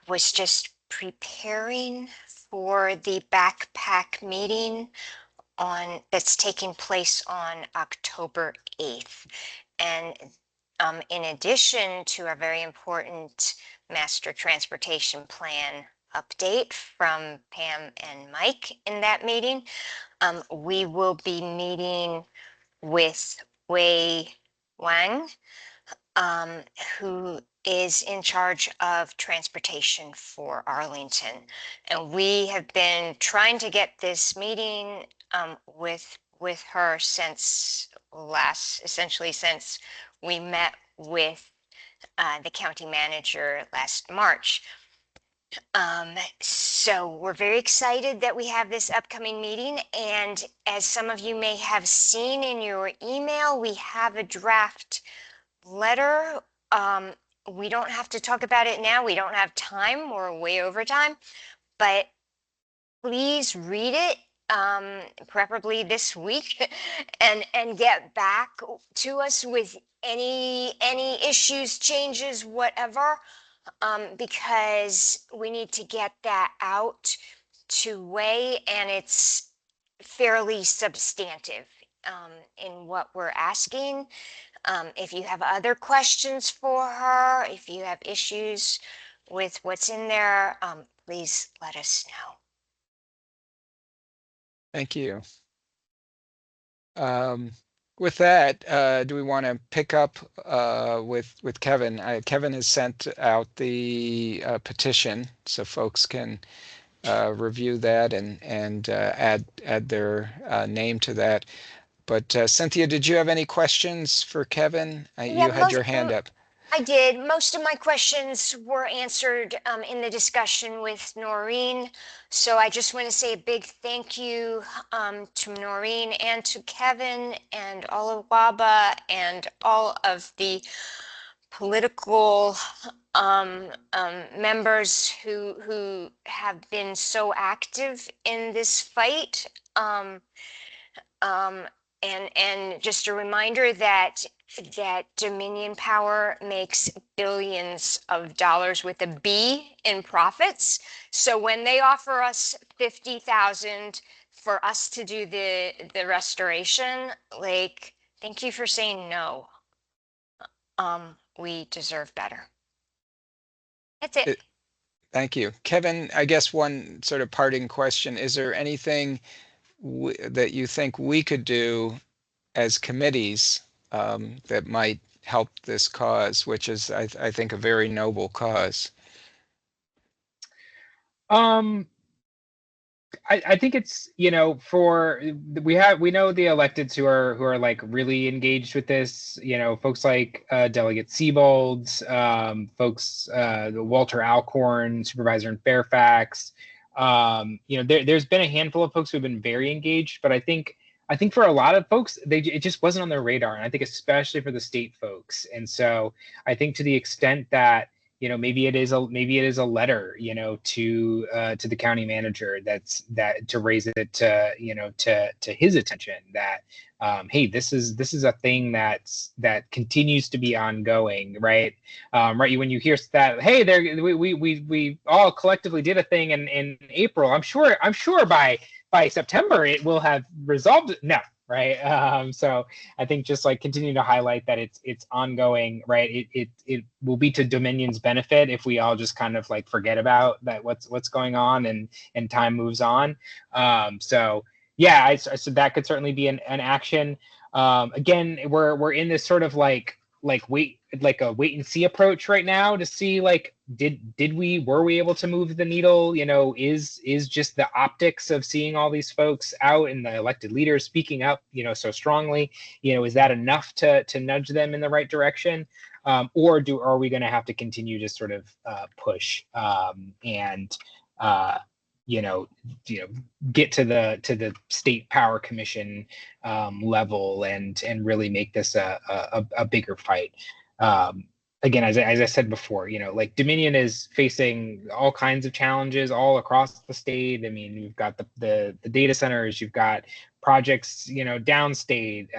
was just preparing for the BAC meeting that's taking place on October 8th. And in addition to a very important master transportation plan update from Pam and Mike in that meeting, we will be meeting with Wei Wang, who is in charge of transportation for Arlington. And we have been trying to get this meeting with her essentially since we met with the county manager last March. So we're very excited that we have this upcoming meeting. And as some of you may have seen in your email, we have a draft letter. We don't have to talk about it now. We don't have time. We're way over time, but please read it, preferably this week, and get back to us with any issues, changes, whatever, because we need to get that out to Wei, and it's fairly substantive in what we're asking. If you have other questions for her, if you have issues with what's in there, please let us know. Thank you. With that, do we want to pick up with Kevin? Kevin has sent out the petition so folks can review that and add their name to that. But Cynthia, did you have any questions for Kevin? You had your hand up. I did. Most of my questions were answered in the discussion with Noreen. So I just want to say a big thank you to Noreen and to Kevin and all of WABA and all of the political members who have been so active in this fight. And just a reminder that Dominion Power makes billions of dollars with a B in profits. So when they offer us $50,000 for us to do the restoration, like, thank you for saying no. We deserve better. That's it. Thank you. Kevin, I guess one sort of parting question, is there anything that you think we could do as committees that might help this cause, which is, I think, a very noble cause? I think it's, we know the electeds who are like really engaged with this, folks like Delegate Siebold, folks, Walter Alcorn, supervisor in Fairfax. There's been a handful of folks who have been very engaged, but I think for a lot of folks, it just wasn't on their radar. And I think especially for the state folks. And so I think to the extent that, maybe it is a letter, to the county manager to raise it to his attention that, hey, this is a thing that continues to be ongoing, right? Right. When you hear that, hey, we all collectively did a thing in April. I'm sure by September it will have resolved. No. Right. So I think just like continue to highlight that it's ongoing, right? It will be to Dominion's benefit if we all just kind of like forget about that what's going on and time moves on. So yeah, I said that could certainly be an action. Again, we're in this sort of like a wait and see approach right now to see like were we able to move the needle? Is just the optics of seeing all these folks out and the elected leaders speaking up, so strongly, is that enough to nudge them in the right direction? Or are we going to have to continue to sort of push and get to the state power commission level and really make this a bigger fight? Again, as I said before, like Dominion is facing all kinds of challenges all across the state. I mean, you've got the data centers, you've got projects, downstate.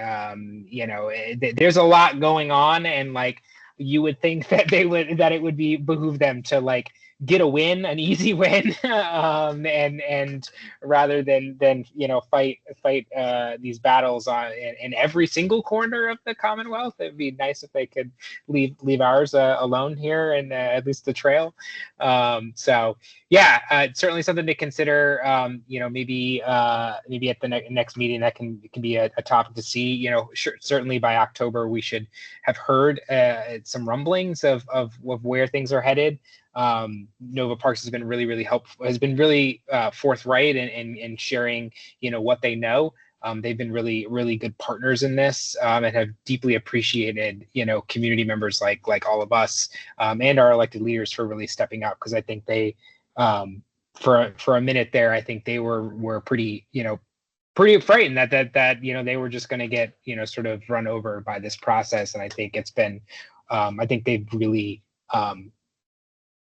There's a lot going on, and like you would think that it would behoove them to like get a win, an easy win, and rather than fight these battles in every single corner of the Commonwealth. It'd be nice if they could leave ours alone here, and at least the trail. So yeah, it's certainly something to consider. Maybe at the next meeting that can be a topic to see. Certainly by October we should have heard some rumblings of where things are headed. Nova Parks has been really helpful, has been really forthright in sharing what they know. They've been really good partners in this, and have deeply appreciated community members like all of us, and our elected leaders for really stepping up, because I think they for a minute there, I think they were pretty frightened that they were just going to get sort of run over by this process. And I think it's been I think they've really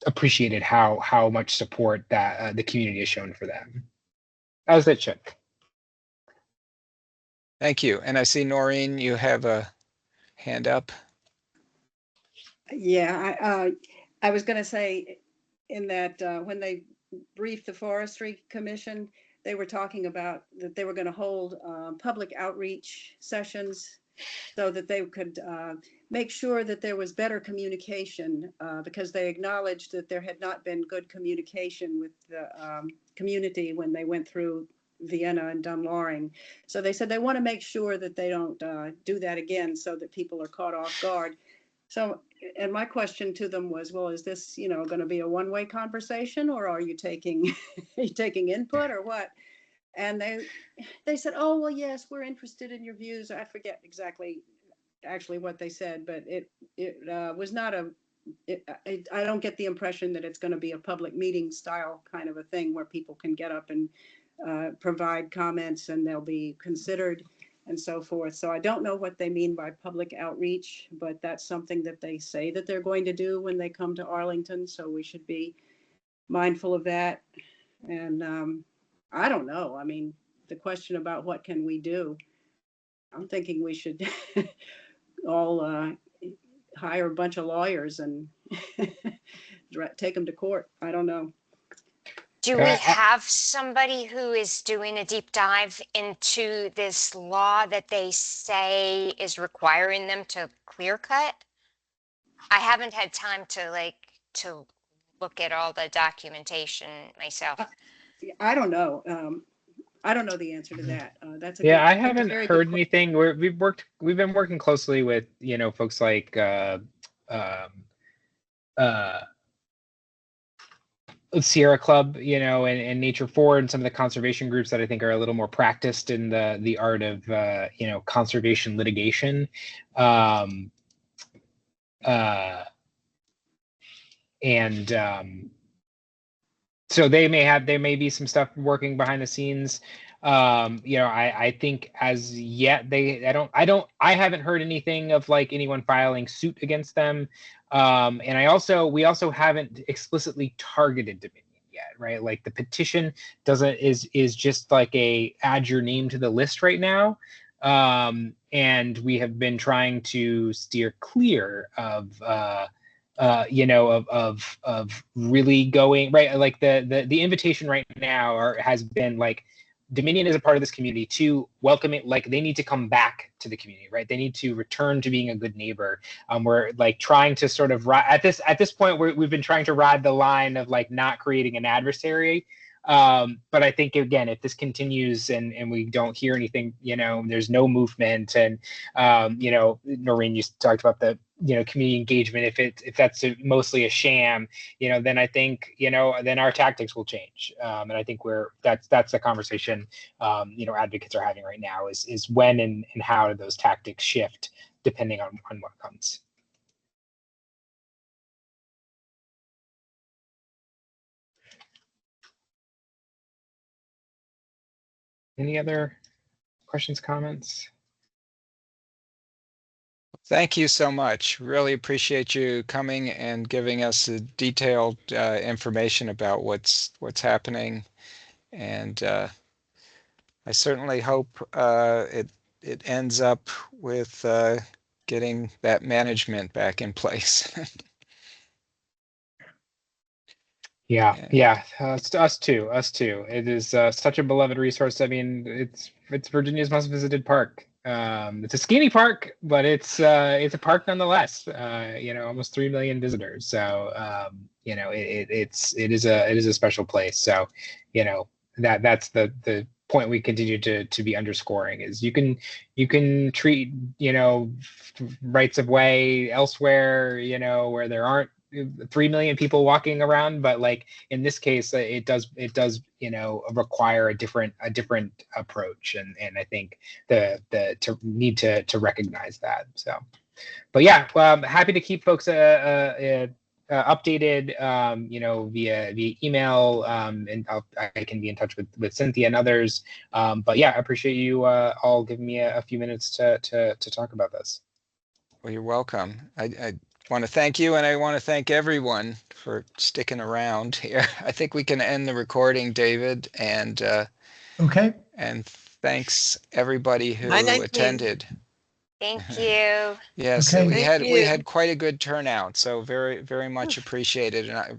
appreciated how much support that the community has shown for them, as it should. Thank you. And I see, Noreen, you have a hand up. Yeah, I was going to say in that when they briefed the Forestry Commission, they were talking about that they were going to hold public outreach sessions so that they could make sure that there was better communication, because they acknowledged that there had not been good communication with the community when they went through Vienna and Dunloring. So they said they want to make sure that they don't do that again, so that people are caught off guard. So, and my question to them was, well, is this, going to be a one-way conversation, or are you taking input, or what? And they said, oh, well, yes, we're interested in your views. I forget exactly actually what they said, but it was not I don't get the impression that it's going to be a public meeting style kind of a thing where people can get up and provide comments and they'll be considered and so forth. So I don't know what they mean by public outreach, but that's something that they say that they're going to do when they come to Arlington. So we should be mindful of that. And I don't know. I mean, the question about what can we do, I'm thinking we should all hire a bunch of lawyers and take them to court. I don't know. Do we have somebody who is doing a deep dive into this law that they say is requiring them to clear cut? I haven't had time to look at all the documentation myself. I don't know. I don't know the answer to that. That's a I haven't heard anything. We've been working closely with folks like Sierra Club, and Nature Forward, and some of the conservation groups that I think are a little more practiced in the art of conservation litigation. So there may be some stuff working behind the scenes. I think as yet I haven't heard anything of anyone filing suit against them. And we also haven't explicitly targeted Dominion yet, right? Like the petition is just like add your name to the list right now. And we have been trying to steer clear of really going right. Like the invitation right now has been like, Dominion is a part of this community, to welcome it. Like they need to come back to the community, right? They need to return to being a good neighbor. We're like trying to sort of at this point we've been trying to ride the line of like not creating an adversary. But I think again, if this continues and we don't hear anything, there's no movement, and Noreen, you talked about the community engagement. If that's mostly a sham, then I think then our tactics will change. And I think that's the conversation advocates are having right now is when and how do those tactics shift depending on what comes. Any other questions, comments? Thank you so much. Really appreciate you coming and giving us a detailed information about what's happening. And I certainly hope it ends up with getting that management back in place. Yeah, us too. It is such a beloved resource. I mean, it's Virginia's most visited park. It's a skinny park, but it's a park nonetheless. Almost 3 million visitors. So it is a special place. So that's the point we continue to be underscoring is you can treat rights of way elsewhere where there aren't 3 million people walking around, but like in this case it does require a different approach, and I think the need to recognize that. So but yeah, well, I'm happy to keep folks updated via email, and I can be in touch with Cynthia and others, but yeah, I appreciate you all giving me a few minutes to talk about this. Well, you're welcome. I want to thank you, and I want to thank everyone for sticking around here. I think we can end the recording, David, and okay. And thanks everybody who 9:19. attended. Thank you. Yes, Okay. we Thank had you. quite a good turnout, so very much appreciated, and I